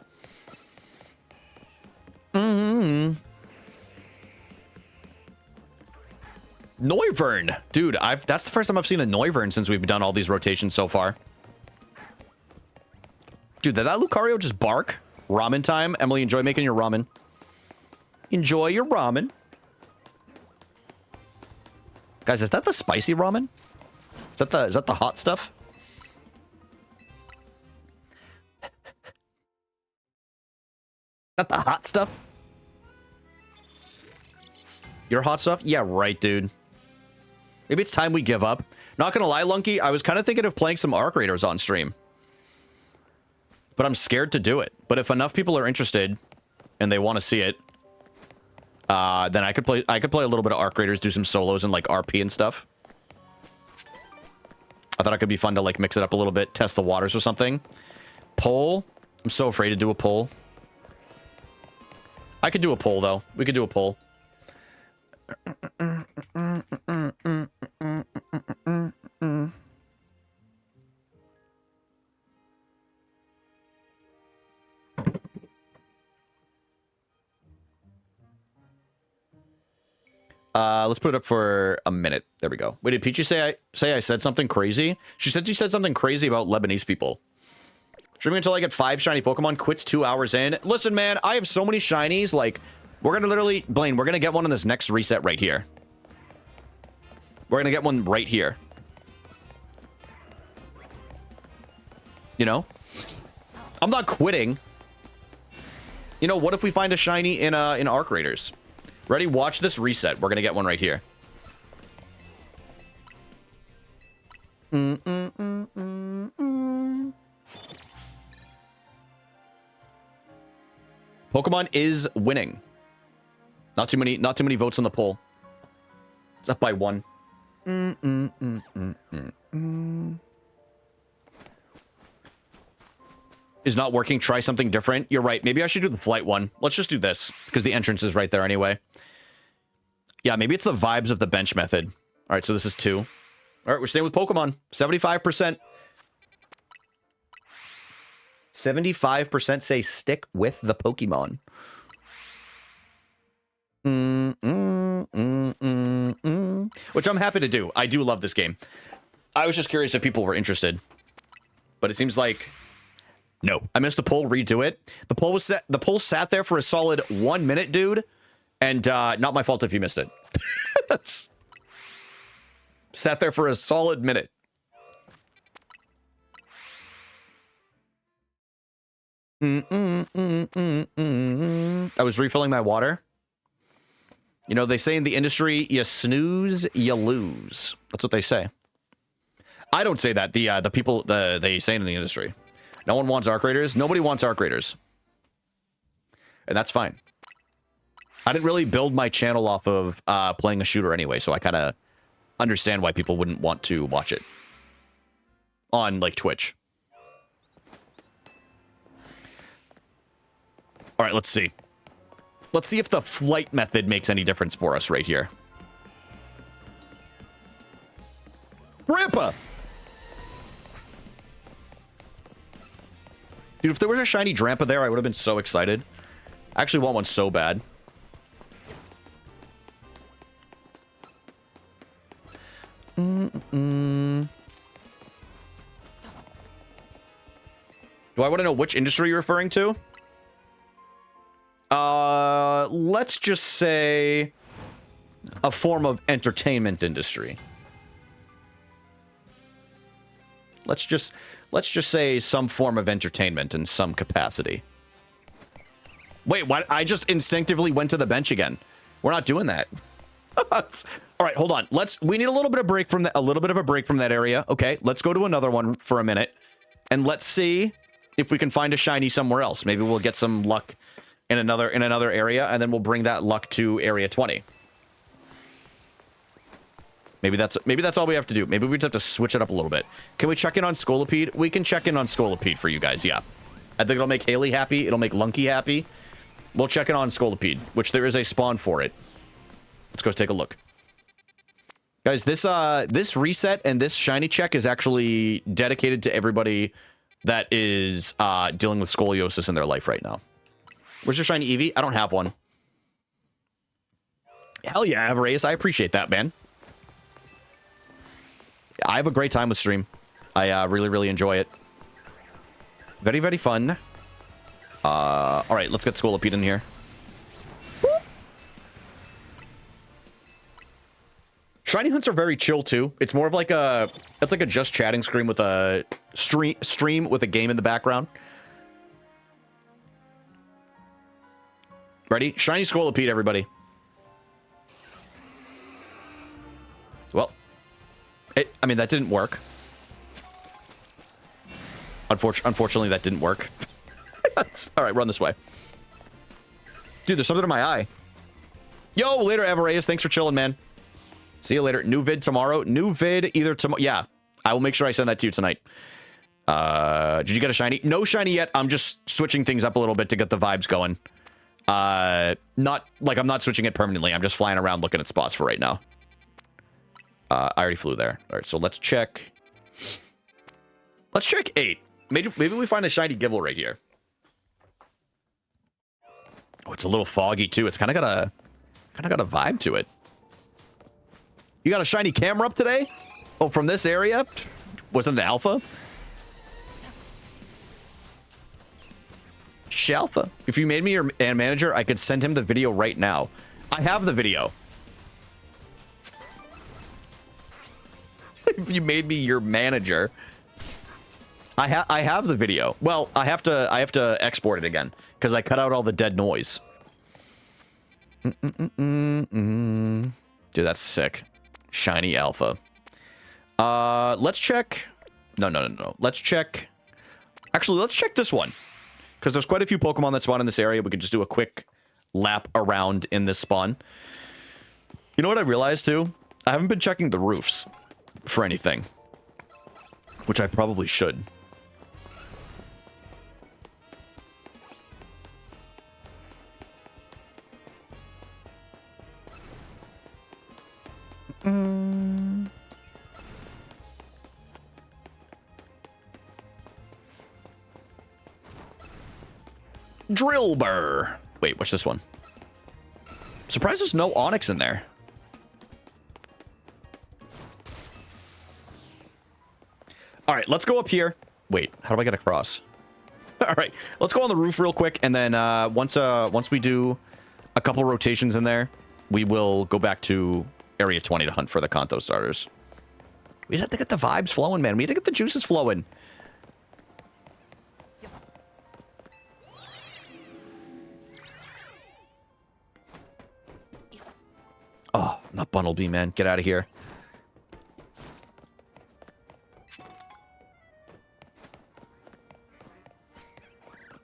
Noivern. Dude, that's the first time I've seen a Noivern since we've done all these rotations so far. Dude, did that Lucario just bark? Ramen time. Emily, enjoy making your ramen. Enjoy your ramen. Guys, is that the spicy ramen? Is that the hot stuff? Not the hot stuff? Your hot stuff? Yeah, right, dude. Maybe it's time we give up. Not gonna lie, Lunky, I was kind of thinking of playing some Arc Raiders on stream. But I'm scared to do it. But if enough people are interested and they want to see it, then I could play a little bit of Arc Raiders, do some solos and like RP and stuff. I thought it could be fun to like mix it up a little bit, test the waters or something. Poll? I'm so afraid to do a poll. I could do a poll though. We could do a poll. Let's put it up for a minute. There we go. Wait, did Peachy say I said something crazy? She said she said something crazy about Lebanese people. Streaming until I get 5 shiny Pokemon, quits 2 hours in. Listen, man, I have so many shinies. Like, we're gonna literally, Blaine, we're gonna get one in this next reset right here. We're gonna get one right here. You know? I'm not quitting. You know, what if we find a shiny in Arc Raiders? Ready? Watch this reset. We're gonna get one right here. Pokemon is winning. Not too many votes on the poll. It's up by 1. Is not working. Try something different. You're right. Maybe I should do the flight one. Let's just do this because the entrance is right there anyway. Yeah, maybe it's the vibes of the bench method. All right, so this is 2. All right, we're staying with Pokemon. 75%. 75% say stick with the Pokemon. Which I'm happy to do. I do love this game. I was just curious if people were interested. But it seems like no. I missed the poll, redo it. The poll was set, the poll sat there for a solid 1 minute, dude. And not my fault if you missed it. Sat there for a solid minute. I was refilling my water. You know, they say in the industry, you snooze, you lose. That's what they say. I don't say that. The people, they say in the industry. No one wants Arc Raiders. Nobody wants Arc Raiders. And that's fine. I didn't really build my channel off of playing a shooter anyway, so I kind of understand why people wouldn't want to watch it on, like, Twitch. All right, let's see. Let's see if the flight method makes any difference for us right here. Grandpa! Dude, if there was a shiny Drampa there, I would have been so excited. I actually want one so bad. Do I want to know which industry you're referring to? Let's just say a form of entertainment industry. Let's just say some form of entertainment in some capacity. Wait, what? I just instinctively went to the bench again. We're not doing that. All right, hold on. We need a little bit of break from that. A little bit of a break from that area. Okay, let's go to another one for a minute, and let's see if we can find a shiny somewhere else. Maybe we'll get some luck in another area, and then we'll bring that luck to area 20. Maybe that's all we have to do. Maybe we just have to switch it up a little bit. Can we check in on Scolipede? We can check in on Scolipede for you guys, yeah. I think it'll make Haley happy. It'll make Lunky happy. We'll check in on Scolipede, which there is a spawn for it. Let's go take a look. Guys, this reset and this shiny check is actually dedicated to everybody that is dealing with scoliosis in their life right now. Where's your shiny Eevee? I don't have one. Hell yeah, Averace. I appreciate that, man. I have a great time with stream. I really, really enjoy it. Very, very fun. All right, let's get Scolipede in here. Shiny hunts are very chill too. It's more of like it's like a just chatting stream with a stream with a game in the background. Ready? Shiny Scolipede, everybody. Well, I mean, that didn't work. Unfortunately, that didn't work. All right, run this way. Dude, there's something in my eye. Yo, later, Averaeus. Thanks for chilling, man. See you later. New vid tomorrow. New vid either tomorrow. Yeah, I will make sure I send that to you tonight. Did you get a shiny? No shiny yet. I'm just switching things up a little bit to get the vibes going. Not like I'm not switching it permanently. I'm just flying around looking at spots for right now. I already flew there. All right, so let's check. Let's check 8. Maybe we find a shiny Gible right here. Oh, it's a little foggy too. It's kind of got a vibe to it. You got a shiny camera up today? Oh, from this area? Was it an alpha? Shalpha. If you made me your manager, I could send him the video right now. I have the video. If you made me your manager, I have the video. Well, I have to export it again because I cut out all the dead noise. Dude, that's sick. Shiny alpha. Let's check. No. Let's check. Actually, let's check this one because there's quite a few Pokemon that spawn in this area. We could just do a quick lap around in this spawn. You know what I realized too? I haven't been checking the roofs for anything, which I probably should. Drillbur. Wait, what's this one? Surprised there's no Onyx in there. All right, let's go up here. Wait, how do I get across? All right, let's go on the roof real quick, and then once we do a couple rotations in there, we will go back to Area 20 to hunt for the Kanto starters. We just have to get the vibes flowing, man. We have to get the juices flowing. Oh, not Bunnelby, man. Get out of here.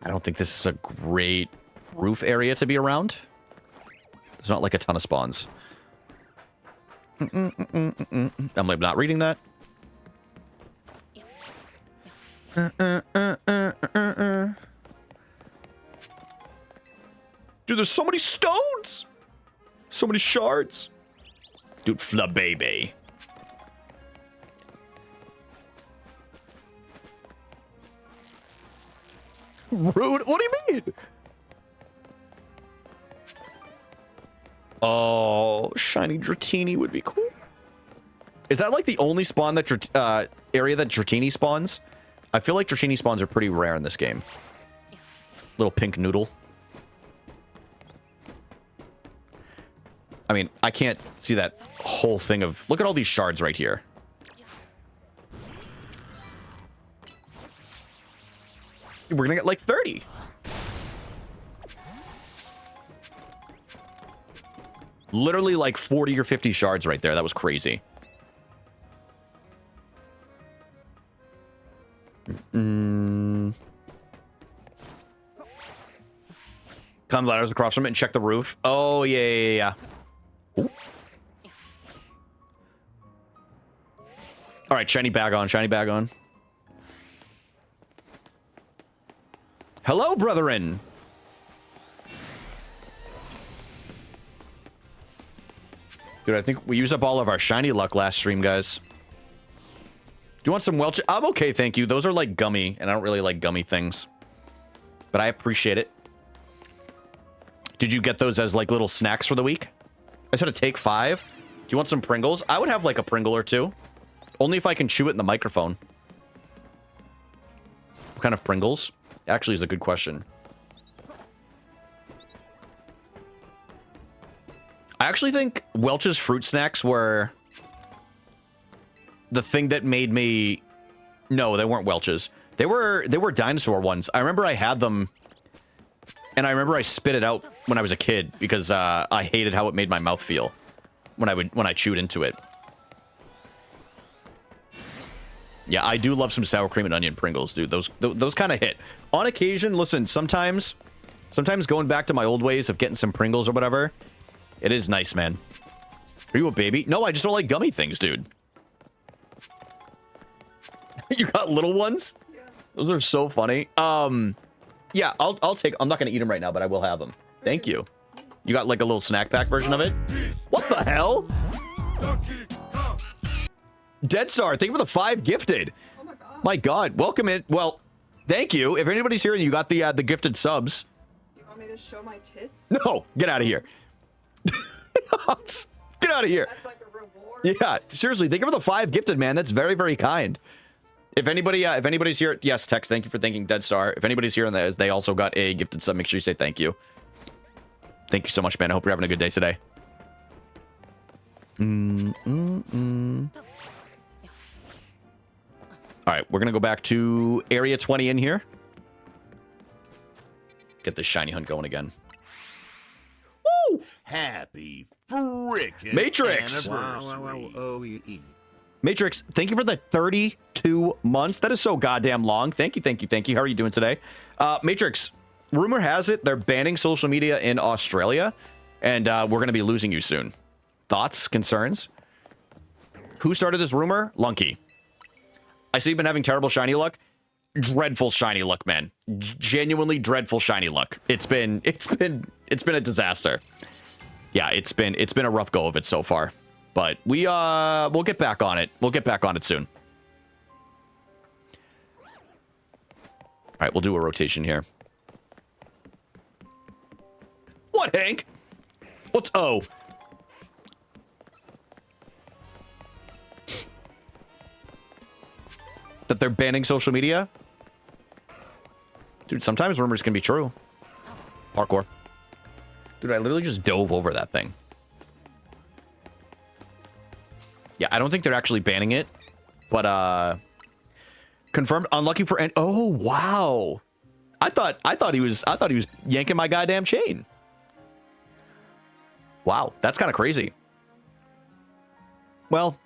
I don't think this is a great roof area to be around. There's not like a ton of spawns. I'm like not reading that. Dude, there's so many stones. So many shards. Dude, flababy. Rude? What do you mean? Oh, shiny Dratini would be cool. Is that like the only spawn that area that Dratini spawns? I feel like Dratini spawns are pretty rare in this game. Little pink noodle. I mean, I can't see that whole thing of... Look at all these shards right here. We're gonna get like 30. Literally like 40 or 50 shards right there. That was crazy. Climb the ladders across from it and check the roof. Oh, yeah. Ooh. All right, shiny bag on, shiny bag on. Hello, brethren. Dude, I think we used up all of our shiny luck last stream, guys. Do you want some Welch? I'm okay, thank you. Those are like gummy, and I don't really like gummy things. But I appreciate it. Did you get those as like little snacks for the week? I said to take 5. Do you want some Pringles? I would have like a Pringle or 2. Only if I can chew it in the microphone. What kind of Pringles? Actually is a good question. I actually think Welch's fruit snacks were the thing that made me... No, they weren't Welch's. They were dinosaur ones. I remember I had them, and I remember I spit it out when I was a kid because I hated how it made my mouth feel when I chewed into it. Yeah, I do love some sour cream and onion Pringles, dude. Those kind of hit. On occasion, listen, sometimes going back to my old ways of getting some Pringles or whatever, it is nice, man. Are you a baby? No, I just don't like gummy things, dude. You got little ones? Yeah. Those are so funny. Yeah, I'll take... I'm not going to eat them right now, but I will have them. Thank you. You got like a little snack pack version of it? What the hell? Dead Star, thank you for the 5 gifted. Oh my god. My god, welcome in. Well, thank you. If anybody's here and you got the gifted subs. Do you want me to show my tits? No, get out of here. Get out of here. That's like a reward. Yeah, seriously, thank you for the 5 gifted, man. That's very, very kind. If anybody's here, yes, Tex, thank you for thanking Dead Star. If anybody's here and they also got a gifted sub, make sure you say thank you. Thank you so much, man. I hope you're having a good day today. All right, we're going to go back to Area 20 in here. Get this shiny hunt going again. Woo! Happy frickin' Matrix! anniversary. Matrix, thank you for the 32 months. That is so goddamn long. Thank you, thank you, thank you. How are you doing today? Matrix, rumor has it they're banning social media in Australia, and we're going to be losing you soon. Thoughts? Concerns? Who started this rumor? Lunky. I see you've been having terrible shiny luck. Dreadful shiny luck, man. Genuinely dreadful shiny luck. It's been a disaster. Yeah, it's been a rough go of it so far. But we'll get back on it. We'll get back on it soon. All right, we'll do a rotation here. What, Hank? What's O? That they're banning social media? Dude, sometimes rumors can be true. Parkour. Dude, I literally just dove over that thing. Yeah, I don't think they're actually banning it, but confirmed unlucky for oh wow. I thought he was yanking my goddamn chain. Wow, that's kind of crazy. Well,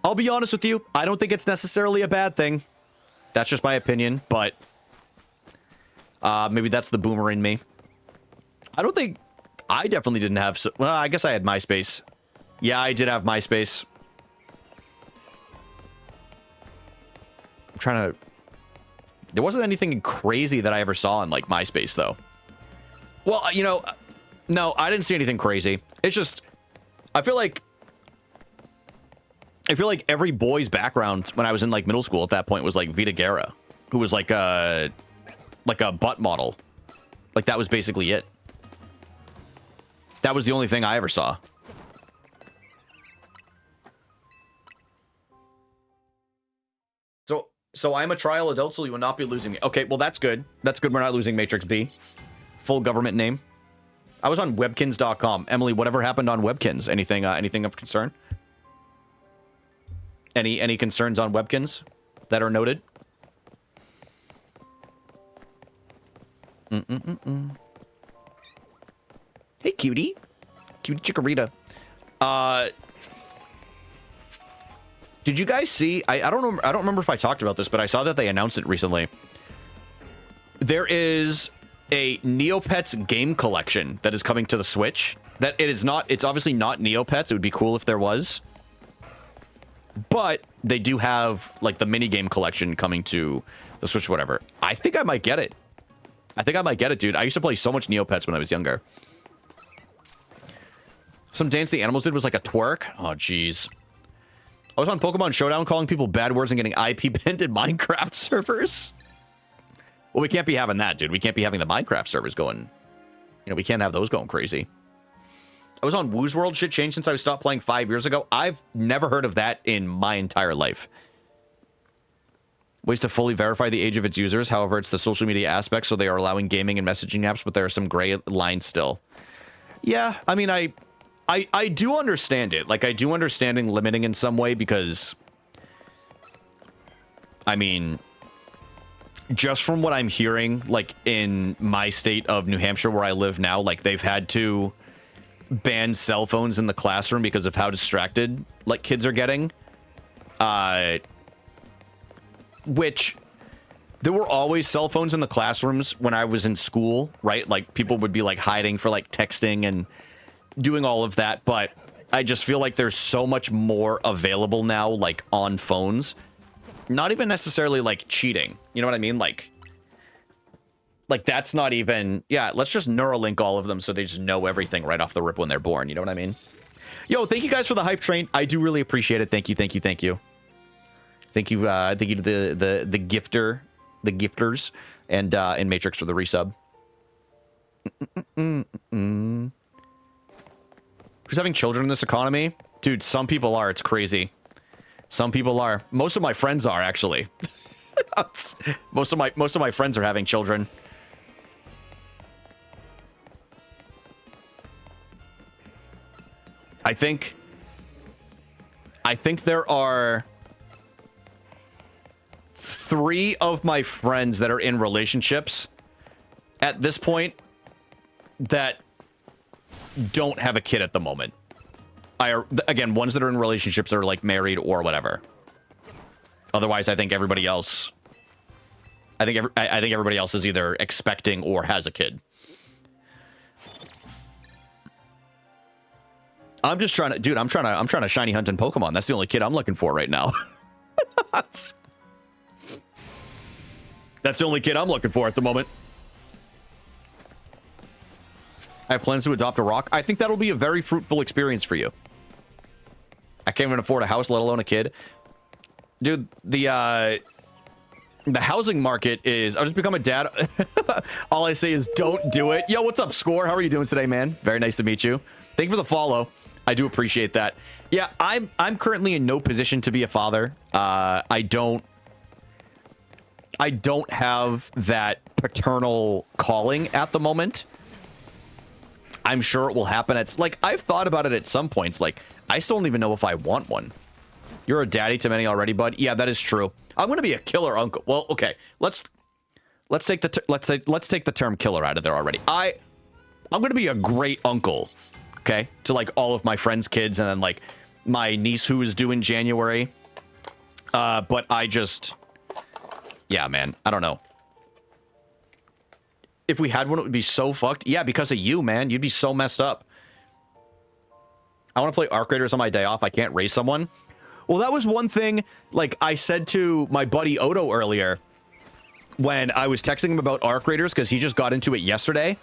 I'll be honest with you, I don't think it's necessarily a bad thing. That's just my opinion, but maybe that's the boomer in me. I don't think I definitely didn't have well, I guess I had MySpace. Yeah, I did have MySpace. I'm trying to... There wasn't anything crazy that I ever saw on, like, MySpace, though. Well, you know, no, I didn't see anything crazy. It's just... I feel like every boy's background when I was in, like, middle school at that point was, like, Vita Guerra, who was, like a butt model. Like, that was basically it. That was the only thing I ever saw. So I'm a trial adult, so you will not be losing me. Okay, well, that's good. That's good we're not losing Matrix B. Full government name. I was on webkins.com. Emily, whatever happened on Webkins? Anything of concern? Any concerns on Webkins that are noted? Hey, cutie. Cutie Chikorita. Did you guys see? I don't know. I don't remember if I talked about this, but I saw that they announced it recently. There is a Neopets game collection that is coming to the Switch. That it is not. It's obviously not Neopets. It would be cool if there was. But they do have like the mini game collection coming to the Switch. Whatever. I think I might get it. I think I might get it, dude. I used to play so much Neopets when I was younger. Some dance the animals did was like a twerk. Oh, jeez. I was on Pokemon Showdown calling people bad words and getting IP banned in Minecraft servers. Well, we can't be having that, dude. We can't be having the Minecraft servers going. You know, we can't have those going crazy. I was on Woo's World. Shit changed since I stopped playing 5 years ago. I've never heard of that in my entire life. Ways to fully verify the age of its users. However, it's the social media aspect, so they are allowing gaming and messaging apps, but there are some gray lines still. Yeah, I mean, I do understand it. Like, I do understanding limiting in some way because, I mean, just from what I'm hearing, like, in my state of New Hampshire where I live now, like, they've had to ban cell phones in the classroom because of how distracted, like, kids are getting. Which, there were always cell phones in the classrooms when I was in school, right? Like, people would be, like, hiding for, like, texting and doing all of that, but I just feel like there's so much more available now, like, on phones. Not even necessarily, like, cheating. You know what I mean? Like, that's not even... Yeah, let's just Neuralink all of them so they just know everything right off the rip when they're born. You know what I mean? Yo, thank you guys for the hype train. I do really appreciate it. Thank you, thank you, thank you. Thank you to the gifters, and Matrix for the resub. Who's having children in this economy? Dude, some people are. It's crazy. Some people are. Most of my friends are, actually. most of my friends are having children. I think there are 3 of my friends that are in relationships at this point that don't have a kid at the moment. Again, ones that are in relationships are like married or whatever. Otherwise, I think everybody else. I think everybody else is either expecting or has a kid. I'm just trying to, dude. I'm trying to shiny hunt in Pokemon. That's the only kid I'm looking for right now. That's the only kid I'm looking for at the moment. I have plans to adopt a rock. I think that'll be a very fruitful experience for you. I can't even afford a house, let alone a kid. Dude, the the housing market is, I'll just become a dad. All I say is don't do it. Yo, what's up, Score? How are you doing today, man? Very nice to meet you. Thank you for the follow. I do appreciate that. Yeah, I'm currently in no position to be a father. I don't have that paternal calling at the moment. I'm sure it will happen. It's like, I've thought about it at some points. Like, I still don't even know if I want one. You're a daddy to many already, bud. Yeah, that is true. I'm going to be a killer uncle. Well, okay. Let's take the term killer out of there already. I'm going to be a great uncle. Okay? To like all of my friends' kids and then like my niece who is due in January. But yeah, man, I don't know. If we had one, it would be so fucked. Yeah, because of you, man. You'd be so messed up. I want to play Arc Raiders on my day off. I can't race someone. Well, that was one thing, like, I said to my buddy Odo earlier when I was texting him about Arc Raiders, because he just got into it yesterday.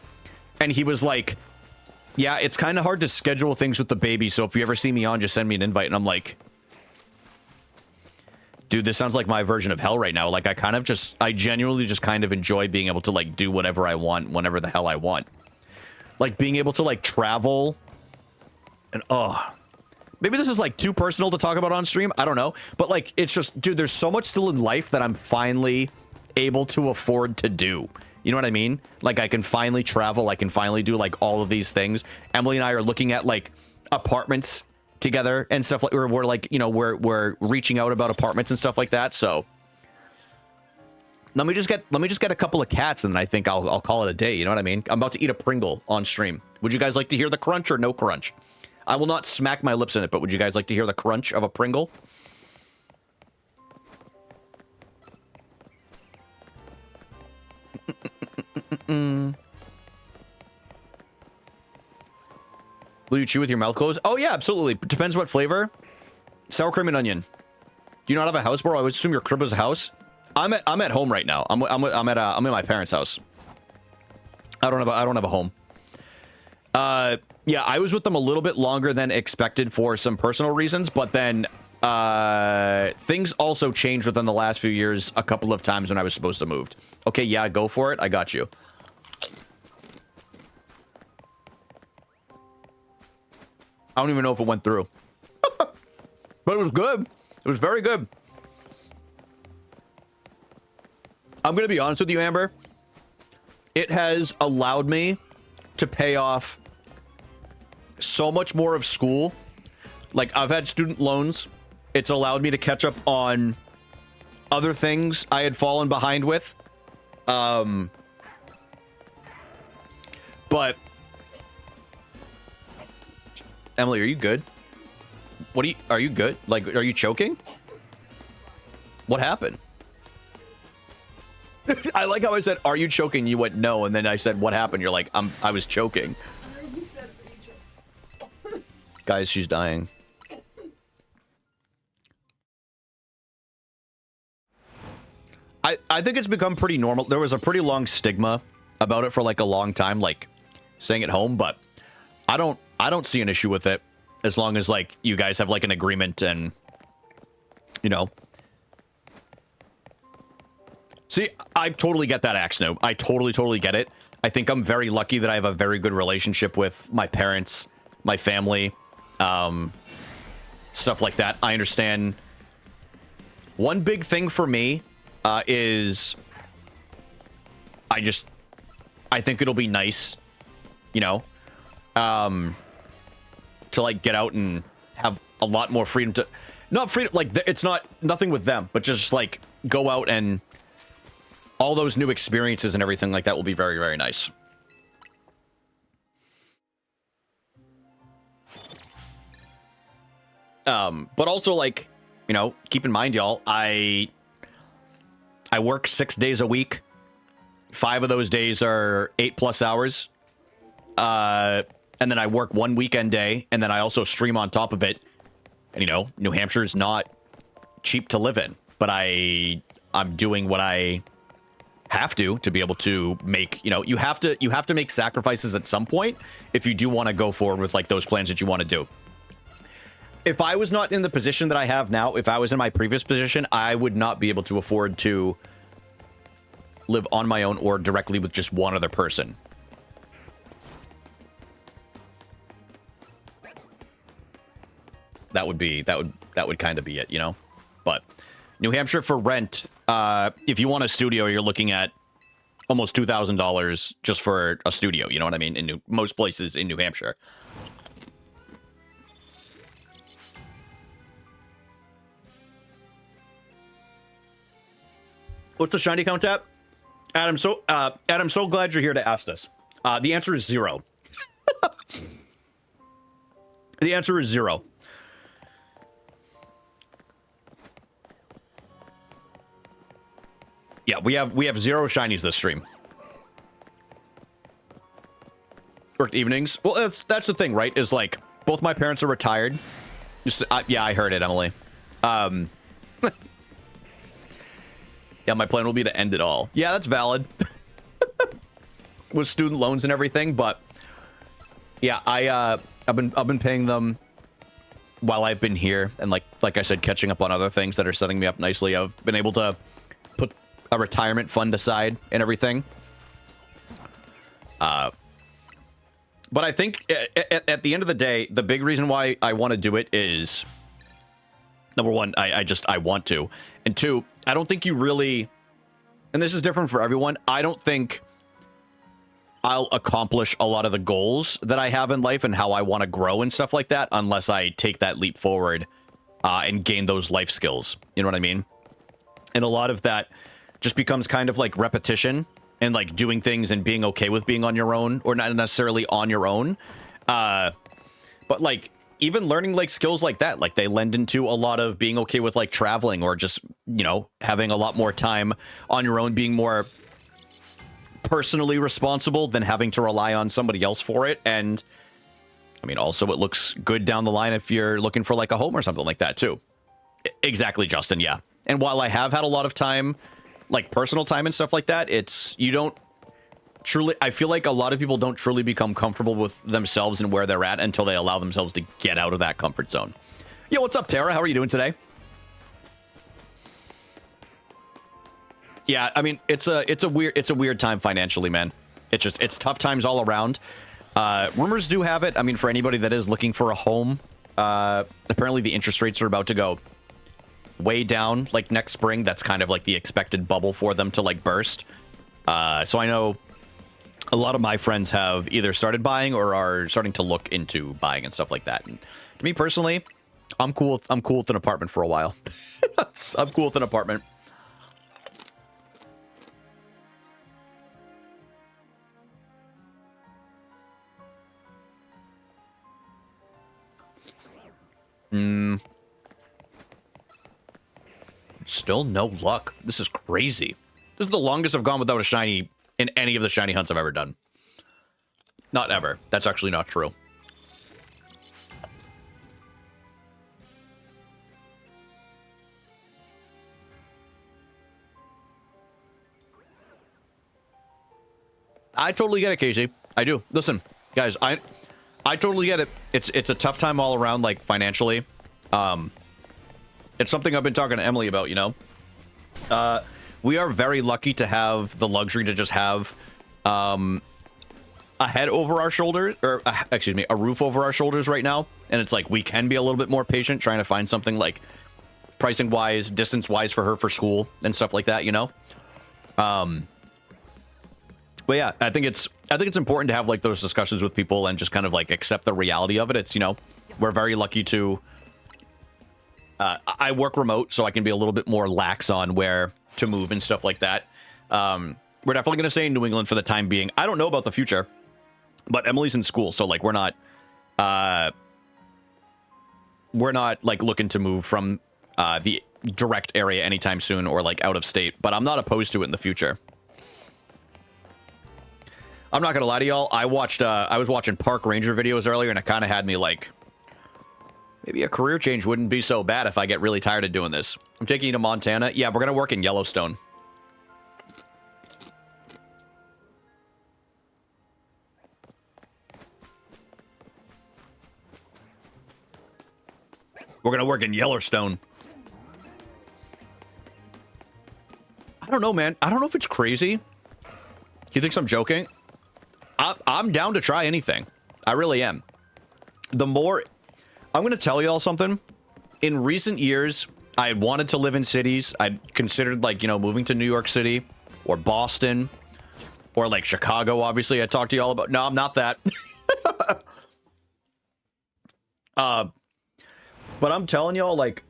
And he was like, yeah, it's kind of hard to schedule things with the baby, so if you ever see me on, just send me an invite. And I'm like, dude, this sounds like my version of hell right now. Like, I genuinely just kind of enjoy being able to, like, do whatever I want, whenever the hell I want. Like, being able to, like, travel. And, maybe this is, like, too personal to talk about on stream. I don't know. But, like, it's just, dude, there's so much still in life that I'm finally able to afford to do. You know what I mean? Like, I can finally travel. I can finally do, like, all of these things. Emily and I are looking at, like, apartments together and stuff like, or we're like, you know, we're reaching out about apartments and stuff like that. So let me just get a couple of cats and then I think I'll call it a day. You know what I mean? I'm about to eat a Pringle on stream. Would you guys like to hear the crunch or no crunch? I will not smack my lips in it, but would you guys like to hear the crunch of a Pringle? Will you chew with your mouth closed? Oh yeah, absolutely. Depends what flavor. Sour cream and onion. Do you not have a house, bro? I would assume your crib is a house. I'm at home right now. I'm in my parents' house. I don't have a home. Yeah, I was with them a little bit longer than expected for some personal reasons, but then things also changed within the last few years a couple of times when I was supposed to move. Okay, yeah, go for it. I got you. I don't even know if it went through. But it was good. It was very good. I'm going to be honest with you, Amber. It has allowed me to pay off so much more of school. Like, I've had student loans. It's allowed me to catch up on other things I had fallen behind with. But Emily, are you good? Are you good? Like, are you choking? What happened? I like how I said, are you choking? You went, no. And then I said, what happened? You're like, I was choking. Guys, she's dying. I think it's become pretty normal. There was a pretty long stigma about it for like a long time, like staying at home, but I don't see an issue with it as long as like you guys have like an agreement and, you know. See, I totally get that, Axno. I totally get it. I think I'm very lucky that I have a very good relationship with my parents, my family, stuff like that. I understand. One big thing for me is I think it'll be nice, you know, to like get out and have a lot more freedom to, not freedom, like it's not nothing with them, but just like go out and all those new experiences and everything like that will be very, very nice. But also like, you know, keep in mind, y'all, I work 6 days a week. 5 of those days are 8+ hours. And then I work 1 weekend day, and then I also stream on top of it. And, you know, New Hampshire is not cheap to live in, but I'm doing what I have to be able to make, you know, you have to make sacrifices at some point if you do want to go forward with like those plans that you want to do. If I was not in the position that I have now, if I was in my previous position, I would not be able to afford to live on my own or directly with just one other person. That would kind of be it, you know? But New Hampshire for rent, if you want a studio, you're looking at almost $2,000 just for a studio, you know what I mean? In most places in New Hampshire. What's the shiny count at? Adam, so glad you're here to ask this. The answer is 0. The answer is 0. Yeah, we have 0 shinies this stream. Worked evenings. Well, that's the thing, right? Is like both my parents are retired. Yeah, I heard it, Emily. Yeah, my plan will be to end it all. Yeah, that's valid. With student loans and everything, but yeah, I've been paying them while I've been here, and like I said, catching up on other things that are setting me up nicely. I've been able to put a retirement fund aside and everything. But I think at the end of the day, the big reason why I want to do it is, number one, I want to. And two, I don't think you really, and this is different for everyone, I don't think I'll accomplish a lot of the goals that I have in life and how I want to grow and stuff like that unless I take that leap forward and gain those life skills. You know what I mean? And a lot of that just becomes kind of like repetition and like doing things and being okay with being on your own, or not necessarily on your own. But like even learning like skills like that, like they lend into a lot of being okay with like traveling or just, you know, having a lot more time on your own, being more personally responsible than having to rely on somebody else for it. And I mean, also it looks good down the line if you're looking for like a home or something like that too. Exactly, Justin. Yeah. And while I have had a lot of time, like personal time and stuff like that, you don't truly, I feel like a lot of people don't truly become comfortable with themselves and where they're at until they allow themselves to get out of that comfort zone. Yo, what's up, Tara? How are you doing today? Yeah, I mean, it's a weird time financially, man. It's tough times all around. Rumors do have it. I mean, for anybody that is looking for a home, apparently the interest rates are about to go way down like next spring. That's kind of like the expected bubble for them to like burst. So I know a lot of my friends have either started buying or are starting to look into buying and stuff like that. And to me personally, I'm cool with an apartment for a while. I'm cool with an apartment. Still no luck. This is crazy. This is the longest I've gone without a shiny in any of the shiny hunts I've ever done. Not ever. That's actually not true. I totally get it, Casey. I do. Listen, guys, I totally get it. It's a tough time all around, like financially. It's something I've been talking to Emily about, you know. We are very lucky to have the luxury to just have a head over our shoulders, or excuse me, a roof over our shoulders right now. And it's like we can be a little bit more patient trying to find something like pricing wise, distance wise for her for school and stuff like that, you know. But yeah, I think it's important to have like those discussions with people and just kind of like accept the reality of it. It's, you know, we're very lucky to I work remote, so I can be a little bit more lax on where to move and stuff like that. We're definitely going to stay in New England for the time being. I don't know about the future, but Emily's in school, so like we're not like looking to move from the direct area anytime soon or like out of state, but I'm not opposed to it in the future. I'm not gonna lie to y'all. I was watching park ranger videos earlier, and it kind of had me like, maybe a career change wouldn't be so bad if I get really tired of doing this. I'm taking you to Montana. Yeah, we're gonna work in Yellowstone. We're gonna work in Yellowstone. I don't know, man. I don't know if it's crazy. He thinks I'm joking. I'm down to try anything. I really am. The more... I'm going to tell y'all something. In recent years, I had wanted to live in cities. I'd considered, like, you know, moving to New York City or Boston or, like, Chicago, obviously. I talked to y'all about... No, I'm not that. But I'm telling y'all, like,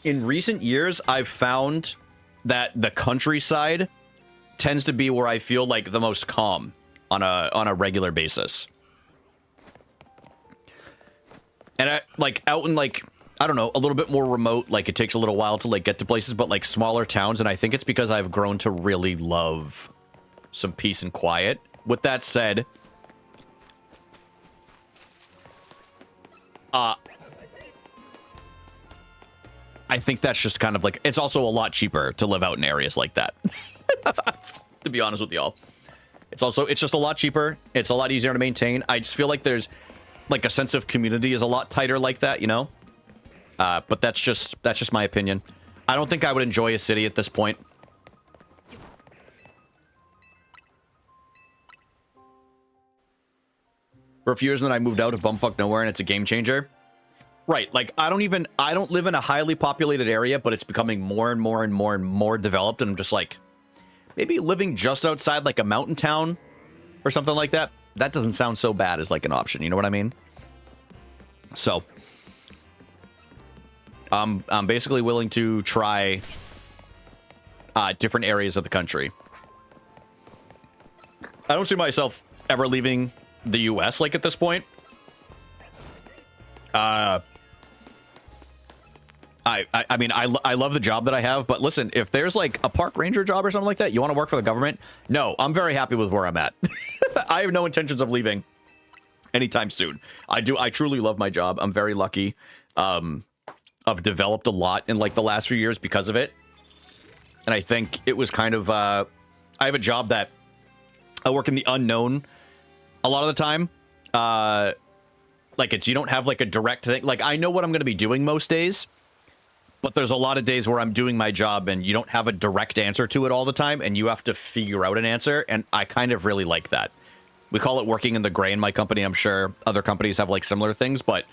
in recent years, I've found that the countryside tends to be where I feel, like, the most calm on a regular basis. And I, like, out in, like, I don't know, a little bit more remote, like, it takes a little while to, like, get to places, but, like, smaller towns, and I think it's because I've grown to really love some peace and quiet. With that said, I think that's just kind of, like, it's also a lot cheaper to live out in areas like that. To be honest with y'all. It's just a lot cheaper. It's a lot easier to maintain. I just feel like there's, like, a sense of community is a lot tighter like that, you know? But that's just my opinion. I don't think I would enjoy a city at this point. For a few years, then I moved out of bumfuck nowhere, and it's a game changer. Right, like, I don't live in a highly populated area, but it's becoming more and more and more and more developed, and I'm just like, maybe living just outside, like, a mountain town or something like that, that doesn't sound so bad as, like, an option, you know what I mean? So, I'm basically willing to try different areas of the country. I don't see myself ever leaving the US, like, at this point. I mean, I love the job that I have, but listen, if there's, like, a park ranger job or something like that, you want to work for the government? No, I'm very happy with where I'm at. I have no intentions of leaving anytime soon. I truly love my job. I'm very lucky. I've developed a lot in, like, the last few years because of it. And I think it was kind of, I have a job that I work in the unknown a lot of the time. Like, you don't have, like, a direct thing. Like, I know what I'm going to be doing most days, but there's a lot of days where I'm doing my job and you don't have a direct answer to it all the time, and you have to figure out an answer, and I kind of really like that. We call it working in the gray in my company. I'm sure other companies have, like, similar things, but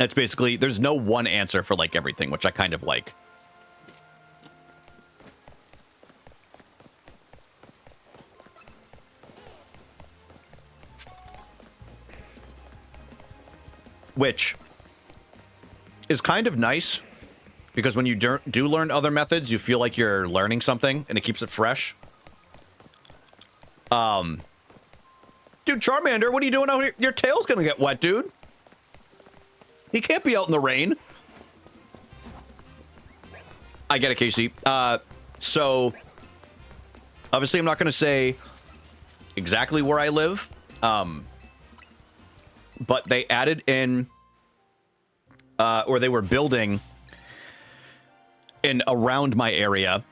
it's basically, there's no one answer for, like, everything, which I kind of like. Which is kind of nice, because when you do learn other methods, you feel like you're learning something, and it keeps it fresh. Dude, Charmander, what are you doing out here? Your tail's gonna get wet, dude. He can't be out in the rain. I get it, Casey. So, obviously I'm not gonna say exactly where I live, but they added in, or they were building in around my area,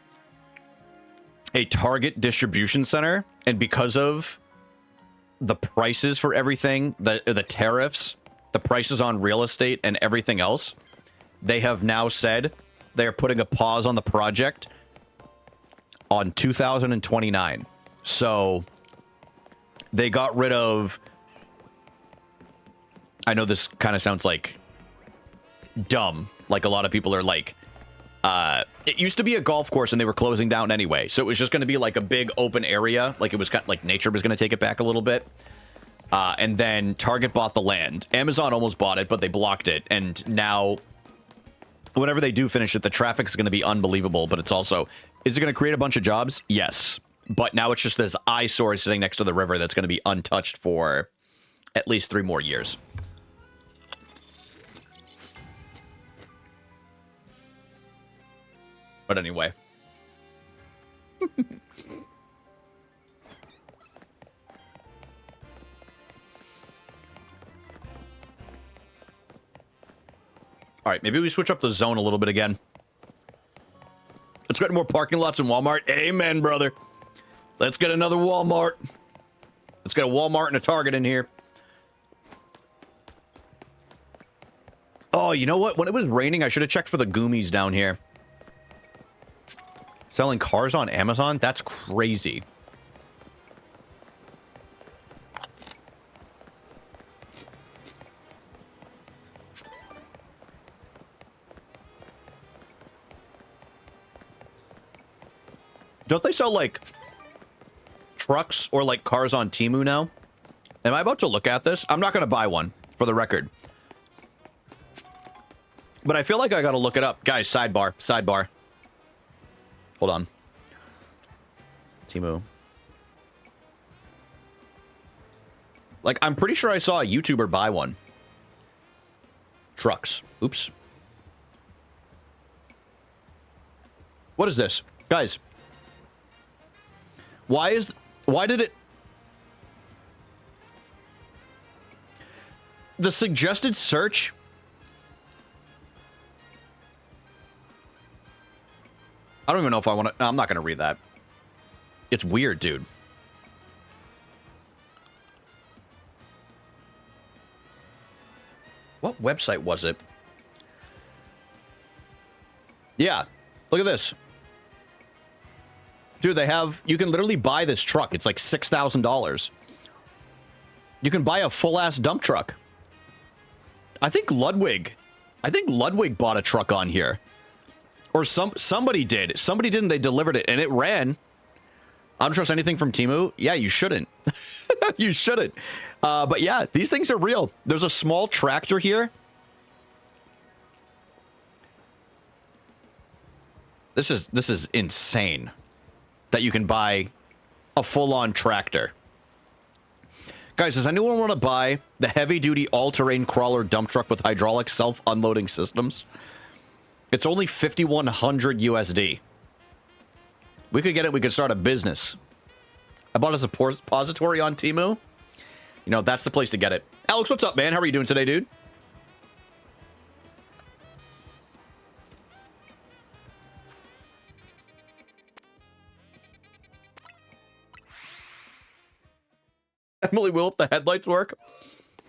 a Target distribution center. And because of the prices for everything, the tariffs, the prices on real estate and everything else, they have now said they're putting a pause on the project on 2029. So they got rid of, I know this kind of sounds like dumb, like a lot of people are like, it used to be a golf course and they were closing down anyway, so it was just going to be like a big open area, like it was kind of like nature was going to take it back a little bit, and then Target bought the land. Amazon almost bought it, but they blocked it, and now whenever they do finish it, the traffic is going to be unbelievable. But it's also, is it going to create a bunch of jobs? Yes, but now it's just this eyesore sitting next to the river that's going to be untouched for at least 3 more years. But anyway. All right, maybe we switch up the zone a little bit again. Let's get more parking lots in Walmart. Amen, brother. Let's get another Walmart. Let's get a Walmart and a Target in here. Oh, you know what? When it was raining, I should have checked for the Goomies down here. Selling cars on Amazon? That's crazy. Don't they sell, like, trucks or, like, cars on Temu now? Am I about to look at this? I'm not going to buy one, for the record. But I feel like I got to look it up. Guys, sidebar. Sidebar. Hold on. Temu. Like, I'm pretty sure I saw a YouTuber buy one. Trucks. Oops. What is this? Guys. Why did it... The suggested search... I don't even know if I want to... No, I'm not going to read that. It's weird, dude. What website was it? Yeah. Look at this. Dude, they have... You can literally buy this truck. It's like $6,000. You can buy a full-ass dump truck. I think Ludwig bought a truck on here. Or somebody did. Somebody did and they delivered it and it ran. I don't trust anything from Temu. Yeah, you shouldn't. You shouldn't. But yeah, these things are real. There's a small tractor here. This is insane. That you can buy a full-on tractor. Guys, does anyone want to buy the heavy-duty all-terrain crawler dump truck with hydraulic self-unloading systems? It's only 5,100 USD. We could get it. We could start a business. I bought a suppository on Temu. You know, that's the place to get it. Alex, what's up, man? How are you doing today, dude? Emily, will the headlights work?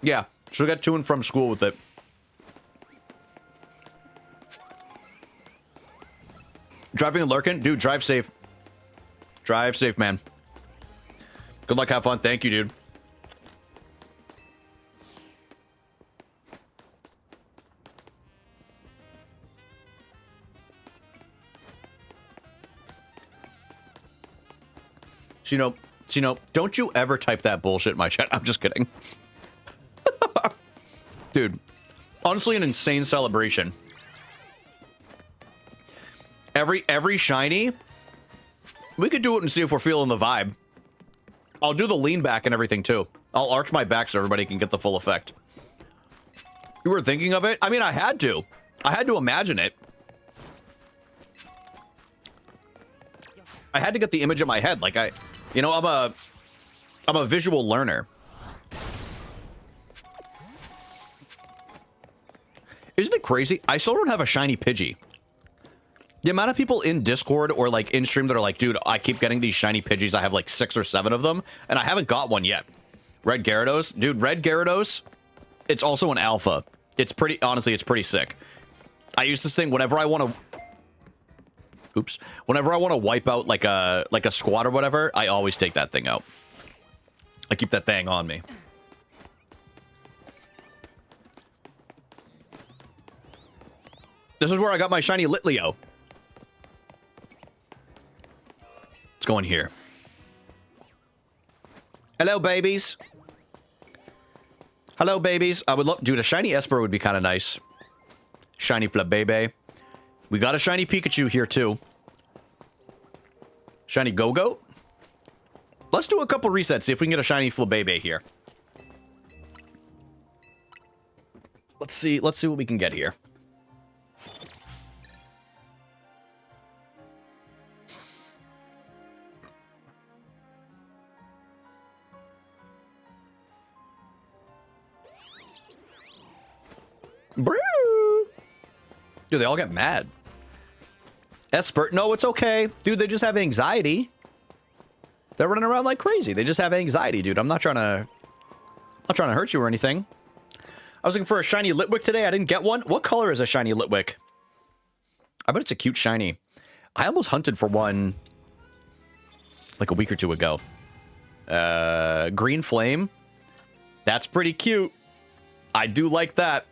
Yeah, she'll get to and from school with it. Driving and lurking? Dude, drive safe. Drive safe, man. Good luck, have fun. Thank you, dude. So, don't you ever type that bullshit in my chat. I'm just kidding. Dude, honestly, an insane celebration. Every shiny, we could do it and see if we're feeling the vibe. I'll do the lean back and everything too. I'll arch my back so everybody can get the full effect. You were thinking of it? I mean, I had to. I had to imagine it. I had to get the image in my head. Like I'm a visual learner. Isn't it crazy? I still don't have a shiny Pidgey. The amount of people in Discord or like in stream that are like, dude, I keep getting these shiny Pidgeys. I have like 6 or 7 of them, and I haven't got one yet. Red Gyarados, dude. Red Gyarados. It's also an alpha. It's pretty. Honestly, it's pretty sick. I use this thing whenever I want to. Oops. Whenever I want to wipe out like a squad or whatever, I always take that thing out. I keep that thing on me. This is where I got my shiny Litleo. Let's go in here. Hello, babies. Hello, babies. I would love... Dude, a shiny Esper would be kind of nice. Shiny Flabebe. We got a shiny Pikachu here, too. Shiny Go-Go. Let's do a couple resets, see if we can get a shiny Flabebe here. Let's see what we can get here. Brew! Dude, they all get mad. Esper, no, it's okay. Dude, they just have anxiety. They're running around like crazy. They just have anxiety, dude. I'm not trying to hurt you or anything. I was looking for a shiny Litwick today. I didn't get one. What color is a shiny Litwick? I bet it's a cute shiny. I almost hunted for one like a week or two ago. Green Flame. That's pretty cute. I do like that.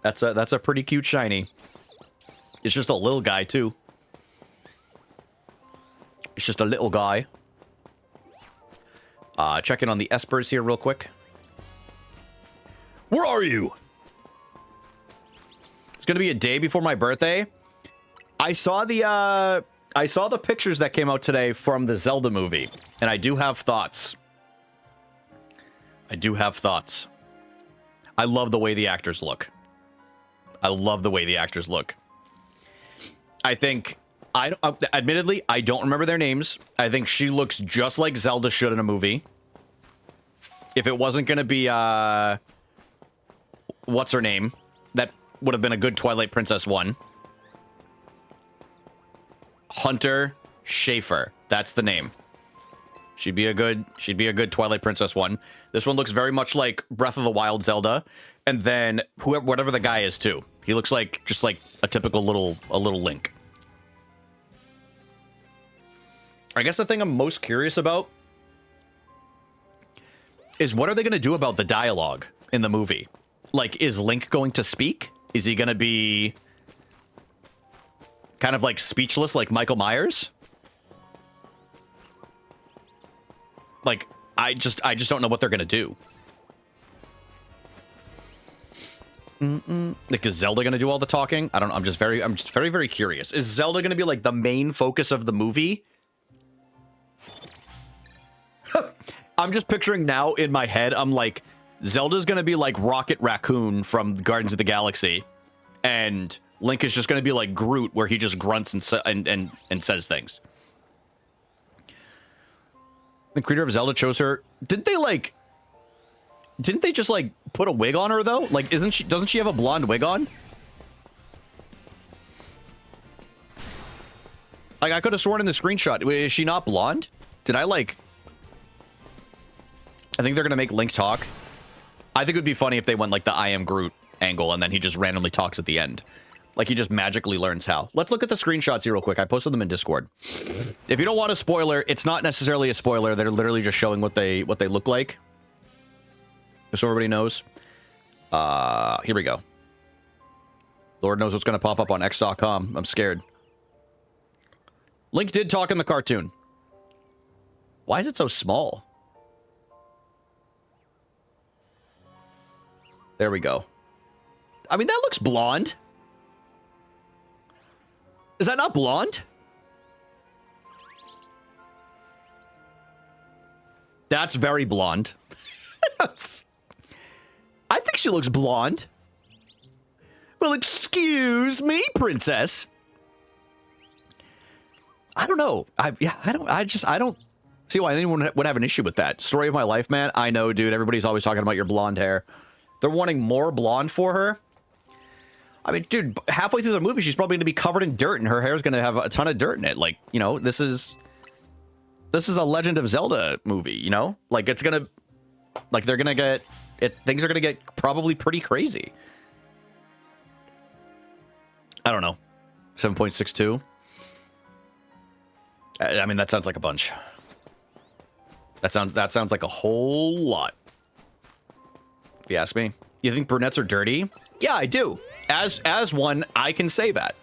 That's a pretty cute shiny. It's just a little guy too. It's just a little guy. Check in on the Espers here real quick. Where are you? It's gonna be a day before my birthday. I saw the pictures that came out today from the Zelda movie, and I do have thoughts. I do have thoughts. I love the way the actors look. I love the way the actors look. I think, admittedly, I don't remember their names. I think she looks just like Zelda should in a movie. If it wasn't going to be, what's her name? That would have been a good Twilight Princess one. Hunter Schafer. That's the name. She'd be a good Twilight Princess one. This one looks very much like Breath of the Wild Zelda. And then whatever the guy is too. He looks like just like a typical little Link. I guess the thing I'm most curious about is what are they going to do about the dialogue in the movie? Like, is Link going to speak? Is he going to be kind of like speechless like Michael Myers? Like, I just don't know what they're going to do. Like, is Zelda going to do all the talking? I don't know. I'm just very, very curious. Is Zelda going to be like the main focus of the movie? I'm just picturing now in my head, I'm like, Zelda's going to be like Rocket Raccoon from Guardians of the Galaxy. And Link is just going to be like Groot, where he just grunts and says things. The creator of Zelda chose her. Didn't they just like put a wig on her though? Like, doesn't she have a blonde wig on? Like, I could have sworn in the screenshot. Is she not blonde? Did I like... I think they're going to make Link talk. I think it would be funny if they went like the I am Groot angle and then he just randomly talks at the end. Like, he just magically learns how. Let's look at the screenshots here real quick. I posted them in Discord. If you don't want a spoiler, it's not necessarily a spoiler. They're literally just showing what they look like. Just so everybody knows. Here we go. Lord knows what's going to pop up on X.com. I'm scared. Link did talk in the cartoon. Why is it so small? There we go. I mean, that looks blonde. Is that not blonde? That's very blonde. I think she looks blonde. Well, excuse me, princess. I don't know. I don't see why anyone would have an issue with that. Story of my life, man. I know, dude. Everybody's always talking about your blonde hair. They're wanting more blonde for her. I mean, dude, halfway through the movie, she's probably going to be covered in dirt, and her hair is going to have a ton of dirt in it. Like, you know, this is a Legend of Zelda movie, you know? Like, it's going to... Like, they're going to get... Things are going to get probably pretty crazy. I don't know. 7.62? I mean, that sounds like a bunch. That sounds like a whole lot. If you ask me. You think brunettes are dirty? Yeah, I do. As one, I can say that.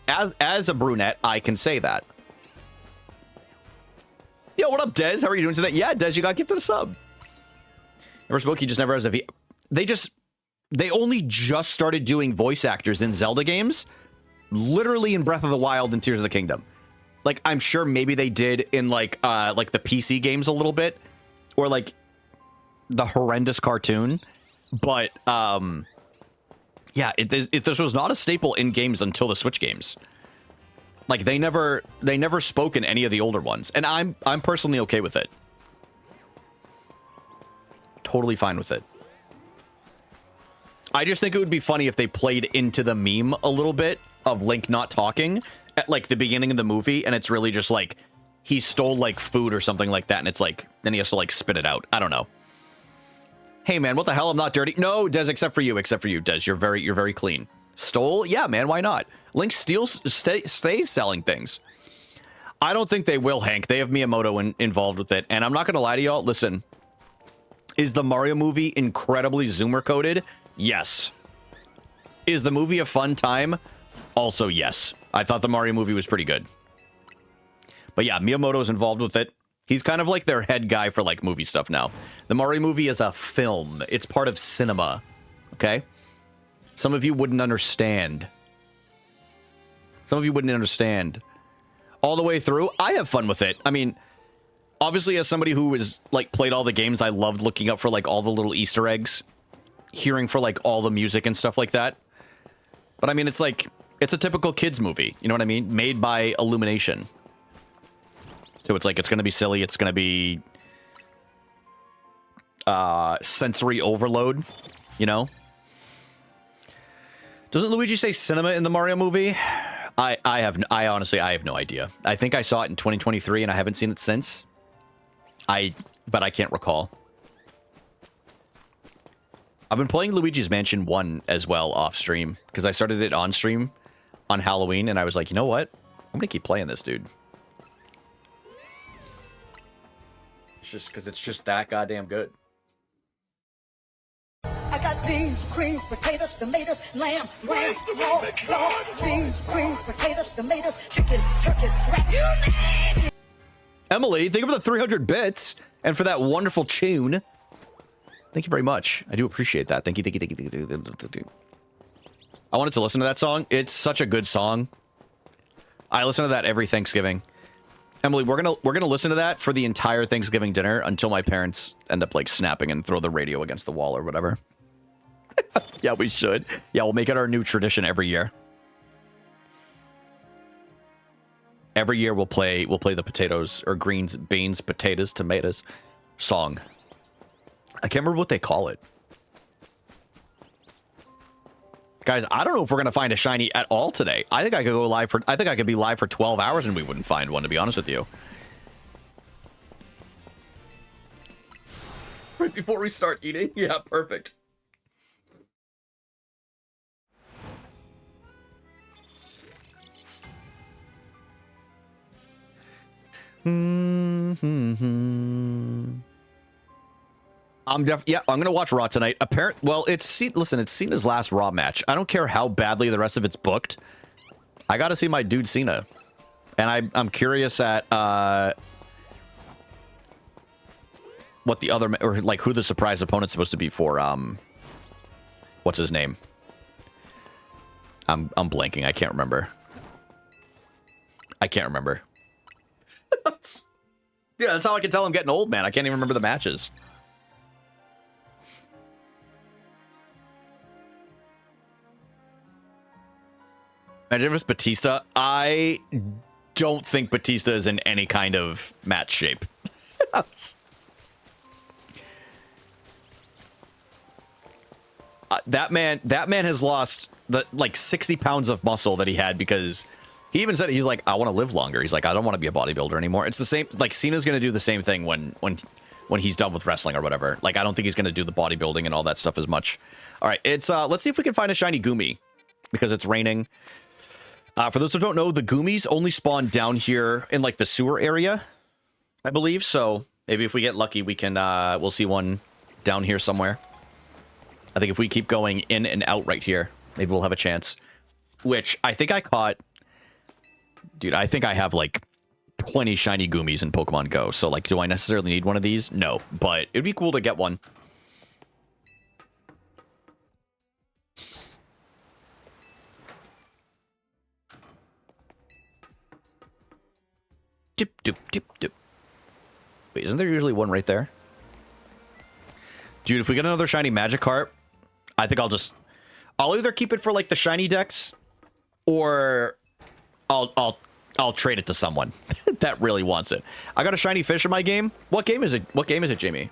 As a brunette, I can say that. Yo, what up, Dez? How are you doing today? Yeah, Dez, you got gifted a sub. Never spoke, he just never has a V. They only just started doing voice actors in Zelda games. Literally in Breath of the Wild and Tears of the Kingdom. Like, I'm sure maybe they did in like the PC games a little bit. Or like the horrendous cartoon. But yeah, this was not a staple in games until the Switch games. Like, they never spoke in any of the older ones, and I'm personally okay with it. Totally fine with it. I just think it would be funny if they played into the meme a little bit of Link not talking at like the beginning of the movie, and it's really just like he stole like food or something like that, and it's like then he has to like spit it out. I don't know. Hey man, what the hell? I'm not dirty. No, Des, except for you, Des. You're very clean. Stole? Yeah, man, why not? Link stays selling things. I don't think they will, Hank. They have Miyamoto involved with it. And I'm not going to lie to y'all. Listen, is the Mario movie incredibly Zoomer coded? Yes. Is the movie a fun time? Also, yes. I thought the Mario movie was pretty good. But yeah, Miyamoto's involved with it. He's kind of like their head guy for like movie stuff now. The Mario movie is a film. It's part of cinema. Okay? Some of you wouldn't understand. Some of you wouldn't understand. All the way through, I have fun with it. I mean, obviously as somebody who is like played all the games, I loved looking up for like all the little Easter eggs, hearing for like all the music and stuff like that. But I mean, it's like, it's a typical kids movie, you know what I mean? Made by Illumination. So it's like, it's going to be silly, it's going to be sensory overload, you know? Doesn't Luigi say cinema in the Mario movie? I honestly have no idea. I think I saw it in 2023 and I haven't seen it since. But I can't recall. I've been playing Luigi's Mansion 1 as well off stream because I started it on stream on Halloween and I was like, you know what? I'm gonna keep playing this, dude. It's just because it's just that goddamn good. I got beans, greens, potatoes, tomatoes, lamb, rams, raw, beans, greens, potatoes, tomatoes, chicken, turkeys, rat. You name it. Emily, thank you for the 300 bits and for that wonderful tune. Thank you very much. I do appreciate that. Thank you, thank you, thank you, thank you. I wanted to listen to that song. It's such a good song. I listen to that every Thanksgiving. Emily, we're gonna listen to that for the entire Thanksgiving dinner until my parents end up like snapping and throw the radio against the wall or whatever. Yeah, we should. Yeah, we'll make it our new tradition every year. Every year we'll play the potatoes or greens, beans, potatoes, tomatoes song. I can't remember what they call it. Guys, I don't know if we're gonna find a shiny at all today. I think I could be live for 12 hours and we wouldn't find one, to be honest with you. Right before we start eating? Yeah, perfect. I'm gonna watch Raw tonight. Well, listen, it's Cena's last Raw match. I don't care how badly the rest of it's booked. I gotta see my dude Cena, and I'm curious at what the other, or like who the surprise opponent's supposed to be for what's his name? I'm blanking. I can't remember. Yeah, that's how I can tell I'm getting old, man. I can't even remember the matches. Imagine if it's Batista. I don't think Batista is in any kind of match shape. That man has lost the like 60 pounds of muscle that he had because he even said he's like, I want to live longer. He's like, I don't want to be a bodybuilder anymore. It's the same, like Cena's going to do the same thing when he's done with wrestling or whatever. Like, I don't think he's going to do the bodybuilding and all that stuff as much. All right, it's let's see if we can find a shiny Goomy because it's raining. For those who don't know, the Goomies only spawn down here in like the sewer area, I believe. So maybe if we get lucky, we can we'll see one down here somewhere. I think if we keep going in and out right here, maybe we'll have a chance. Which I think I caught. Dude, I think I have like 20 shiny Goomies in Pokemon Go. So like, do I necessarily need one of these? No, but it'd be cool to get one. Dip, dip, dip, dip. Wait, isn't there usually one right there? Dude, if we get another shiny Magikarp, I think I'll either keep it for like the shiny decks, or I'll trade it to someone that really wants it. I got a shiny fish in my game. What game is it? What game is it, Jamie?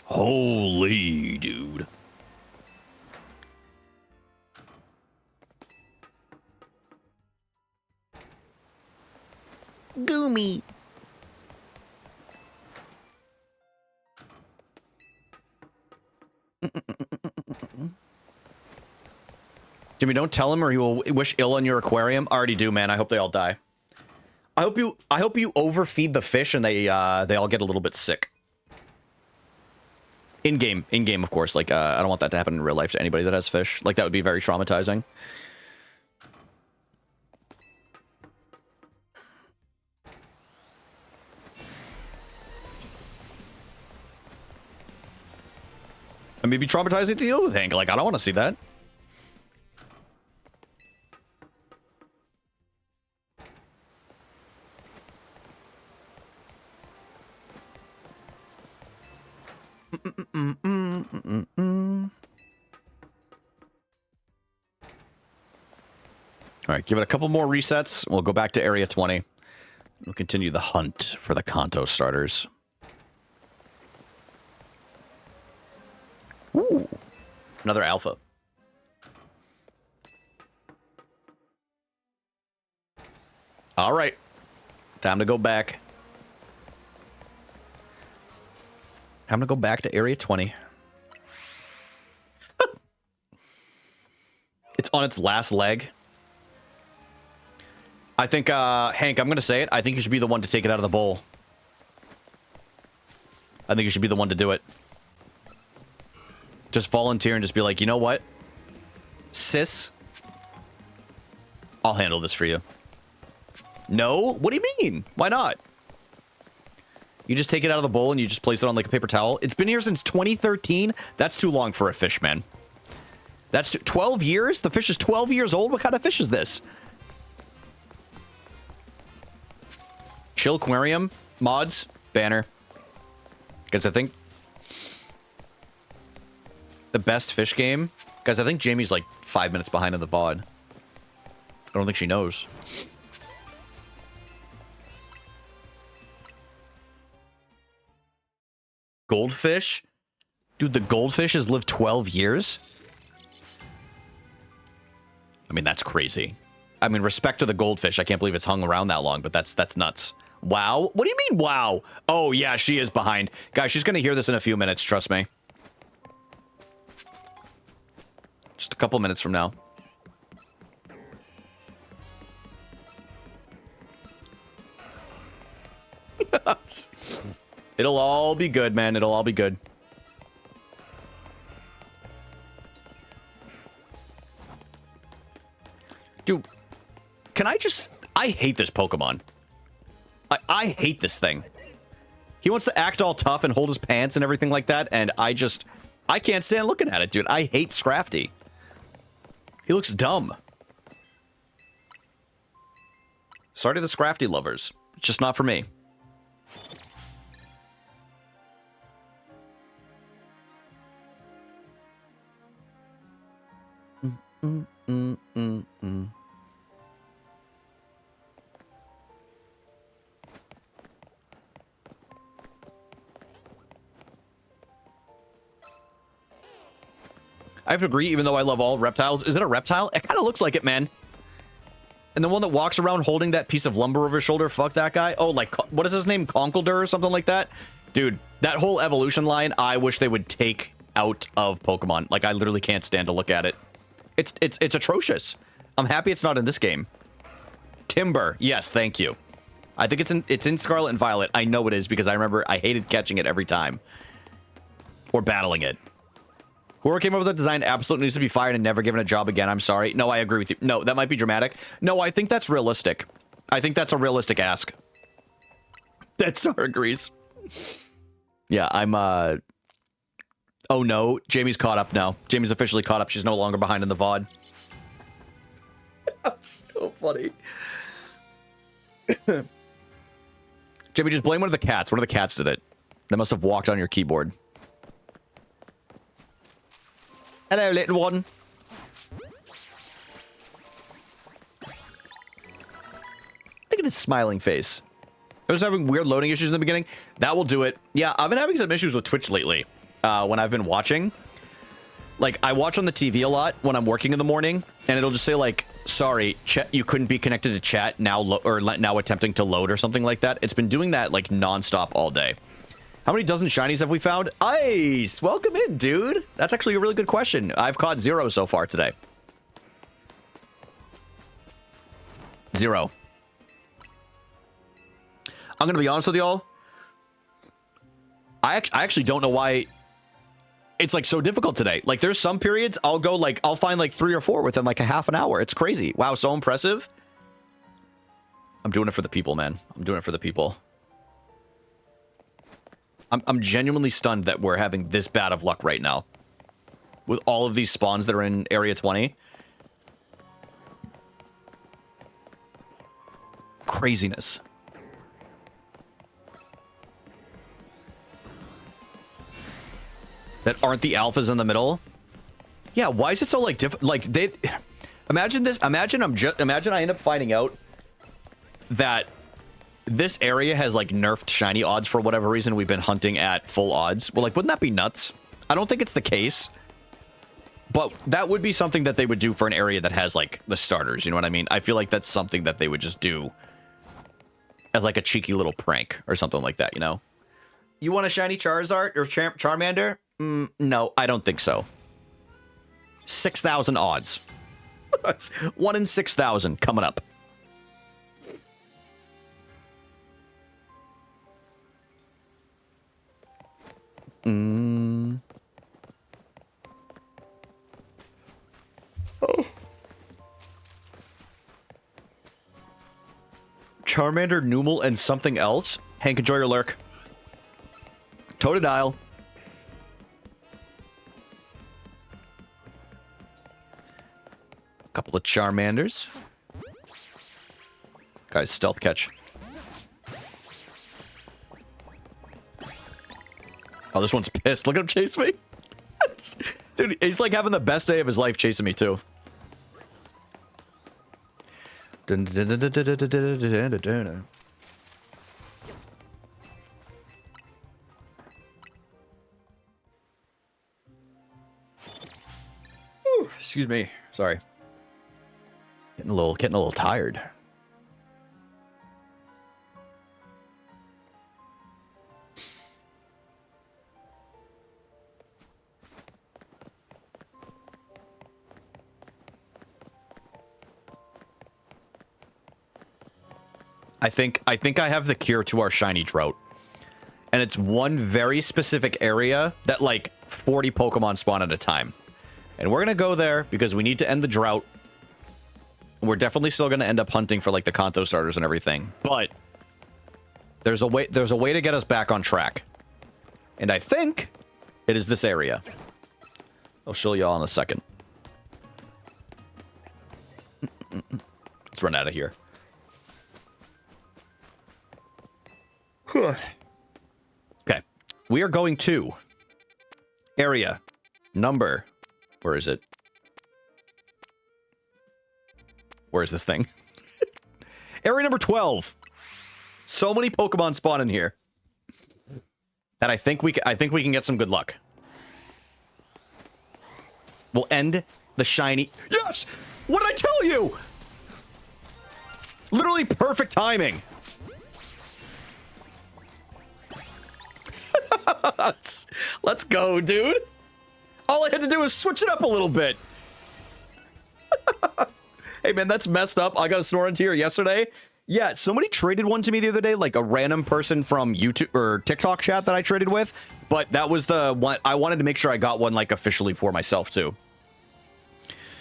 Holy dude. Goomy. Jimmy, don't tell him or he will wish ill on your aquarium. I already do, man. I hope they all die. I hope you overfeed the fish and they all get a little bit sick. In game, of course. Like, I don't want that to happen in real life to anybody that has fish. Like, that would be very traumatizing. And maybe traumatizing to you, Hank. Like, I don't want to see that. All right, give it a couple more resets. We'll go back to Area 20. We'll continue the hunt for the Kanto starters. Ooh, another alpha. All right, time to go back. Time to go back to Area 20. It's on its last leg. I think, Hank, I'm going to say it. I think you should be the one to take it out of the bowl. I think you should be the one to do it. Just volunteer and just be like, you know what? Sis, I'll handle this for you. No? What do you mean? Why not? You just take it out of the bowl and you just place it on like a paper towel. It's been here since 2013. That's too long for a fish, man. That's 12 years? The fish is 12 years old? What kind of fish is this? Chill Aquarium mods banner. Because I think the best fish game. Guys, I think Jamie's like 5 minutes behind in the VOD. I don't think she knows. Goldfish? Dude, the goldfish has lived 12 years? I mean, that's crazy. I mean, respect to the goldfish. I can't believe it's hung around that long, but that's nuts. Wow? What do you mean, wow? Oh, yeah, she is behind. Guys, she's going to hear this in a few minutes, trust me. Just a couple minutes from now. It'll all be good, man. It'll all be good. Dude, can I just... I hate this Pokemon. I hate this thing. He wants to act all tough and hold his pants and everything like that, and I can't stand looking at it, dude. I hate Scrafty. He looks dumb. Sorry to the Scrafty lovers. It's just not for me. I have to agree, even though I love all reptiles. Is it a reptile? It kind of looks like it, man. And the one that walks around holding that piece of lumber over his shoulder, fuck that guy. Oh, like, what is his name? Conkeldurr or something like that? Dude, that whole evolution line, I wish they would take out of Pokemon. Like, I literally can't stand to look at it. It's atrocious. I'm happy it's not in this game. Timber. Yes, thank you. I think it's in Scarlet and Violet. I know it is because I remember I hated catching it every time. Or battling it. Whoever came up with the design absolutely needs to be fired and never given a job again. I'm sorry. No, I agree with you. No, that might be dramatic. No, I think that's realistic. I think that's a realistic ask. That Star agrees. Yeah, I'm, Oh no, Jamie's caught up now. Jamie's officially caught up. She's no longer behind in the VOD. That's so funny. Jamie, just blame one of the cats. One of the cats did it. They must have walked on your keyboard. Hello, little one. Look at his smiling face. I was having weird loading issues in the beginning. That will do it. Yeah, I've been having some issues with Twitch lately. When I've been watching. Like, I watch on the TV a lot when I'm working in the morning, and it'll just say, like, sorry, chat, you couldn't be connected to chat, now attempting to load or something like that. It's been doing that, like, nonstop all day. How many dozen shinies have we found? Ice! Welcome in, dude. That's actually a really good question. I've caught 0 so far today. 0. I'm gonna be honest with y'all. I actually don't know why it's like so difficult today. Like there's some periods I'll go like I'll find like 3 or 4 within like a half an hour. It's crazy. Wow, so impressive. I'm doing it for the people, man. I'm doing it for the people. I'm genuinely stunned that we're having this bad of luck right now. With all of these spawns that are in Area 20. Craziness. That aren't the alphas in the middle. Yeah, why is it so like different? Like they imagine this. Imagine I end up finding out that this area has like nerfed shiny odds for whatever reason. We've been hunting at full odds. Well, like, wouldn't that be nuts? I don't think it's the case, but that would be something that they would do for an area that has like the starters. You know what I mean? I feel like that's something that they would just do as like a cheeky little prank or something like that. You know? You want a shiny Charizard or Charmander? No, I don't think so. 6,000 odds. 1 in 6,000 coming up. Oh. Charmander, Numel, and something else. Hank, enjoy your lurk. Totodile. Couple of Charmanders. Guys, stealth catch. Oh, this one's pissed. Look at him chase me. Dude, he's like having the best day of his life chasing me, too. Excuse me. Sorry. Getting a little tired. I think I have the cure to our shiny drought. And it's one very specific area that like 40 Pokemon spawn at a time. And we're going to go there because we need to end the drought. We're definitely still going to end up hunting for like the Kanto starters and everything. But there's a way to get us back on track. And I think it is this area. I'll show y'all in a second. Let's run out of here. Okay. We are going to area number. Where is it? Where is this thing? Area number 12. So many Pokemon spawn in here that I think we can get some good luck. We'll end the shiny. Yes! What did I tell you? Literally perfect timing. Let's go, dude. All I had to do was switch it up a little bit. Hey, man, that's messed up. I got a Snorunt here yesterday. Yeah, somebody traded one to me the other day, like a random person from YouTube or TikTok chat that I traded with. But that was the one. I wanted to make sure I got one like officially for myself, too.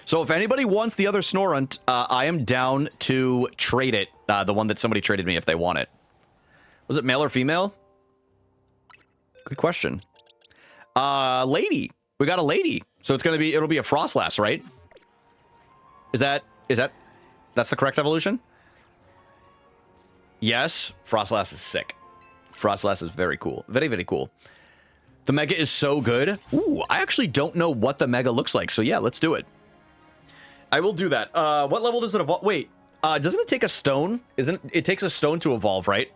So if anybody wants the other Snorunt, I am down to trade it. The one that somebody traded me if they want it. Was it male or female? Good question. Lady. We got a lady. So it'll be a Frostlass, right? That's the correct evolution? Yes, Frostlass is sick. Frostlass is very cool. Very, very cool. The Mega is so good. Ooh, I actually don't know what the Mega looks like. So yeah, let's do it. I will do that. What level does it evolve? Wait, doesn't it take a stone? It takes a stone to evolve, right?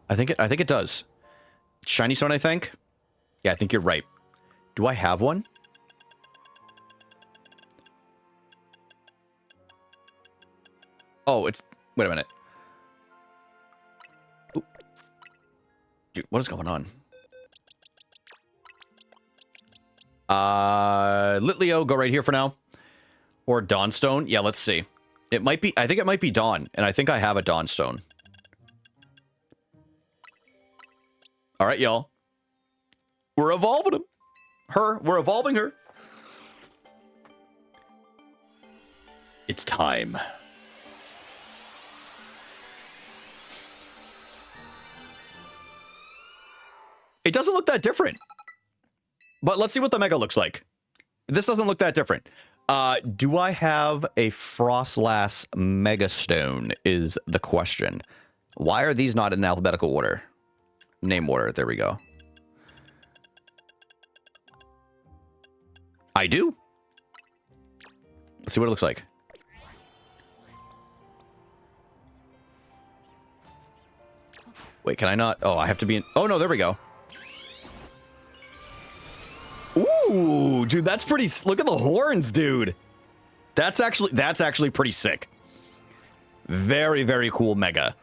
I think it does. Shiny stone, I think. Yeah, I think you're right. Do I have one? Oh, it's... Wait a minute. Ooh. Dude, what is going on? Litleo, go right here for now. Or Dawnstone. Yeah, let's see. It might be... I think it might be Dawn. And I think I have a Dawnstone. All right, y'all. We're evolving him. We're evolving her. It's time. It doesn't look that different. But let's see what the Mega looks like. This doesn't look that different. Do I have a Frostlass Megastone is the question. Why are these not in alphabetical order? Name order. There we go. I do. Let's see what it looks like. Wait, can I not? Oh, I have to be in... Oh, no, there we go. Ooh, dude, that's pretty... Look at the horns, dude. That's actually pretty sick. Very, very cool Mega.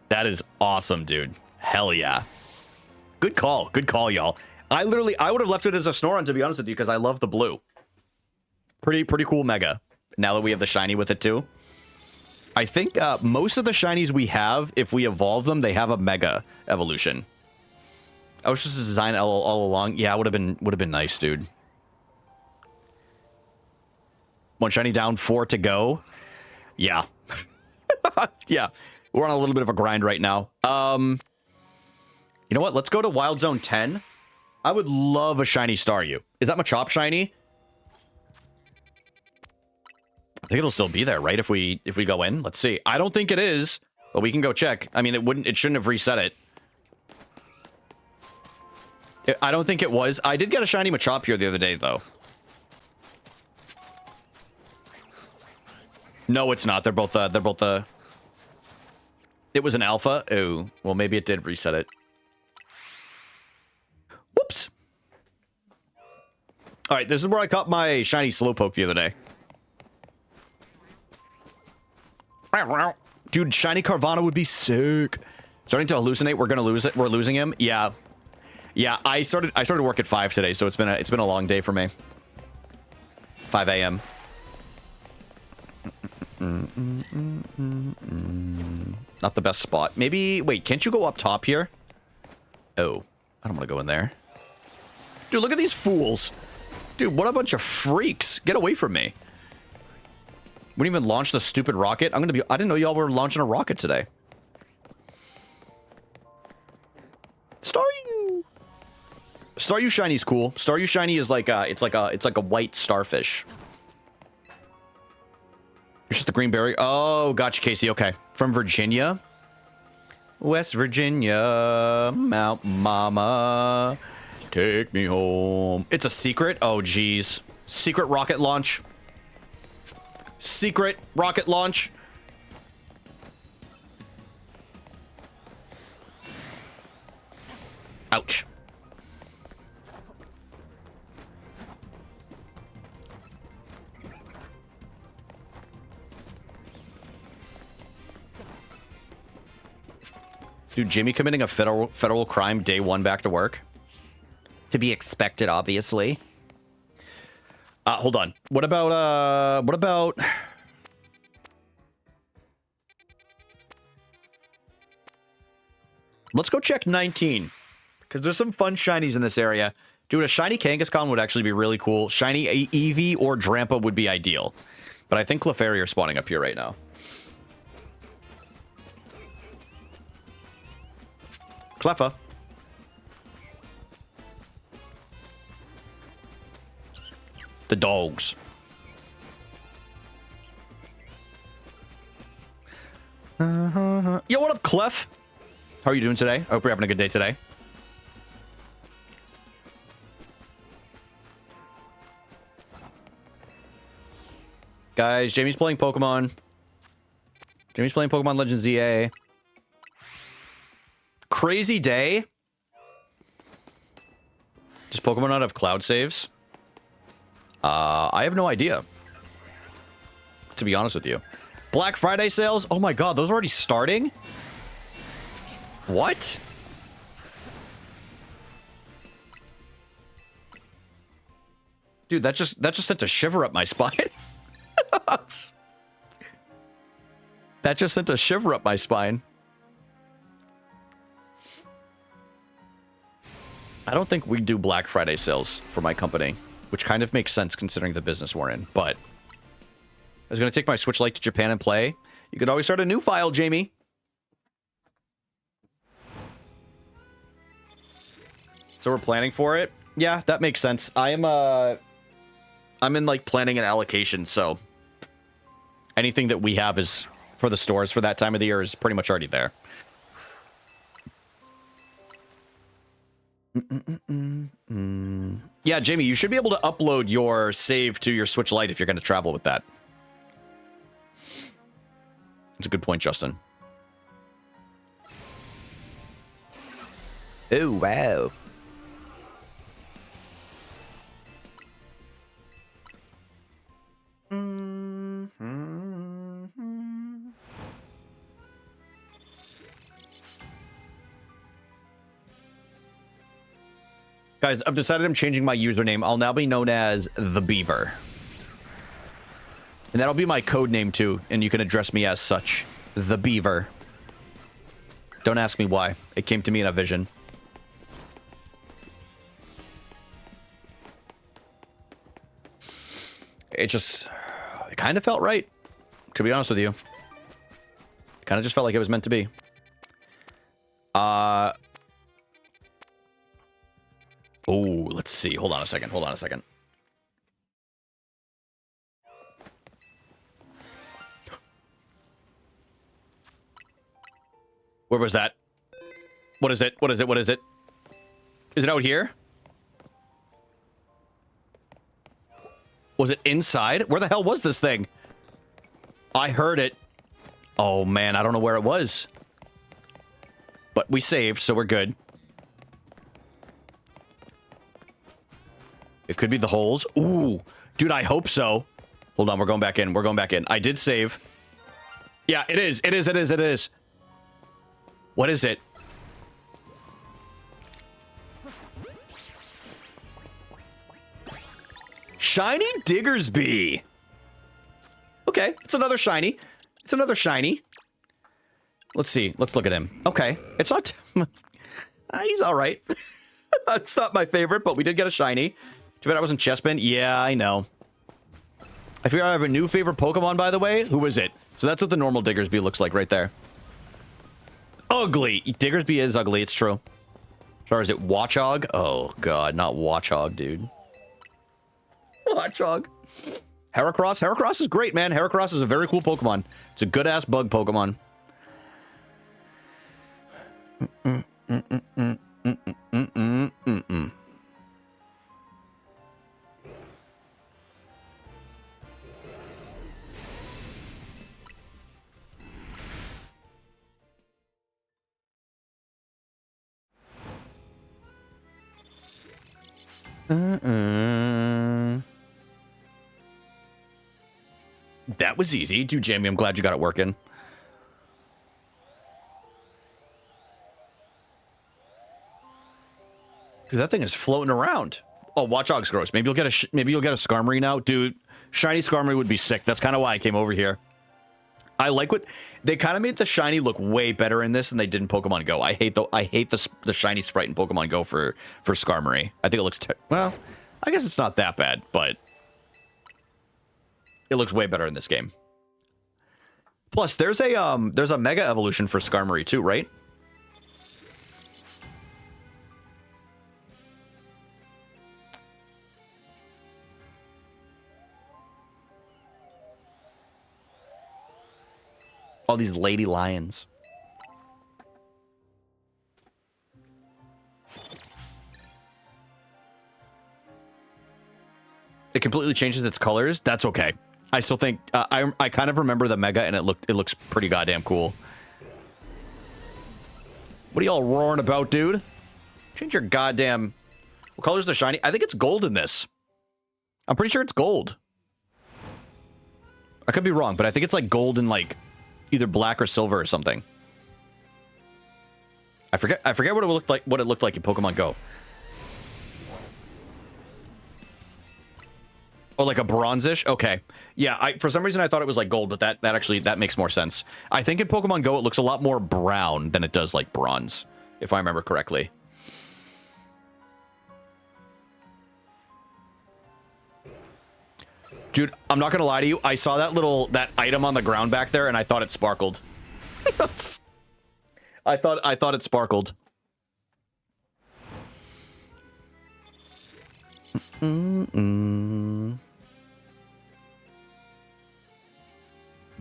That is awesome, dude. Hell yeah. Good call. Good call, y'all. I would have left it as a Snorunt, to be honest with you, because I love the blue. Pretty cool Mega. Now that we have the shiny with it, too. I think most of the shinies we have, if we evolve them, they have a Mega evolution. I was just a design all along. Yeah, it would have been nice, dude. One shiny down, 4 to go. Yeah. Yeah. We're on a little bit of a grind right now. You know what? Let's go to Wild Zone 10. I would love a shiny Staryu. Is that Machop shiny? I think it'll still be there, right? If we go in. Let's see. I don't think it is, but we can go check. I mean, it shouldn't have reset it. I don't think it was. I did get a shiny Machop here the other day, though. No, it's not. They're both it was an alpha. Oh, well, maybe it did reset it. Whoops. All right, this is where I caught my shiny Slowpoke the other day. Dude, shiny Carvana would be sick. Starting to hallucinate. We're gonna lose it. We're losing him. Yeah. Yeah, I started work at 5 today, so it's been a long day for me. 5 a.m. Not the best spot. Maybe wait, can't you go up top here? Oh, I don't want to go in there. Dude, look at these fools. Dude, what a bunch of freaks. Get away from me. Wouldn't even launch the stupid rocket. I didn't know y'all were launching a rocket today. Staryu. Staryu Shiny's cool. Staryu Shiny is like it's like a white starfish. It's just the green berry. Oh, gotcha, Casey. Okay. From Virginia. West Virginia. Mount Mama. Take me home. It's a secret. Oh, geez. Secret rocket launch. Secret rocket launch. Ouch. Dude, Jimmy committing a federal crime day 1 back to work. To be expected, obviously. Hold on. What about... Let's go check 19. Because there's some fun shinies in this area. Dude, a shiny Kangaskhan would actually be really cool. Shiny Eevee or Drampa would be ideal. But I think Clefairy are spawning up here right now. Cleffa. The dogs. Yo, what up, Clef? How are you doing today? I hope you're having a good day today. Guys, Jamie's playing Pokemon. Jamie's playing Pokemon Legends ZA. Crazy day. Does Pokemon not have cloud saves? I have no idea. To be honest with you. Black Friday sales? Oh my god, those are already starting? What? Dude, that just sent a shiver up my spine. That just sent a shiver up my spine. I don't think we do Black Friday sales for my company, which kind of makes sense considering the business we're in, but I was going to take my Switch Lite to Japan and play. You could always start a new file, Jamie. So we're planning for it? Yeah, that makes sense. I'm in like planning and allocation, so anything that we have is for the stores for that time of the year is pretty much already there. Yeah, Jamie, you should be able to upload your save to your Switch Lite if you're going to travel with that. That's a good point, Justin. Oh, wow. Guys, I've decided I'm changing my username. I'll now be known as The Beaver. And that'll be my code name too, and you can address me as such. The Beaver. Don't ask me why. It came to me in a vision. It kind of felt right, to be honest with you. It kind of just felt like it was meant to be. Oh, let's see. Hold on a second. Hold on a second. Where was that? What is it? What is it? What is it? Is it out here? Was it inside? Where the hell was this thing? I heard it. Oh, man. I don't know where it was. But we saved, so we're good. It could be the holes. Ooh. Dude, I hope so. Hold on. We're going back in. We're going back in. I did save. Yeah, it is. It is. It is. It is. What is it? Shiny Diggersby. Okay, it's another shiny. It's another shiny. Let's see. Let's look at him. Okay, it's not... he's all right. It's not my favorite, but we did get a shiny. Too bad I wasn't Chespin. Yeah, I know. I figure I have a new favorite Pokemon, by the way. Who is it? So that's what the normal Diggersby looks like right there. Ugly. Diggersby is ugly. It's true. Or is it Watchog? Oh, God. Not Watchog, dude. Watchog. Heracross. Heracross is great, man. Heracross is a very cool Pokemon. It's a good-ass bug Pokemon. That was easy. Dude, Jamie, I'm glad you got it working. Dude, that thing is floating around. Oh, Watchog's gross. Maybe you'll get a Skarmory now. Dude, shiny Skarmory would be sick. That's kind of why I came over here. I like what they kind of made the shiny look way better in this than they did in Pokemon Go. I hate the shiny sprite in Pokemon Go for Skarmory. I think it looks well, I guess it's not that bad, but it looks way better in this game. Plus, there's a Mega Evolution for Skarmory too, right? All these lady lions. It completely changes its colors. That's okay. I still think I kind of remember the Mega, and it looks pretty goddamn cool. What are y'all roaring about, dude? Change your goddamn. What color's the shiny? I think it's gold in this. I'm pretty sure it's gold. I could be wrong, but I think it's like gold and like either black or silver or something. I forget what it looked like in Pokemon Go. Oh, like a bronzish? Okay. Yeah, for some reason I thought it was like gold, but that actually makes more sense. I think in Pokemon Go it looks a lot more brown than it does like bronze, if I remember correctly. Dude, I'm not gonna lie to you. I saw that item on the ground back there, and I thought it sparkled. I thought it sparkled.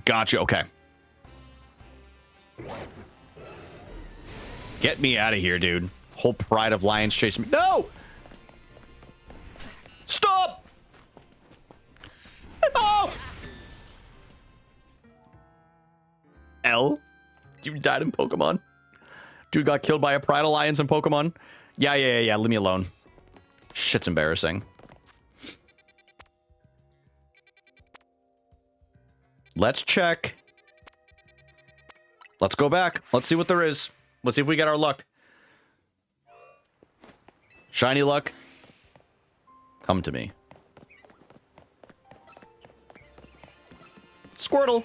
Gotcha. Okay. Get me out of here, dude. Whole pride of lions chasing me. No! Stop! Oh! L? You died in Pokemon? Dude got killed by a pride of lions in Pokemon? Yeah. Leave me alone. Shit's embarrassing. Let's check. Let's go back. Let's see what there is. Let's see if we get our luck. Shiny luck. Come to me. Squirtle.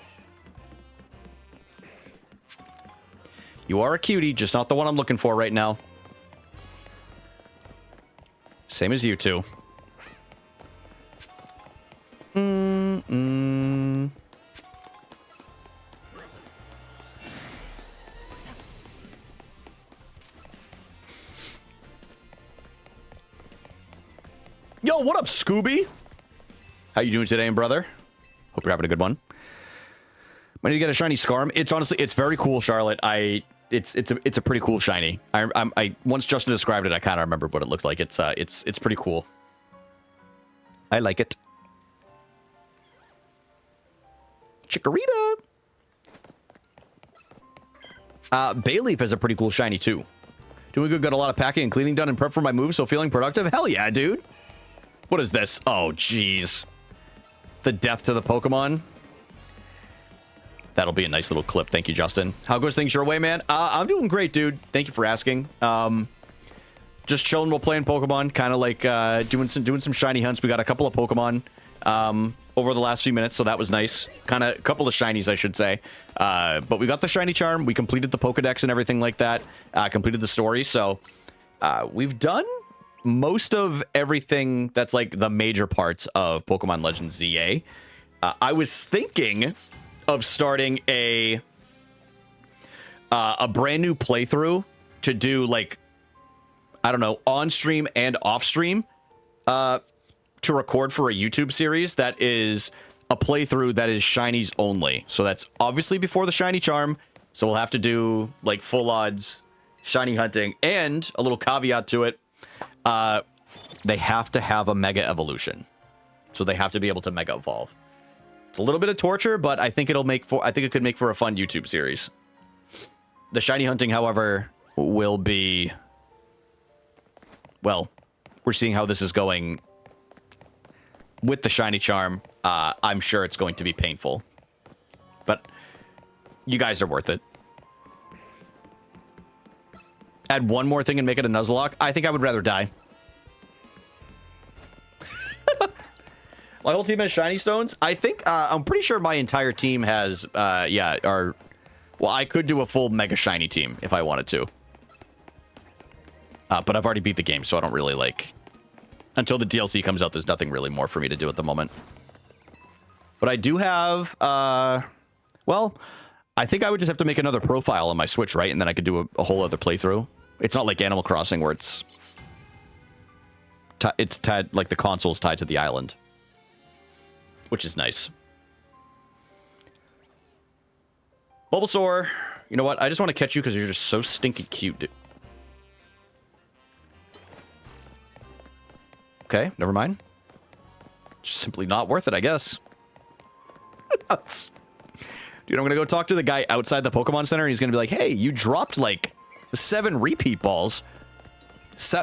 You are a cutie, just not the one I'm looking for right now. Same as you two. Yo, what up, Scooby? How you doing today, brother? Hope you're having a good one. I need to get a shiny Scarm. It's very cool, Charlotte. It's a pretty cool shiny. I once Justin described it, I kind of remember what it looked like. It's pretty cool. I like it. Chikorita. Bayleaf is a pretty cool shiny too. Doing good. Got a lot of packing and cleaning done and prep for my move, so feeling productive. Hell yeah, dude. What is this? Oh, jeez. The death to the Pokemon. That'll be a nice little clip. Thank you, Justin. How goes things your way, man? I'm doing great, dude. Thank you for asking. Just chilling while playing Pokemon. Kind of like doing some shiny hunts. We got a couple of Pokemon over the last few minutes, so that was nice. Kind of a couple of shinies, I should say. But we got the shiny charm. We completed the Pokedex and everything like that. Completed the story. So we've done most of everything that's like the major parts of Pokemon Legends ZA. I was thinking of starting a brand new playthrough to do like, I don't know, on stream and off stream to record for a YouTube series that is a playthrough that is shinies only. So that's obviously before the shiny charm. So we'll have to do like full odds shiny hunting, and a little caveat to it. They have to have a mega evolution. So they have to be able to mega evolve. It's a little bit of torture, but I think I think it could make for a fun YouTube series. The shiny hunting, however, will be, well, we're seeing how this is going with the shiny charm. I'm sure it's going to be painful, but you guys are worth it. Add one more thing and make it a Nuzlocke. I think I would rather die. My whole team has shiny stones. I think I'm pretty sure my entire team has well, I could do a full mega shiny team if I wanted to. But I've already beat the game, so I don't really like, until the DLC comes out, there's nothing really more for me to do at the moment. But I do have well, I think I would just have to make another profile on my Switch, right? And then I could do a whole other playthrough. It's not like Animal Crossing where it's tied, like the console's tied to the island, which is nice. Bulbasaur, you know what? I just want to catch you because you're just so stinking cute, dude. Okay, never mind. Just simply not worth it, I guess. Dude, I'm going to go talk to the guy outside the Pokemon Center, and he's going to be like, hey, you dropped like 7 repeat balls.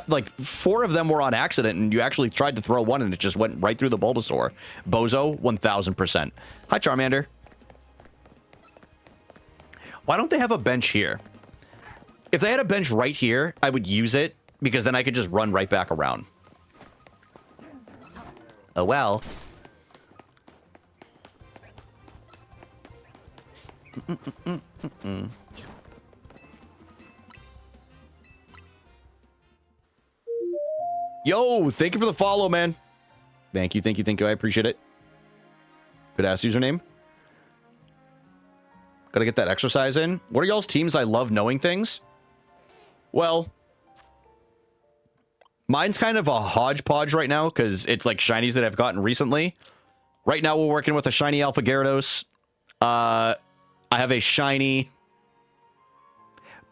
like 4 of them were on accident, and you actually tried to throw one, and it just went right through the Bulbasaur. Bozo, 1000%. Hi, Charmander. Why don't they have a bench here? If they had a bench right here, I would use it, because then I could just run right back around. Oh, well. Yo, thank you for the follow, man. Thank you, thank you, thank you. I appreciate it. Good ass username. Gotta get that exercise in. What are y'all's teams? I love knowing things. Well, mine's kind of a hodgepodge right now because it's like shinies that I've gotten recently. Right now, we're working with a shiny Alpha Gyarados. I have a shiny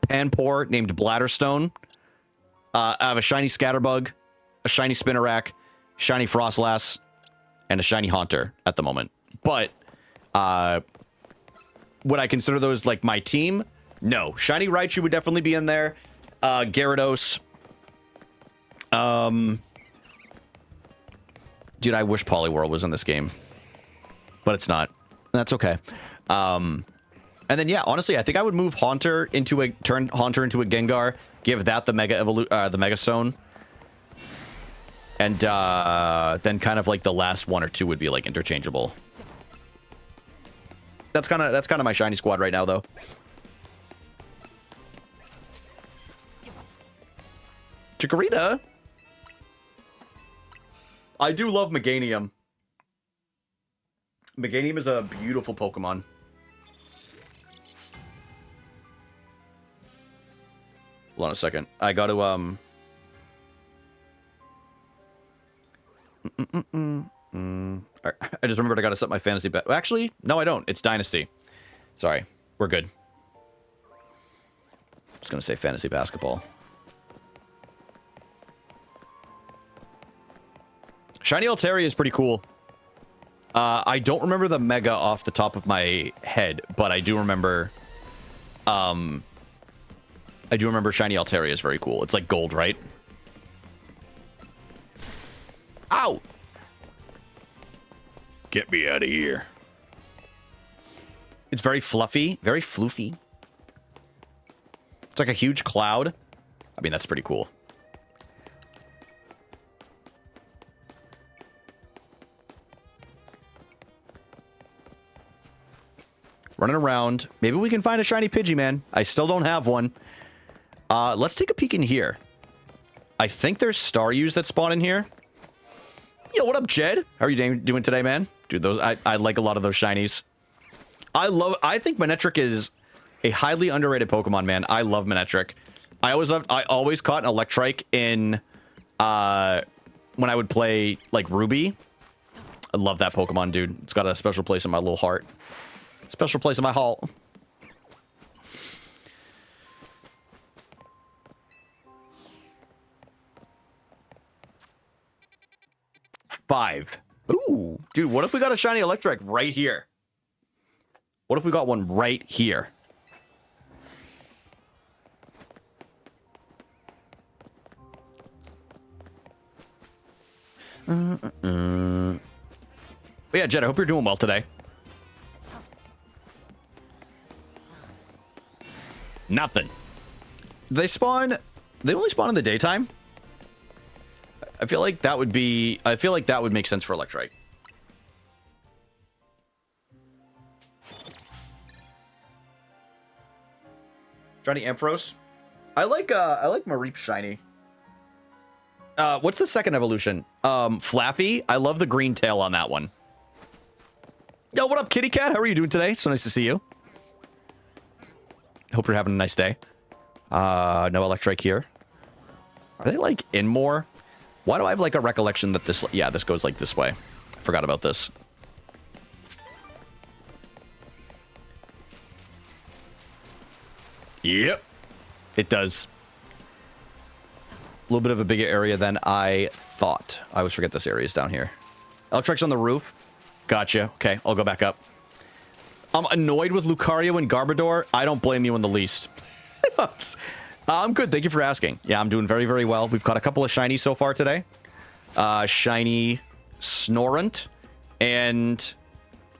Panpour named Bladderstone. I have a shiny Scatterbug, a shiny Spinarak, shiny Frostlass, and a shiny Haunter at the moment. But would I consider those like my team? No. Shiny Raichu would definitely be in there. Gyarados. Dude, I wish Poliwhirl was in this game, but it's not. That's okay. And then yeah, honestly, I think I would move Haunter into a Gengar, give that the Mega Stone, and then kind of like the last 1 or 2 would be like interchangeable. That's kind of my shiny squad right now, though. Chikorita. I do love Meganium. Meganium is a beautiful Pokemon. Hold on a second. I got to I just remembered I got to set my fantasy bet. Actually, no, I don't. It's Dynasty. Sorry. We're good. I was going to say fantasy basketball. Shiny Altaria is pretty cool. I don't remember the Mega off the top of my head, but I do remember... Shiny Altaria is very cool. It's like gold, right? Ow! Get me out of here. It's very fluffy, very floofy. It's like a huge cloud. I mean, that's pretty cool. Running around. Maybe we can find a shiny Pidgeymon. I still don't have one. Let's take a peek in here. I think there's Staryus that spawn in here. Yo, what up, Jed? How are you doing today, man? Dude, I like a lot of those shinies. I think Manectric is a highly underrated Pokemon, man. I love Manectric. I always caught an Electrike in when I would play like Ruby. I love that Pokemon, dude. It's got a special place in my little heart. Special place in my heart. Five. Ooh, dude, what if we got a shiny Electrike right here? What if we got one right here? But yeah, Jed, I hope you're doing well today. Nothing. They only spawn in the daytime? I feel like that would make sense for Electrike. Shiny Ampharos. I like Mareep shiny. What's the second evolution? Flaffy. I love the green tail on that one. Yo, what up, Kitty Cat? How are you doing today? So nice to see you. Hope you're having a nice day. No Electrike here. Are they like in more? Why do I have like a recollection that this goes like this way? I forgot about this. Yep. It does. A little bit of a bigger area than I thought. I always forget this area is down here. Electrike's on the roof. Gotcha. Okay, I'll go back up. I'm annoyed with Lucario and Garbodor. I don't blame you in the least. I'm good. Thank you for asking. Yeah, I'm doing very, very well. We've got a couple of shinies so far today. Shiny Snorunt and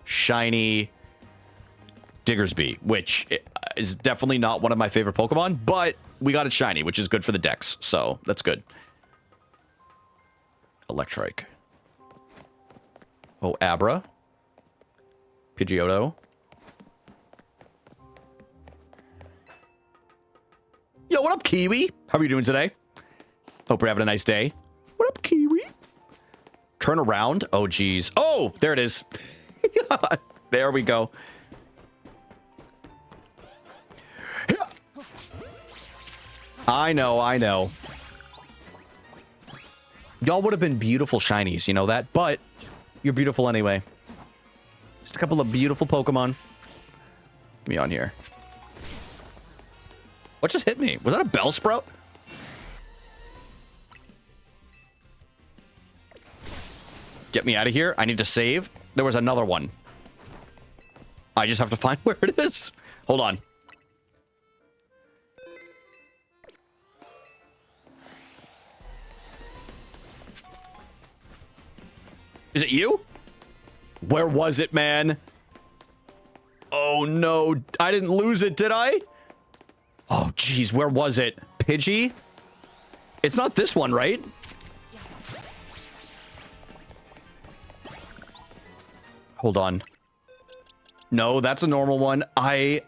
shiny Diggersby, which is definitely not one of my favorite Pokemon, but we got it shiny, which is good for the Dex, so that's good. Electrike. Oh, Abra. Pidgeotto. Yo, what up, Kiwi? How are you doing today? Hope you're having a nice day. What up, Kiwi? Turn around. Oh, geez. Oh, there it is. There we go. I know, I know. Y'all would have been beautiful shinies, you know that? But you're beautiful anyway. Just a couple of beautiful Pokemon. Get me on here. What just hit me? Was that a Bellsprout? Get me out of here. I need to save. There was another one. I just have to find where it is. Hold on. Is it you? Where was it, man? Oh, no. I didn't lose it, did I? Oh, geez. Where was it? Pidgey? It's not this one, right? Hold on. No, that's a normal one. I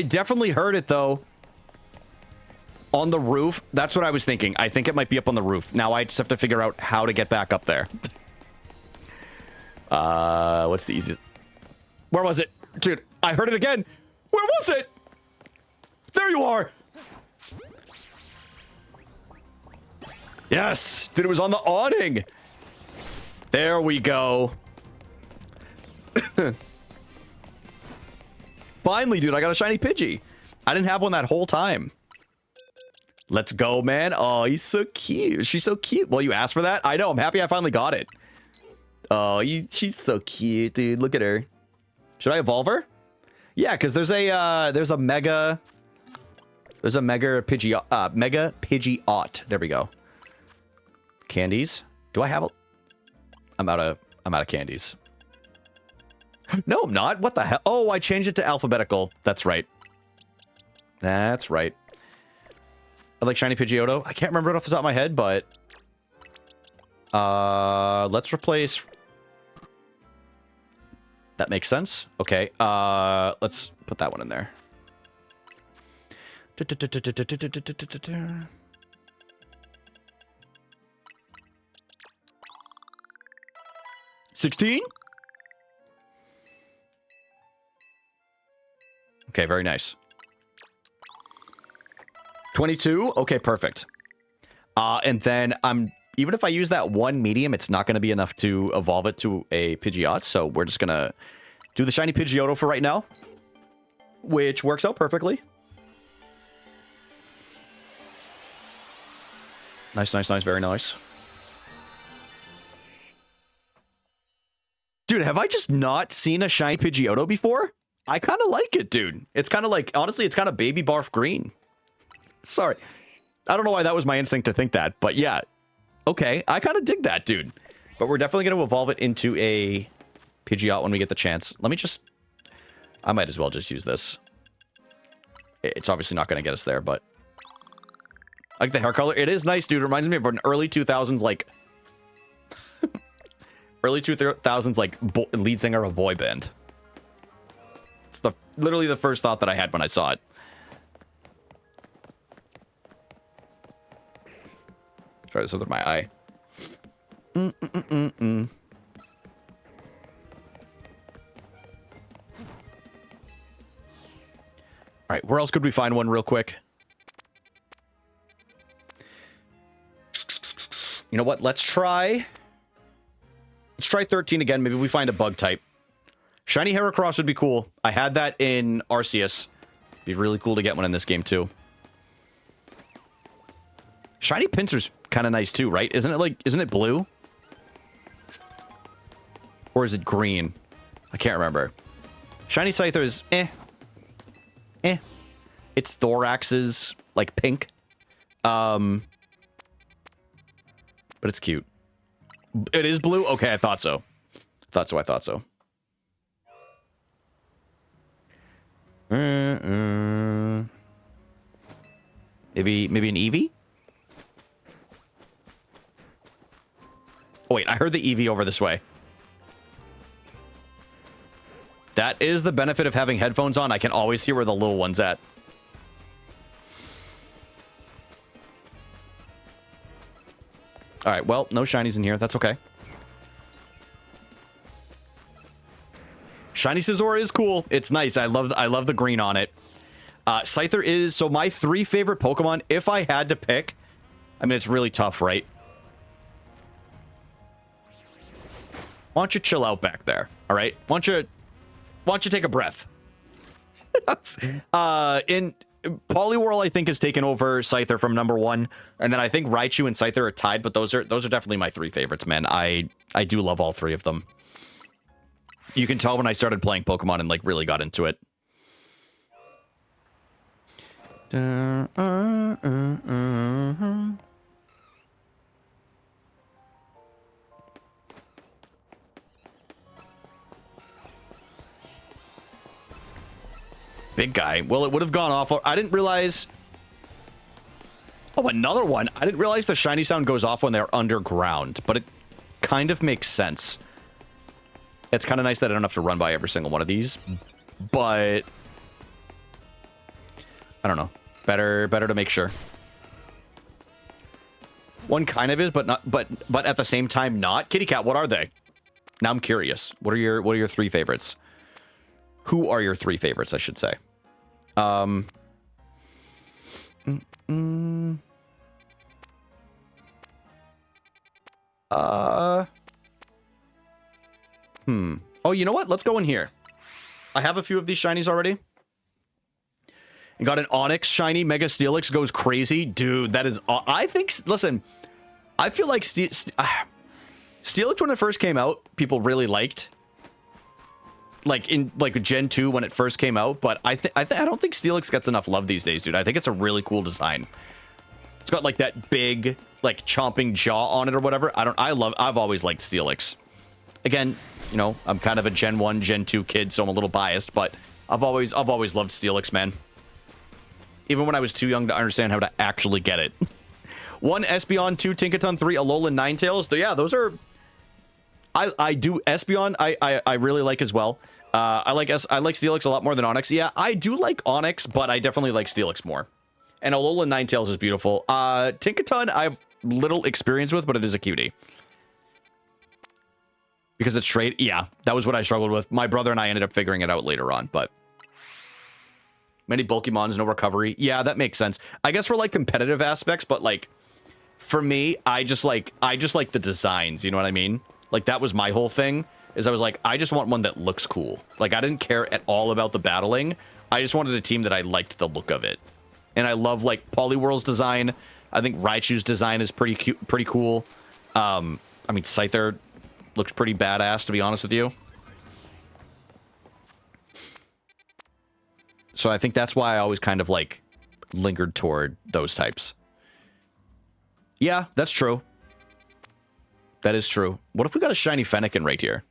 definitely heard it, though. On the roof. That's what I was thinking. I think it might be up on the roof. Now I just have to figure out how to get back up there. What's the easiest? Where was it? Dude, I heard it again. Where was it? There you are. Yes, dude, it was on the awning. There we go. Finally, dude, I got a shiny Pidgey. I didn't have one that whole time. Let's go, man. Oh, he's so cute. She's so cute. Well, you asked for that? I know. I'm happy I finally got it. Oh, she's so cute, dude. Look at her. Should I evolve her? Yeah, because there's a mega Pidgeot. There we go. Candies. Do I have a? I'm out of candies. No, I'm not. What the hell? Oh, I changed it to alphabetical. That's right. That's right. I like shiny Pidgeotto. I can't remember it off the top of my head, but let's replace. That makes sense. Okay. Let's put that one in there. 16? Okay, very nice. 22? Okay, perfect. And then even if I use that one medium, it's not going to be enough to evolve it to a Pidgeot, so we're just going to do the shiny Pidgeotto for right now, which works out perfectly. Nice, nice, nice, very nice. Dude, have I just not seen a shiny Pidgeotto before? I kind of like it, dude. It's kind of like, honestly, it's kind of baby barf green. Sorry. I don't know why that was my instinct to think that, but yeah. Okay, I kind of dig that, dude. But we're definitely going to evolve it into a Pidgeot when we get the chance. Let me just... I might as well just use this. It's obviously not going to get us there, but... I like the hair color. It is nice, dude. It reminds me of an early 2000s, like... early 2000s, like, lead singer of a boy band. It's literally the first thought that I had when I saw it. Try this with my eye. All right, where else could we find one real quick? You know what? Let's try 13 again. Maybe we find a bug type. Shiny Heracross would be cool. I had that in Arceus. Be really cool to get one in this game too. Shiny Pinsir's kind of nice too, right? Isn't it blue? Or is it green? I can't remember. Shiny Scyther is eh. Its thorax is like pink. But it's cute. It is blue? Okay, I thought so. I thought so. Maybe an Eevee? Oh, wait, I heard the Eevee over this way. That is the benefit of having headphones on. I can always hear where the little one's at. All right, well, no shinies in here. That's okay. Shiny Scizor is cool. It's nice. I love the green on it. Scyther is... So my 3 favorite Pokemon, if I had to pick... I mean, it's really tough, right? Why don't you chill out back there? All right? Why don't you take a breath? In Poliwhirl, I think, has taken over Scyther from number 1. And then I think Raichu and Scyther are tied, but those are definitely my 3 favorites, man. I do love all 3 of them. You can tell when I started playing Pokemon and, like, really got into it. Big guy. Well, it would have gone off. I didn't realize... Oh, another one. I didn't realize the shiny sound goes off when they're underground, but it kind of makes sense. It's kind of nice that I don't have to run by every single one of these, but I don't know. Better to make sure. One kind of is, but not. But at the same time, not. Kitty Cat, what are they? Now I'm curious. What are your 3 favorites? Who are your 3 favorites? I should say. Oh, you know what? Let's go in here. I have a few of these shinies already. And got an Onyx shiny. Mega Steelix goes crazy. Dude, that is... I think... Listen, I feel like Steelix, when it first came out, people really liked. Like, in Gen 2 when it first came out. But I don't think Steelix gets enough love these days, dude. I think it's a really cool design. It's got, like, that big, like, chomping jaw on it or whatever. I've always liked Steelix. Again, you know, I'm kind of a Gen 1, Gen 2 kid, so I'm a little biased, but I've always loved Steelix, man. Even when I was too young to understand how to actually get it. 1 Espeon, 2 Tinkaton, 3 Alolan Ninetales. Yeah, those are... I do Espeon, I really like as well. I like Steelix a lot more than Onix. Yeah, I do like Onix, but I definitely like Steelix more. And Alolan Ninetales is beautiful. Tinkaton, I've little experience with, but it is a cutie. Because it's straight. Yeah, that was what I struggled with. My brother and I ended up figuring it out later on, but... Many Pokemons, no recovery. Yeah, that makes sense. I guess for, like, competitive aspects, but, like... For me, I just like the designs, you know what I mean? Like, that was my whole thing, is I was like, I just want one that looks cool. Like, I didn't care at all about the battling. I just wanted a team that I liked the look of it. And I love, like, Poliwhirl's design. I think Raichu's design is pretty cute, pretty cool. I mean, Scyther looks pretty badass, to be honest with you. So I think that's why I always kind of, like, lingered toward those types. Yeah, that's true. That is true. What if we got a shiny Fennekin right here?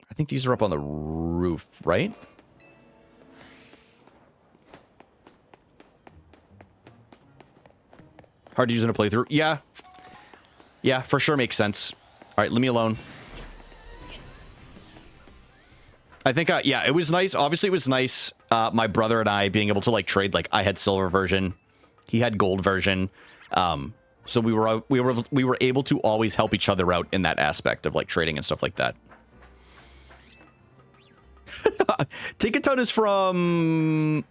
I think these are up on the roof, right? Hard to use in a playthrough. Yeah. Yeah, for sure makes sense. All right, leave me alone. I think, yeah, it was nice. Obviously, it was nice, my brother and I being able to, like, trade. Like, I had silver version. He had gold version. So we were able to always help each other out in that aspect of, like, trading and stuff like that. Tinkaton is from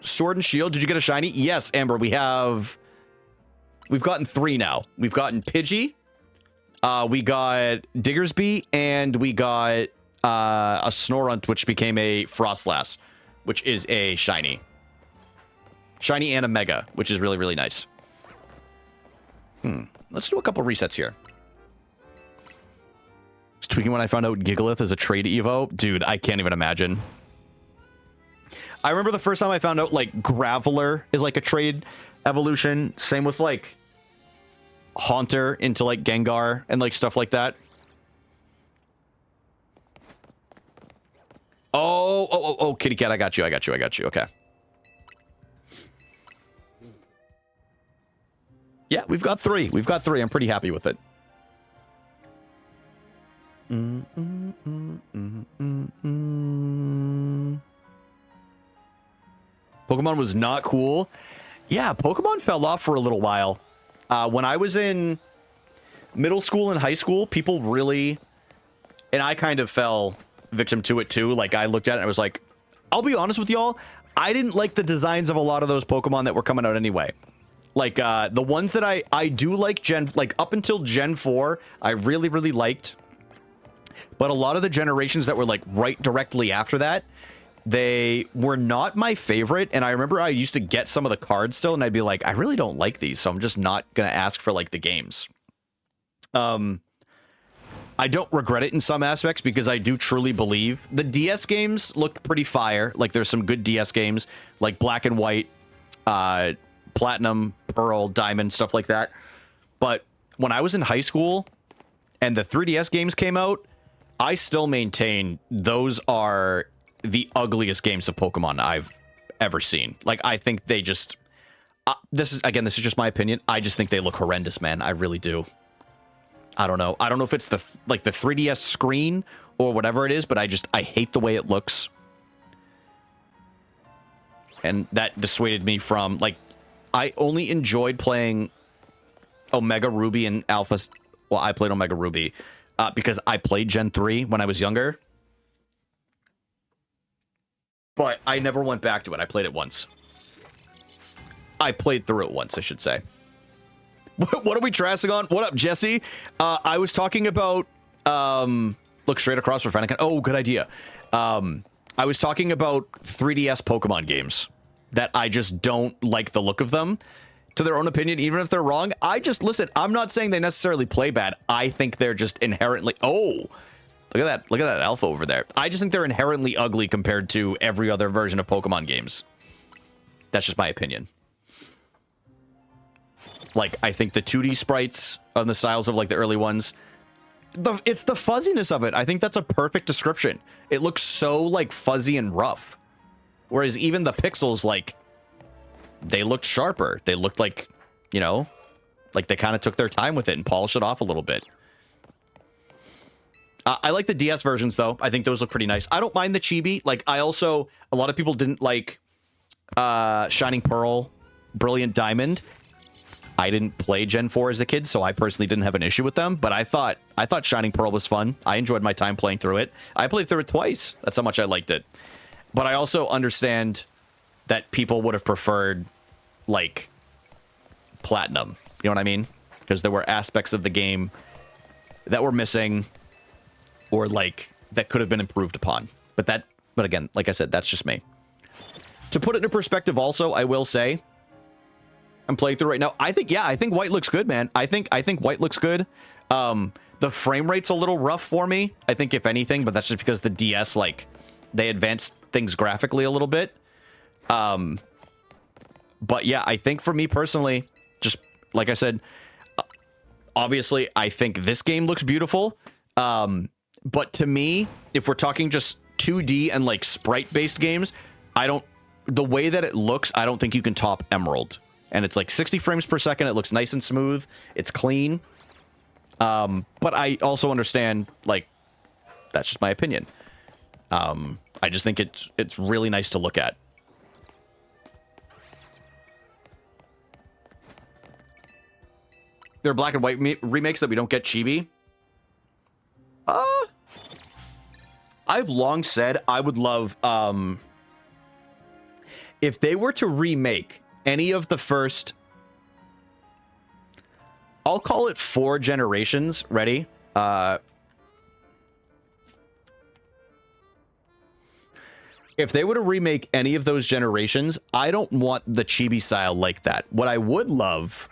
Sword and Shield. Did you get a shiny? Yes, Amber. We've gotten 3 now. We've gotten Pidgey. We got Diggersby, and we got a Snorunt, which became a Frostlass, which is a shiny. Shiny and a Mega, which is really, really nice. Let's do a couple resets here. Just tweaking when I found out Gigalith is a trade Evo. Dude, I can't even imagine. I remember the first time I found out like Graveler is like a trade evolution. Same with like Haunter into like Gengar and like stuff like that. Oh, kitty cat, I got you. Okay. Yeah, we've got three. I'm pretty happy with it. Pokemon was not cool. Yeah, Pokemon fell off for a little while. When I was in middle school and high school, people really... And I kind of fell victim to it too. Like, I looked at it and I was like, I'll be honest with y'all, I didn't like the designs of a lot of those Pokemon that were coming out anyway. Like, the ones that I do like up until Gen 4, I really, really liked. But a lot of the generations that were like right directly after that, they were not my favorite. And I remember I used to get some of the cards still, and I'd be like, I really don't like these, so I'm just not going to ask for like the games. I don't regret it in some aspects because I do truly believe the DS games looked pretty fire. Like, there's some good DS games like Black and White, Platinum, Pearl, Diamond, stuff like that. But when I was in high school and the 3DS games came out, I still maintain those are the ugliest games of Pokemon I've ever seen. Like, I think they just... this is just my opinion. I just think they look horrendous, man. I really do. I don't know. I don't know if it's the 3DS screen or whatever it is, but I hate the way it looks. And that dissuaded me from, like, I only enjoyed playing Omega Ruby and Alpha... Well, I played Omega Ruby because I played Gen 3 when I was younger. But I never went back to it. I played it once. I played through it once, I should say. What are we trassing on? What up, Jesse? I was talking about... look straight across for Fanakin. Oh, good idea. I was talking about 3DS Pokemon games that I just don't like the look of them. To their own opinion, even if they're wrong, listen, I'm not saying they necessarily play bad. I think they're just inherently... Oh, look at that. Look at that alpha over there. I just think they're inherently ugly compared to every other version of Pokemon games. That's just my opinion. Like, I think the 2D sprites on the styles of, like, the early ones, it's the fuzziness of it. I think that's a perfect description. It looks so, like, fuzzy and rough. Whereas even the pixels, like, they looked sharper. They looked like, you know, like they kind of took their time with it and polished it off a little bit. I like the DS versions, though. I think those look pretty nice. I don't mind the chibi. Like, a lot of people didn't like Shining Pearl, Brilliant Diamond. I didn't play Gen 4 as a kid, so I personally didn't have an issue with them, but I thought Shining Pearl was fun. I enjoyed my time playing through it. I played through it twice. That's how much I liked it. But I also understand that people would have preferred, like, Platinum. You know what I mean? Because there were aspects of the game that were missing or, like, that could have been improved upon. But again, like I said, that's just me. To put it into perspective also, I will say, I'm playing through right now. I think White looks good, man. I think White looks good. The frame rate's a little rough for me, I think, if anything, but that's just because the DS, like, they advanced things graphically a little bit. But yeah, I think for me personally, just like I said, obviously, I think this game looks beautiful. But to me, if we're talking just 2D and, like, sprite-based games, the way that it looks, I don't think you can top Emerald. And it's like 60 frames per second. It looks nice and smooth. It's clean. But I also understand, like, that's just my opinion. I just think it's really nice to look at. There are black and white remakes that we don't get chibi. I've long said I would love, if they were to remake any of the first, I'll call it 4 generations. Ready? If they were to remake any of those generations, I don't want the chibi style like that. What I would love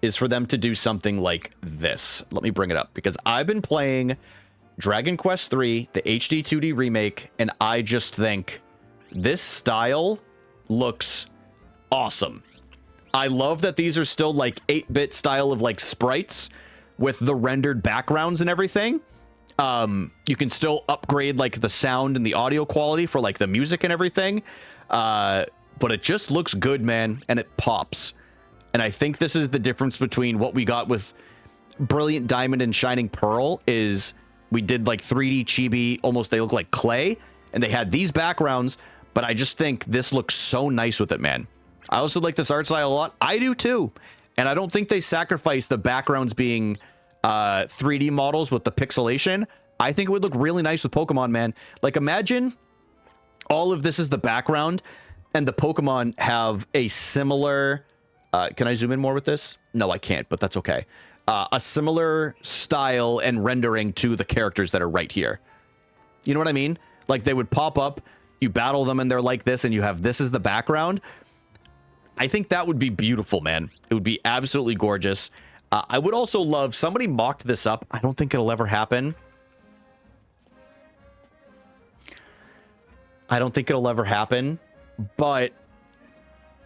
is for them to do something like this. Let me bring it up, because I've been playing Dragon Quest III, the HD 2D remake, and I just think this style looks awesome. I love that these are still like 8-bit style of like sprites with the rendered backgrounds and everything. You can still upgrade like the sound and the audio quality for like the music and everything. But it just looks good, man, and it pops. And I think this is the difference between what we got with Brilliant Diamond and Shining Pearl is we did like 3D chibi, almost they look like clay, and they had these backgrounds, but I just think this looks so nice with it, man. I also like this art style a lot. I do too. And I don't think they sacrifice the backgrounds being 3D models with the pixelation. I think it would look really nice with Pokemon, man. Like imagine all of this is the background and the Pokemon have a similar... can I zoom in more with this? No, I can't, but that's okay. A similar style and rendering to the characters that are right here. You know what I mean? Like they would pop up, you battle them and they're like this and you have this as the background. I think that would be beautiful, man. It would be absolutely gorgeous. I would also love, somebody mocked this up. I don't think it'll ever happen. I don't think it'll ever happen, but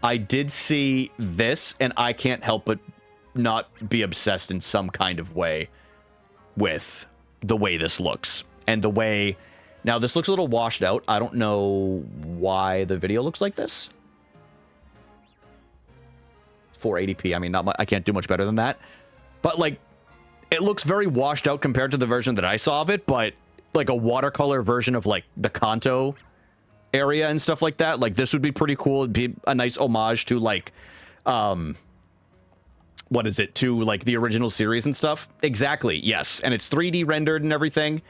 I did see this and I can't help but not be obsessed in some kind of way with the way this looks and the way... Now, this looks a little washed out. I don't know why the video looks like this. 480p. I mean, not much, I can't do much better than that. But like, it looks very washed out compared to the version that I saw of it. But like a watercolor version of like the Kanto area and stuff like that. Like this would be pretty cool. It'd be a nice homage to like, what is it? To like the original series and stuff. Exactly. Yes. And it's 3D rendered and everything.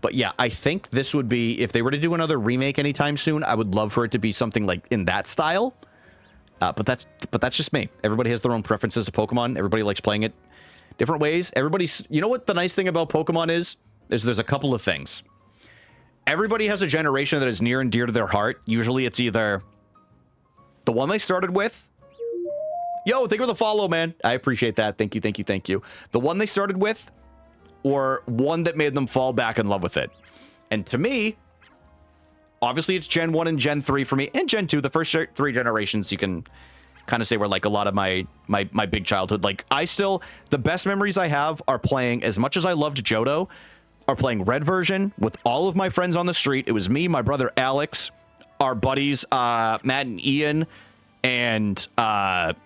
But yeah, I think this would be, if they were to do another remake anytime soon, I would love for it to be something like in that style. But that's just me. Everybody has their own preferences to Pokemon. Everybody likes playing it different ways. Everybody's, you know what the nice thing about Pokemon is there's a couple of things. Everybody has a generation that is near and dear to their heart. Usually it's either the one they started with. Yo, thank you for the follow, man. I appreciate that. Thank you, thank you, thank you. The one they started with, or one that made them fall back in love with it. And to me, obviously it's Gen 1 and Gen 3 for me, and Gen 2, the first 3 generations, you can kind of say were like a lot of my big childhood. Like the best memories I have are playing, as much as I loved Johto, are playing Red version with all of my friends on the street. It was me, my brother Alex, our buddies Matt and Ian, and all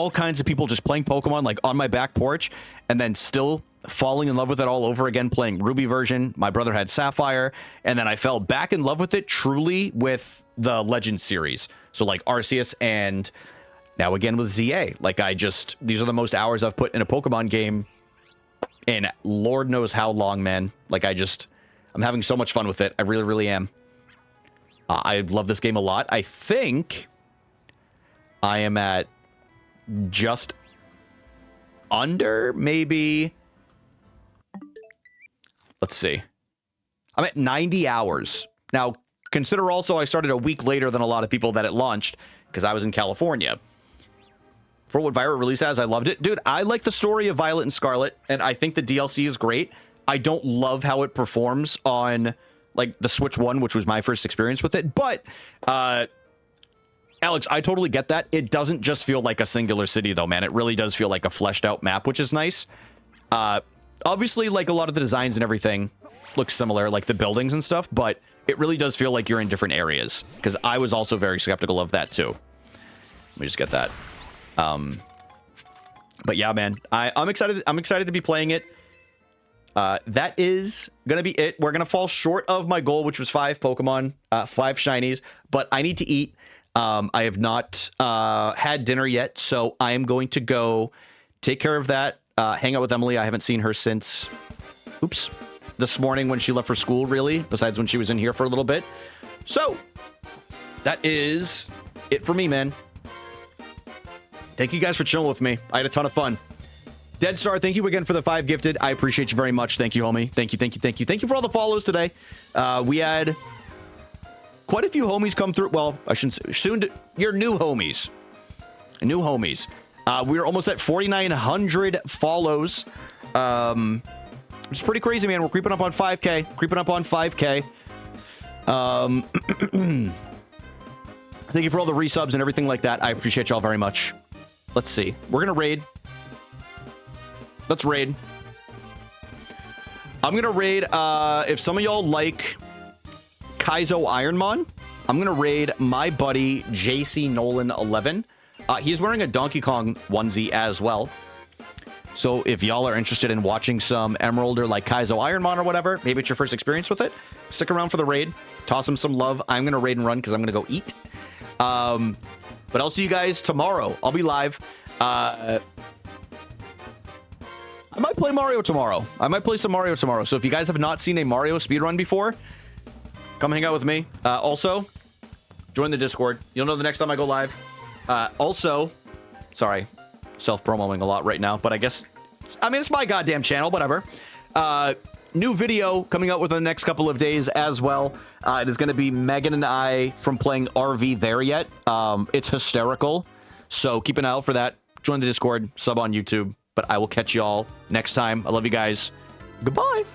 kinds of people just playing Pokemon like on my back porch, and then still falling in love with it all over again, playing Ruby version. My brother had Sapphire, and then I fell back in love with it truly with the Legends series. So like Arceus, and now again with ZA. Like these are the most hours I've put in a Pokemon game in Lord knows how long, man. Like I'm having so much fun with it. I really, really am. I love this game a lot. I think I am at just under, maybe, let's see. I'm at 90 hours. Now, consider also I started a week later than a lot of people that it launched because I was in California. For what Violet release has, I loved it. Dude, I like the story of Violet and Scarlet, and I think the DLC is great. I don't love how it performs on, like, the Switch 1, which was my first experience with it, but, Alex, I totally get that. It doesn't just feel like a singular city, though, man. It really does feel like a fleshed out map, which is nice. Obviously, like, a lot of the designs and everything look similar, like the buildings and stuff, but it really does feel like you're in different areas, because I was also very skeptical of that, too. Let me just get that. But yeah, man, I'm excited. I'm excited to be playing it. That is gonna be it. We're gonna fall short of my goal, which was 5 Pokemon, 5 shinies, but I need to eat. I have not had dinner yet, so I am going to go take care of that, hang out with Emily. I haven't seen her since, this morning when she left for school, really, besides when she was in here for a little bit. So that is it for me, man. Thank you guys for chilling with me. I had a ton of fun. Dead Star, thank you again for the 5 gifted. I appreciate you very much. Thank you, homie. Thank you, thank you, thank you. Thank you for all the follows today. We had quite a few homies come through. Well, I shouldn't say, soon to, your new homies. New homies. We're almost at 4,900 follows. It's pretty crazy, man. We're creeping up on 5K. Creeping up on 5K. Thank you for all the resubs and everything like that. I appreciate y'all very much. Let's see. We're gonna raid. Let's raid. I'm gonna raid. If some of y'all like Kaizo Ironmon, I'm gonna raid my buddy JC Nolan 11. He's wearing a Donkey Kong onesie as well. So if y'all are interested in watching some Emerald or like Kaizo Ironmon or whatever, maybe it's your first experience with it, stick around for the raid. Toss him some love. I'm gonna raid and run because I'm gonna go eat. But I'll see you guys tomorrow. I'll be live. I might play Mario tomorrow. I might play some Mario tomorrow. So if you guys have not seen a Mario speedrun before, come hang out with me. Also, join the Discord. You'll know the next time I go live. Also, sorry, self-promoing a lot right now, but I guess, I mean, it's my goddamn channel, whatever. New video coming out within the next couple of days as well. It is going to be Megan and I from playing RV There Yet. It's hysterical. So keep an eye out for that. Join the Discord, sub on YouTube. But I will catch y'all next time. I love you guys. Goodbye.